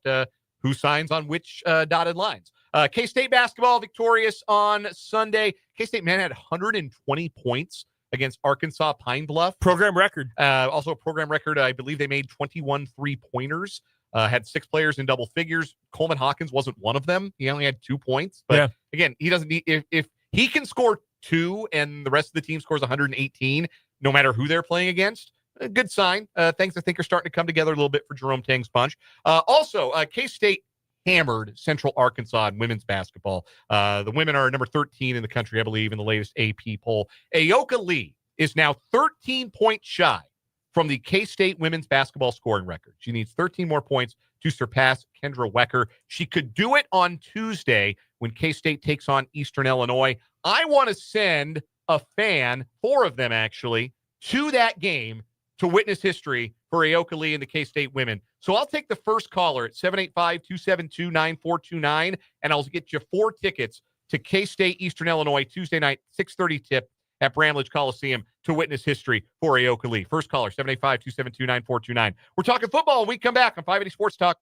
who signs on which dotted lines. K-State basketball victorious on Sunday. K-State men had 120 points against Arkansas Pine Bluff. Program record. Also a program record. I believe they made 21 3-pointers. Had 6 players in double figures. Coleman Hawkins wasn't one of them. He only had 2 points. But again, he doesn't need if he can score 2 and the rest of the team scores 118, no matter who they're playing against. A good sign. Things I think are starting to come together a little bit for Jerome Tang's bunch. Also, K-State hammered Central Arkansas in women's basketball. The women are number 13 in the country, I believe, in the latest AP poll. Ayoka Lee is now 13 points shy from the K-State women's basketball scoring record. She needs 13 more points to surpass Kendra Wecker. She could do it on Tuesday when K-State takes on Eastern Illinois. I want to send a fan, 4 of them actually, to that game to witness history for Ayoka Lee and the K-State women. So I'll take the first caller at 785-272-9429, and I'll get you 4 tickets to K-State Eastern Illinois Tuesday night, 6:30 tip at Bramlage Coliseum to witness history for Ayoka Lee. First caller, 785-272-9429. We're talking football when we come back on 580 Sports Talk.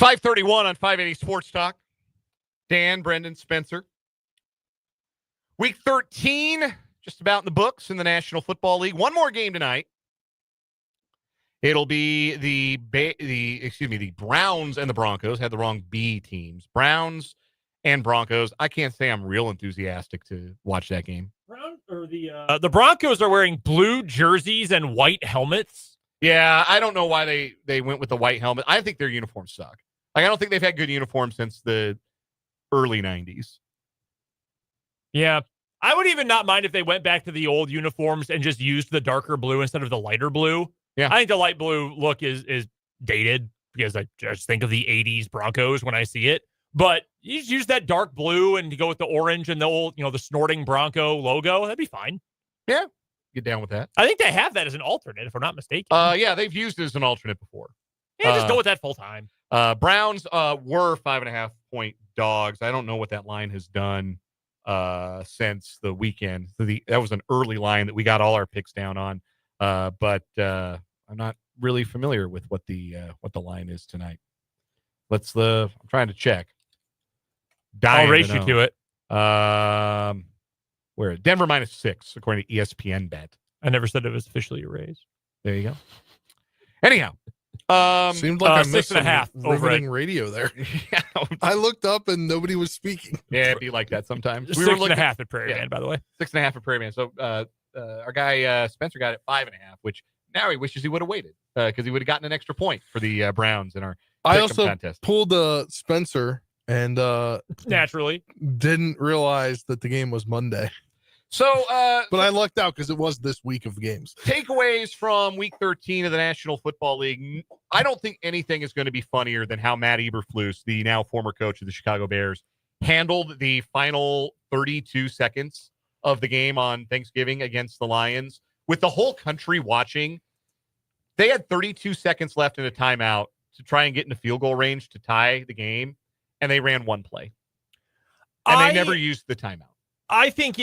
5:31 on 580 Sports Talk. Dan, Brendan, Spencer. Week 13, just about in the books in the National Football League. One more game tonight. It'll be the Browns and the Broncos. Had the wrong B teams. Browns and Broncos. I can't say I'm real enthusiastic to watch that game. The Broncos are wearing blue jerseys and white helmets. Yeah, I don't know why they went with the white helmet. I think their uniforms suck. Like, I don't think they've had good uniforms since the early 90s. Yeah. I would even not mind if they went back to the old uniforms and just used the darker blue instead of the lighter blue. Yeah. I think the light blue look is dated because I just think of the 80s Broncos when I see it. But you just use that dark blue and to go with the orange and the old, the snorting Bronco logo. That'd be fine. Yeah. Get down with that. I think they have that as an alternate, if I'm not mistaken. Yeah, they've used it as an alternate before. Yeah, just go with that full time. Browns were 5.5-point dogs. I don't know what that line has done since the weekend. That was an early line that we got all our picks down on. But I'm not really familiar with what the line is tonight. I'm trying to check. I'll race you to it. Where Denver -6 according to ESPN bet. I never said it was officially a raise. There you go. Anyhow, seemed like I missed 6.5 riveting radio there. Yeah. I looked up and nobody was speaking. Yeah, it'd be like that sometimes. We were 6.5 at Prairie Man, by the way. 6.5 at Prairie Man. So our guy Spencer got it 5.5, which now he wishes he would have waited because he would have gotten an extra point for the Browns in our I also contest. Pulled Spencer and naturally didn't realize that the game was Monday. So, but I lucked out because it was this week of games. Takeaways from Week 13 of the National Football League. I don't think anything is going to be funnier than how Matt Eberflus, the now former coach of the Chicago Bears, handled the final 32 seconds of the game on Thanksgiving against the Lions. With the whole country watching, they had 32 seconds left in a timeout to try and get into field goal range to tie the game, and they ran one play. And they never used the timeout. I think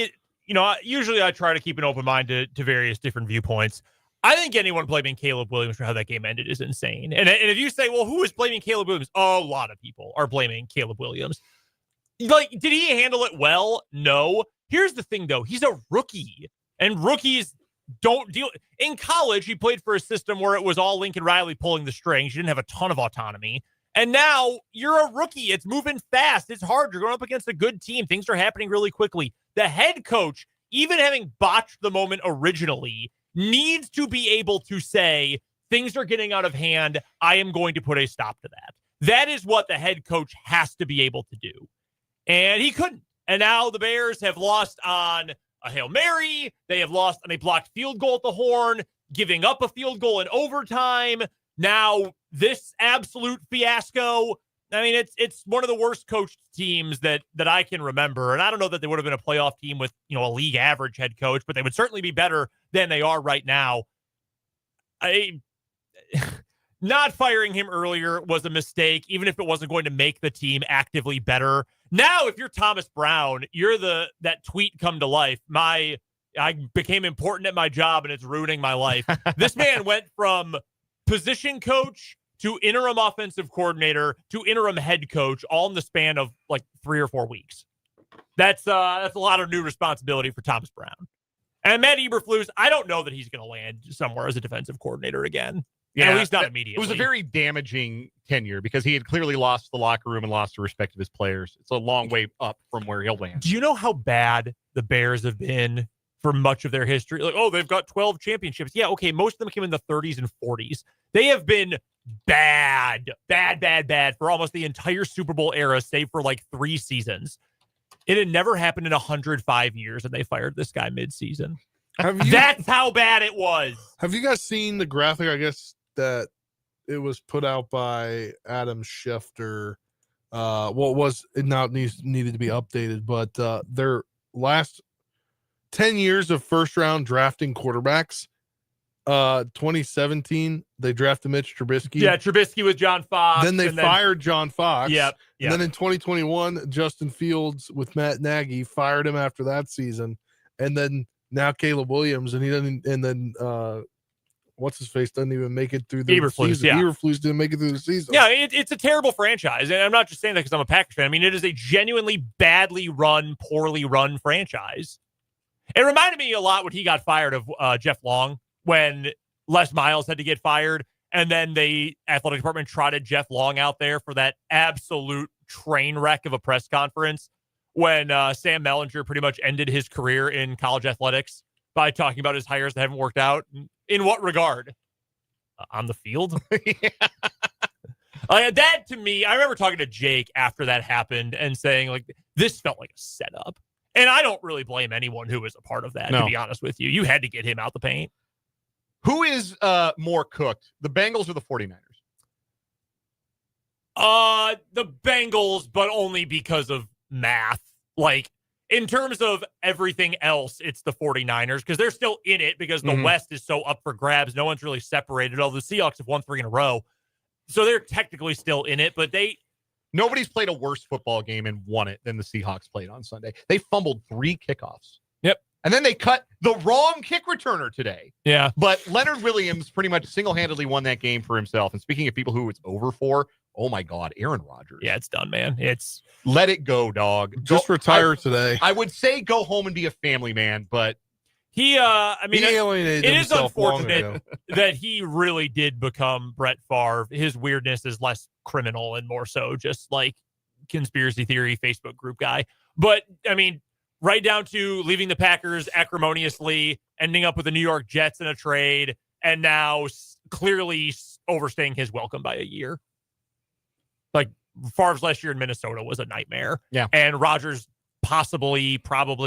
usually I try to keep an open mind to various different viewpoints. I think anyone blaming Caleb Williams for how that game ended is insane. And if you say, well, who is blaming Caleb Williams? A lot of people are blaming Caleb Williams. Like, did he handle it well? No. Here's the thing, though. He's a rookie, and rookies don't deal. In college, he played for a system where it was all Lincoln Riley pulling the strings. You didn't have a ton of autonomy. And now you're a rookie. It's moving fast. It's hard. You're going up against a good team. Things are happening really quickly. The head coach, even having botched the moment originally, needs to be able to say, things are getting out of hand. I am going to put a stop to that. That is what the head coach has to be able to do. And he couldn't. And now the Bears have lost on a Hail Mary. They have lost on a blocked field goal at the horn, giving up a field goal in overtime. Now, this absolute fiasco. I mean, it's one of the worst coached teams that I can remember. And I don't know that they would have been a playoff team with, a league average head coach, but they would certainly be better than they are right now. Not firing him earlier was a mistake, even if it wasn't going to make the team actively better. Now, if you're Thomas Brown, you're that tweet come to life. I became important at my job and it's ruining my life. This man went from position coach to interim offensive coordinator to interim head coach, all in the span of like 3 or 4 weeks. That's a lot of new responsibility for Thomas Brown. And Matt Eberflus, I don't know that he's going to land somewhere as a defensive coordinator again. Yeah, at least not immediately. It was a very damaging tenure because he had clearly lost the locker room and lost the respect of his players. It's a long way up from where he'll land. Do you know how bad the Bears have been for much of their history? Like, they've got 12 championships. Yeah, okay, most of them came in the 30s and 40s. They have been bad for almost the entire Super Bowl era, save for like 3 seasons. It had never happened in 105 years, and they fired this guy mid-season. That's how bad it was. Have you guys seen the graphic, I guess, that it was put out by Adam Schefter? It now needed to be updated, but their last 10 years of first-round drafting quarterbacks, 2017, they drafted Mitch Trubisky. Yeah, Trubisky with John Fox. Then they fired John Fox. Yep. And then in 2021, Justin Fields with Matt Nagy fired him after that season. And then now Caleb Williams, and he doesn't. And then what's his face doesn't even make it through the Eberflus, season. yeah. Eberflus didn't make it through the season. Yeah, it's a terrible franchise. And I'm not just saying that because I'm a Packers fan. I mean, it is a genuinely badly run, poorly run franchise. It reminded me a lot when he got fired of Jeff Long, when Les Miles had to get fired. And then the athletic department trotted Jeff Long out there for that absolute train wreck of a press conference when Sam Mellinger pretty much ended his career in college athletics by talking about his hires that haven't worked out. In what regard? On the field? That, to me, I remember talking to Jake after that happened and saying, like, this felt like a setup. And I don't really blame anyone who was a part of that, to be honest with you. You had to get him out the paint. Who is more cooked, the Bengals or the 49ers? The Bengals, but only because of math. Like, in terms of everything else, it's the 49ers because they're still in it because the West is so up for grabs. No one's really separated, although the Seahawks have won 3 in a row. So they're technically still in it, but nobody's played a worse football game and won it than the Seahawks played on Sunday. They fumbled 3 kickoffs. Yep. And then they cut the wrong kick returner today. Yeah. But Leonard Williams pretty much single-handedly won that game for himself. And speaking of people who it's over for, oh my God, Aaron Rodgers. Yeah, it's done, man. Let it go, dog. Just retire today. I would say go home and be a family man, but he alienated it is himself long unfortunate ago. that he really did become Brett Favre. His weirdness is less criminal and more so just like conspiracy theory Facebook group guy. But I mean, right down to leaving the Packers acrimoniously, ending up with the New York Jets in a trade, and now clearly overstaying his welcome by a year. Like, Favre's last year in Minnesota was a nightmare. Yeah. And Rodgers probably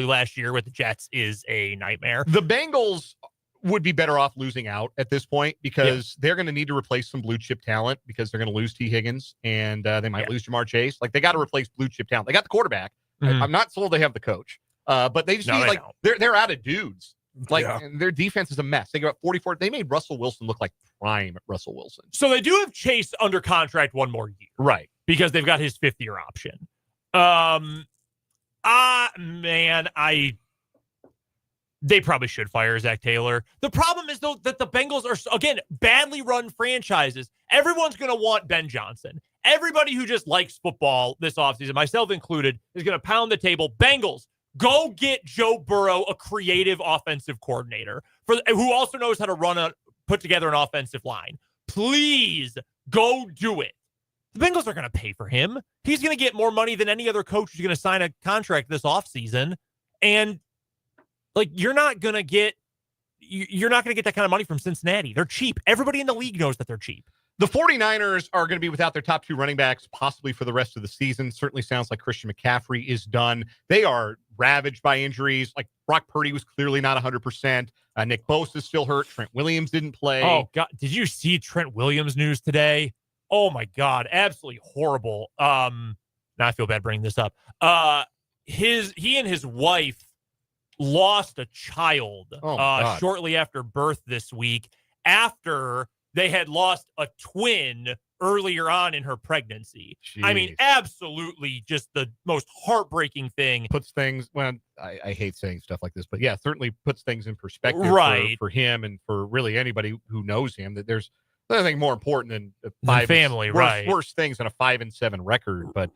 last year with the Jets is a nightmare. The Bengals would be better off losing out at this point because they're going to need to replace some blue chip talent because they're going to lose T. Higgins and they might lose Jamar Chase. Like, they got to replace blue chip talent. They got the quarterback. I'm not sold they have the coach, but they just need they're out of dudes. Like, and their defense is a mess. They got 44. They made Russell Wilson look like prime Russell Wilson. So they do have Chase under contract one more year, right? Because they've got his 5th-year option. They probably should fire Zach Taylor. The problem is, though, that the Bengals are, again, badly run franchises. Everyone's going to want Ben Johnson. Everybody who just likes football this offseason, myself included, is going to pound the table. Bengals, go get Joe Burrow, a creative offensive coordinator who also knows how to put together an offensive line. Please go do it. The Bengals are going to pay for him. He's going to get more money than any other coach who's going to sign a contract this offseason. And like, you're not going to get that kind of money from Cincinnati. They're cheap. Everybody in the league knows that they're cheap. The 49ers are going to be without their top 2 running backs, possibly for the rest of the season. Certainly sounds like Christian McCaffrey is done. They are ravaged by injuries. Like, Brock Purdy was clearly not 100%. Nick Bosa is still hurt. Trent Williams didn't play. Oh, God. Did you see Trent Williams news today? Oh, my God. Absolutely horrible. Now I feel bad bringing this up. He and his wife lost a child shortly after birth this week after they had lost a twin earlier on in her pregnancy. Jeez. I mean, absolutely just the most heartbreaking thing. Puts things, well, I hate saying stuff like this, but yeah, certainly puts things in perspective for him and for really anybody who knows him, that there's nothing more important than worse things than a 5-7 record. But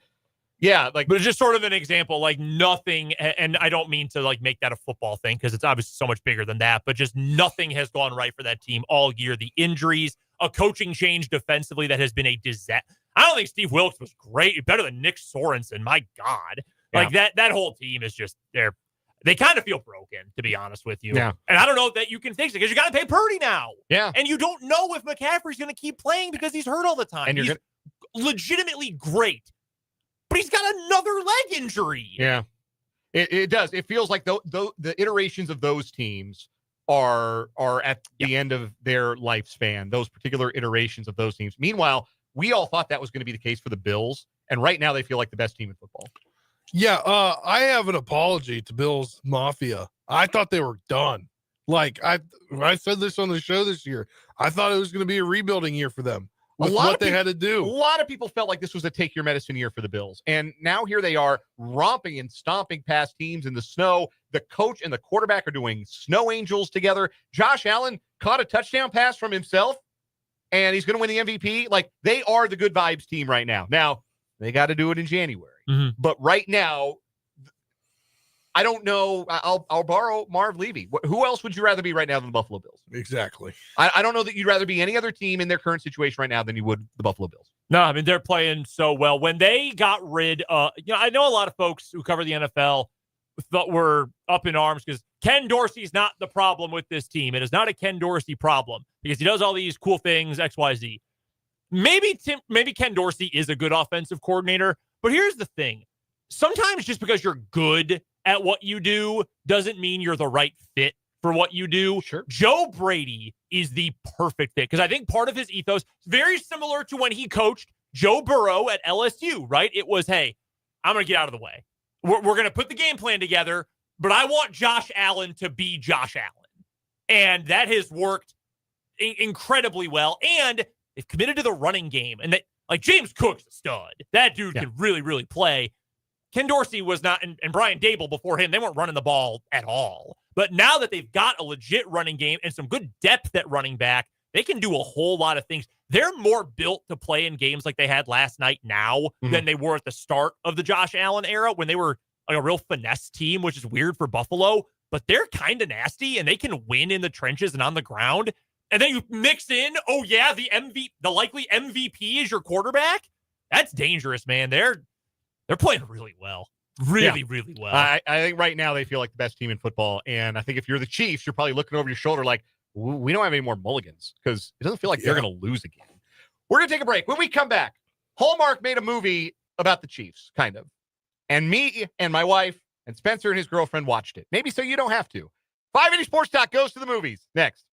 yeah, like, but it's just sort of an example, like nothing, and I don't mean to like make that a football thing because it's obviously so much bigger than that, but just nothing has gone right for that team all year. The injuries, a coaching change defensively that has been a disaster. I don't think Steve Wilkes was great, better than Nick Sorensen. My God, like that whole team is just they kind of feel broken, to be honest with you. Yeah. And I don't know that you can fix it because you got to pay Purdy now. Yeah. And you don't know if McCaffrey's going to keep playing because he's hurt all the time. And he's legitimately great. But he's got another leg injury. Yeah, it does. It feels like the iterations of those teams are at the end of their lifespan, those particular iterations of those teams. Meanwhile, we all thought that was going to be the case for the Bills, and right now they feel like the best team in football. Yeah, I have an apology to Bills Mafia. I thought they were done. Like, I said this on the show this year. I thought it was going to be a rebuilding year for them. with what they had to do. A lot of people felt like this was a take your medicine year for the Bills. And now here they are romping and stomping past teams in the snow. The coach and the quarterback are doing snow angels together. Josh Allen caught a touchdown pass from himself, and he's going to win the MVP. Like, they are the good vibes team right now. Now, they got to do it in January. Mm-hmm. But right now, I don't know. I'll borrow Marv Levy. Who else would you rather be right now than the Buffalo Bills? Exactly. I don't know that you'd rather be any other team in their current situation right now than you would the Buffalo Bills. No, I mean, they're playing so well. When they got rid of, I know a lot of folks who cover the NFL thought were up in arms because Ken Dorsey's not the problem with this team. It is not a Ken Dorsey problem because he does all these cool things, X, Y, Z. Maybe Ken Dorsey is a good offensive coordinator, but here's the thing. Sometimes just because you're good at what you do doesn't mean you're the right fit for what you do. Sure. Joe Brady is the perfect fit because I think part of his ethos is very similar to when he coached Joe Burrow at LSU, right? It was, hey, I'm going to get out of the way. We're going to put the game plan together, but I want Josh Allen to be Josh Allen. And that has worked incredibly well. And they've committed to the running game. And that, like, James Cook's a stud. That dude can really, really play. Ken Dorsey was not, and Brian Dable before him, they weren't running the ball at all. But now that they've got a legit running game and some good depth at running back, they can do a whole lot of things. They're more built to play in games like they had last night now than they were at the start of the Josh Allen era when they were like a real finesse team, which is weird for Buffalo. But they're kind of nasty, and they can win in the trenches and on the ground. And then you mix in, the likely MVP is your quarterback. That's dangerous, man. They're playing really well. Really well. I think right now they feel like the best team in football. And I think if you're the Chiefs, you're probably looking over your shoulder like, we don't have any more mulligans because it doesn't feel like they're going to lose again. We're going to take a break. When we come back, Hallmark made a movie about the Chiefs, kind of. And me and my wife and Spencer and his girlfriend watched it. Maybe so you don't have to. 580 Sports Talk goes to the movies. Next.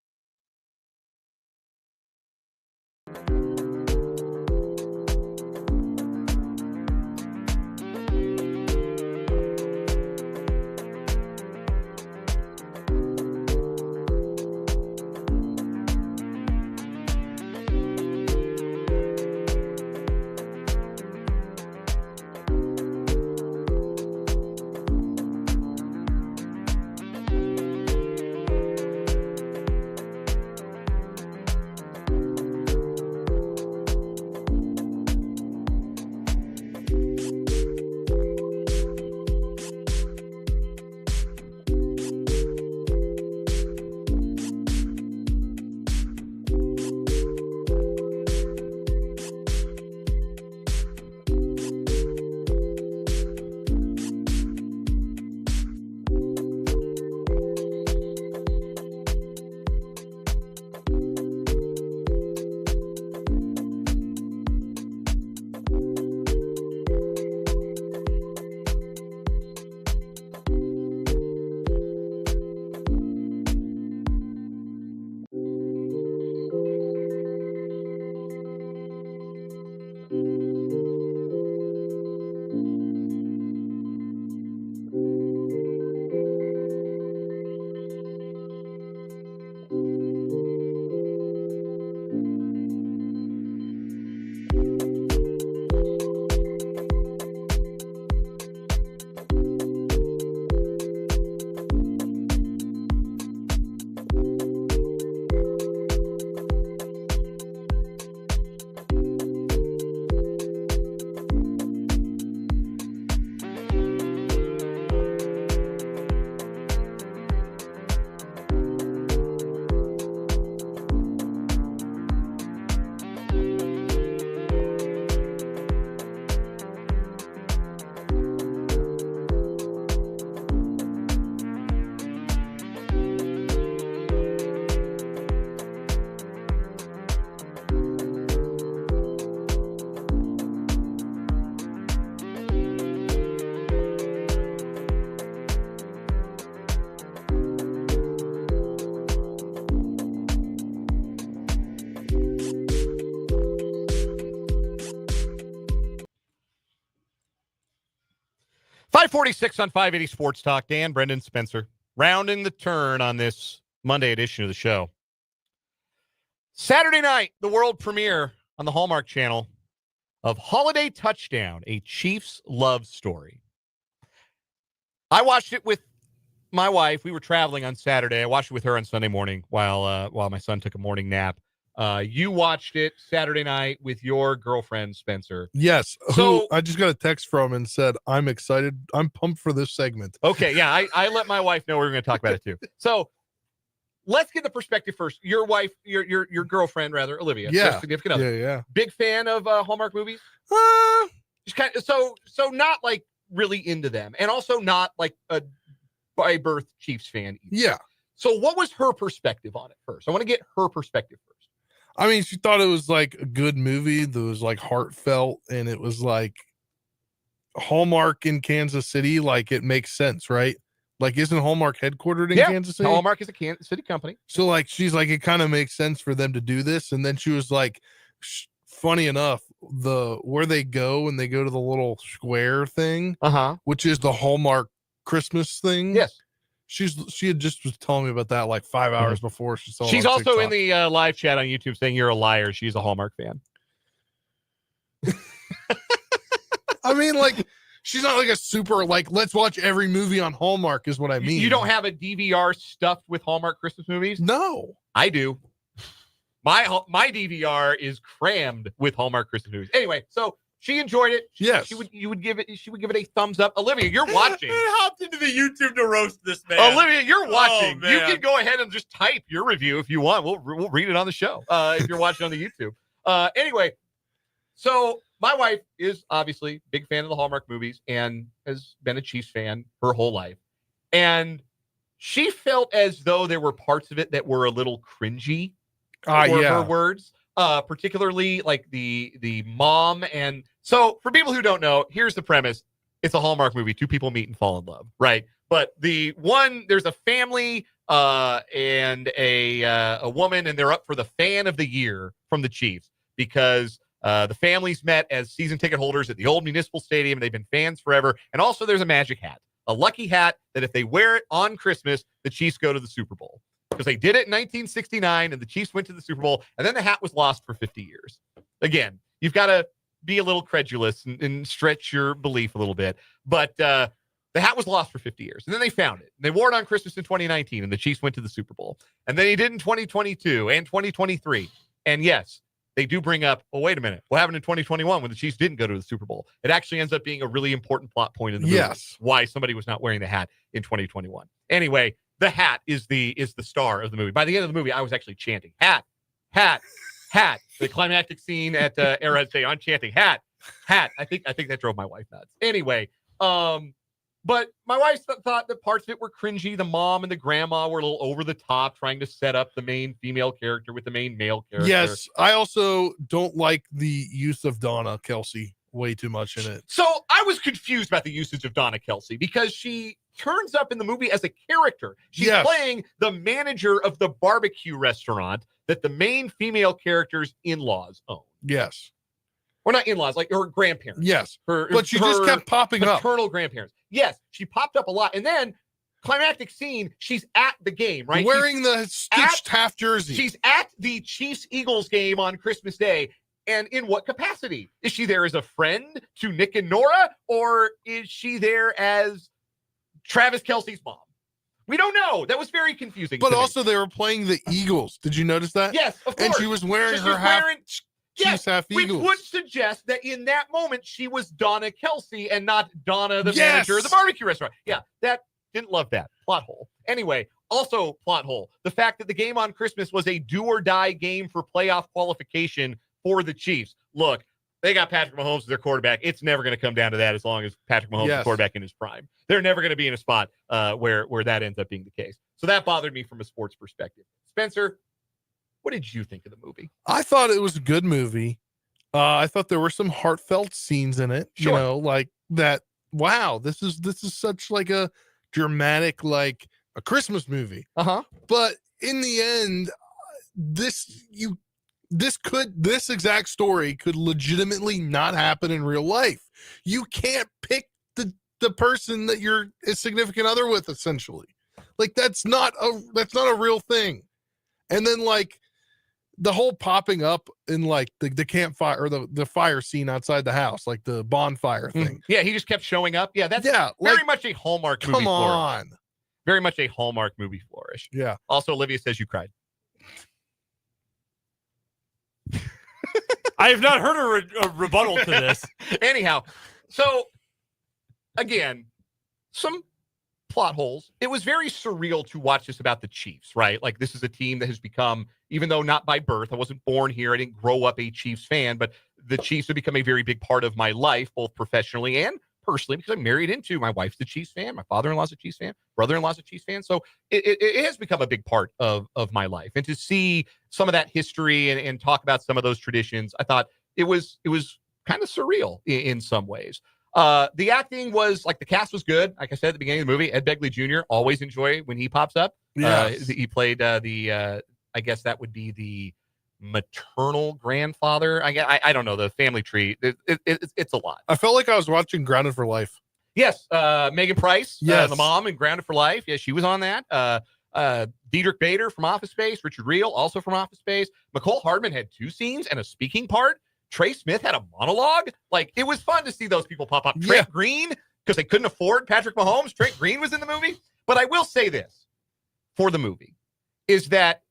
.546 on 580 Sports Talk. Dan, Brendan, Spencer, rounding the turn on this Monday edition of the show. Saturday night, the world premiere on the Hallmark Channel of Holiday Touchdown, a Chiefs love story. I watched it with my wife. We were traveling on Saturday. I watched it with her on Sunday morning while my son took a morning nap. You watched it Saturday night with your girlfriend, Spencer. Yes. So who I just got a text from and said, I'm excited. I'm pumped for this segment. Okay. Yeah. I let my wife know we were going to talk about it too. So let's get the perspective first. Your wife, your girlfriend, rather, Olivia. Yeah. Significant other. Yeah. Big fan of Hallmark movies? Just kind of, so not like really into them, and also not like a by birth Chiefs fan either. Yeah. So what was her perspective on it first? I want to get her perspective first. I mean, she thought it was like a good movie that was like heartfelt, and it was like Hallmark in Kansas City. Like, it makes sense, right? Like, isn't Hallmark headquartered in Kansas City? Hallmark is a Kansas City company. So like, she's like, it kind of makes sense for them to do this. And then she was like, funny enough, where they go and they go to the little square thing, which is the Hallmark Christmas thing. Yes. She had just was telling me about that like 5 hours before she saw it. She's on also TikTok. in the live chat on YouTube saying you're a liar. She's a Hallmark fan. I mean, like, she's not like a super, like, let's watch every movie on Hallmark is what I mean. You don't have a DVR stuffed with Hallmark Christmas movies? No. I do. My DVR is crammed with Hallmark Christmas movies. Anyway, so she enjoyed it. Yes. She would give it a thumbs up. Olivia, you're watching. I hopped into the YouTube to roast this man. Olivia, you're watching. Oh, You man. can go ahead and just type your review if you want. We'll read it on the show if you're watching on the YouTube. Anyway, so my wife is obviously a big fan of the Hallmark movies and has been a Chiefs fan her whole life. And she felt as though there were parts of it that were a little cringy. Her words, particularly like the mom. And so for people who don't know, here's the premise. It's a Hallmark movie. Two people meet and fall in love, right? But there's a family and a woman, and they're up for the fan of the year from the Chiefs because the families met as season ticket holders at the old municipal stadium, and they've been fans forever. And also there's a magic hat, a lucky hat that if they wear it on Christmas, the Chiefs go to the Super Bowl. Because they did it in 1969 and the Chiefs went to the Super Bowl, and then the hat was lost for 50 years. Again, you've got to be a little credulous and stretch your belief a little bit. But the hat was lost for 50 years. And then they found it. They wore it on Christmas in 2019, and the Chiefs went to the Super Bowl. And then he did in 2022 and 2023. And yes, they do bring up, well, wait a minute. What happened in 2021 when the Chiefs didn't go to the Super Bowl? It actually ends up being a really important plot point in the movie. Yes. Why somebody was not wearing the hat in 2021. Anyway, the hat is the star of the movie. By the end of the movie, I was actually chanting, hat, hat, hat. The climactic scene at Arrowhead Stadium, I'm chanting, hat, hat. I think that drove my wife nuts. Anyway, but my wife thought that parts of it were cringy. The mom and the grandma were a little over the top, trying to set up the main female character with the main male character. Yes, I also don't like the use of Donna Kelsey way too much in it. So I was confused about the usage of Donna Kelsey because she turns up in the movie as a character. She's playing the manager of the barbecue restaurant that the main female character's in-laws own. Yes. Or not in-laws, like her grandparents. Yes. But she just kept popping up. Maternal grandparents. Yes, she popped up a lot. And then, climactic scene, she's at the game, right? Wearing the stitched half jersey. She's at the Chiefs-Eagles game on Christmas Day. And in what capacity? Is she there as a friend to Nick and Nora? Or is she there as Travis Kelce's mom? We don't know. That was very confusing. But also, they were playing the Eagles. Did you notice that? Yes, of course. And she was wearing her Chiefs half Eagles. Which would suggest that in that moment, she was Donna Kelsey and not Donna, the manager of the barbecue restaurant. Yeah, didn't love that. Plot hole. Anyway, also plot hole. The fact that the game on Christmas was a do or die game for playoff qualification for the Chiefs. Look, they got Patrick Mahomes as their quarterback. It's never going to come down to that as long as Patrick Mahomes is quarterback in his prime. They're never going to be in a spot where that ends up being the case. So that bothered me from a sports perspective. Spencer, what did you think of the movie? I thought it was a good movie. I thought there were some heartfelt scenes in it. Sure. You know, like that. Wow, this is such like a dramatic, like a Christmas movie. But in the end, this exact story could legitimately not happen in real life. You can't pick the person that you're a significant other with, essentially. Like that's not a real thing. And then like the whole popping up in like the campfire or the fire scene outside the house, like the bonfire thing. Yeah, he just kept showing up. Yeah, that's Yeah, very like, much a Hallmark movie. come on. Very much a Hallmark movie flourish. Yeah. Also, Olivia says you cried. I have not heard a rebuttal to this. Anyhow, so again, some plot holes. It was very surreal to watch this about the Chiefs, right? Like, this is a team that has become, even though not by birth, I wasn't born here, I didn't grow up a Chiefs fan, but the Chiefs have become a very big part of my life, both professionally and personally, because I'm married into, my wife's a Chiefs fan, my father-in-law's a Chiefs fan, brother-in-law's a Chiefs fan. So it has become a big part of my life. And to see some of that history and talk about some of those traditions, I thought it was kind of surreal in some ways. The acting was, like, the cast was good. Like I said at the beginning of the movie, Ed Begley Jr., always enjoy when he pops up. Yes. He played I guess that would be the maternal grandfather. I don't know, the family tree. It's a lot. I felt like I was watching Grounded for Life. Yes, Megan Price, Yes. the mom in Grounded for Life. Yeah, she was on that. Diedrich Bader from Office Space, Richard Reel also from Office Space. Nicole Hardman had 2 scenes and a speaking part. Trey Smith had a monologue. Like, it was fun to see those people pop up. Trent Green, because they couldn't afford Patrick Mahomes. Trent Green was in the movie. But I will say this for the movie, is that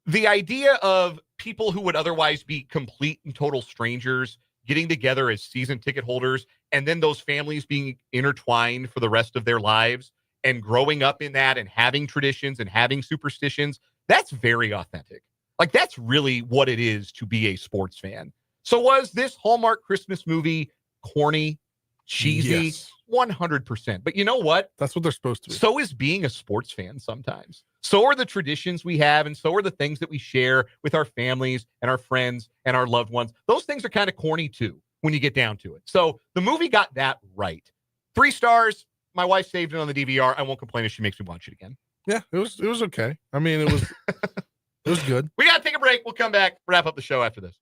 the idea of people who would otherwise be complete and total strangers getting together as season ticket holders, and then those families being intertwined for the rest of their lives and growing up in that and having traditions and having superstitions, that's very authentic. Like, that's really what it is to be a sports fan. So was this Hallmark Christmas movie corny, cheesy? Yes. 100%. But you know what? That's what they're supposed to be. So is being a sports fan sometimes. So are the traditions we have, and so are the things that we share with our families and our friends and our loved ones. Those things are kind of corny too when you get down to it. So the movie got that right. 3 stars. My wife saved it on the DVR. I won't complain if she makes me watch it again. Yeah, it was okay. I mean, it was good. We got to take a break. We'll come back, wrap up the show after this.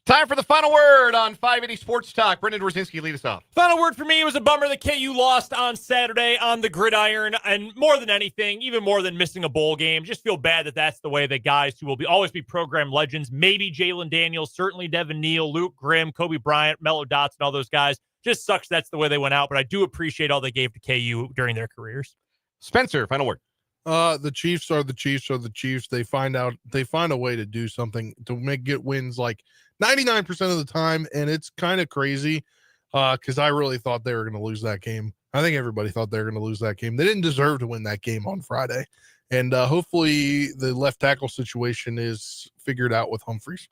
Time for the final word on 580 Sports Talk. Brendan Dworzinski, lead us off. Final word for me, it was a bummer that KU lost on Saturday on the gridiron. And more than anything, even more than missing a bowl game, just feel bad that that's the way the guys who will always be program legends, maybe Jalen Daniels, certainly Devin Neal, Luke Grimm, Kobe Bryant, Mello Dotson, all those guys. Just sucks that's the way they went out. But I do appreciate all they gave to KU during their careers. Spencer, final word. The Chiefs are the Chiefs. They find a way to do something to get wins like 99% of the time, and it's kind of crazy because I really thought they were going to lose that game. I think everybody thought they were going to lose that game. They didn't deserve to win that game on Friday, and hopefully the left tackle situation is figured out with Humphreys.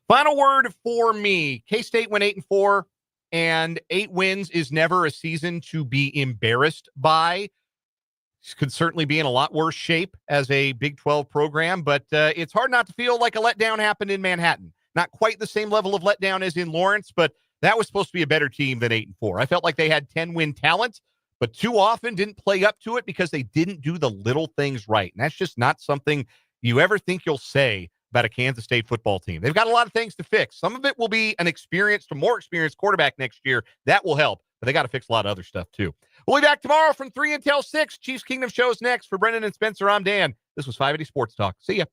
Final word for me. K-State went 8-4, and 8 wins is never a season to be embarrassed by. Could certainly be in a lot worse shape as a Big 12 program, but it's hard not to feel like a letdown happened in Manhattan. Not quite the same level of letdown as in Lawrence, but that was supposed to be a better team than 8-4. I felt like they had 10-win talent, but too often didn't play up to it because they didn't do the little things right. And that's just not something you ever think you'll say about a Kansas State football team. They've got a lot of things to fix. Some of it will be an more experienced quarterback next year. That will help, but they got to fix a lot of other stuff too. We'll be back tomorrow from 3 until 6. Chiefs Kingdom shows next. For Brendan and Spencer, I'm Dan. This was 580 Sports Talk. See ya.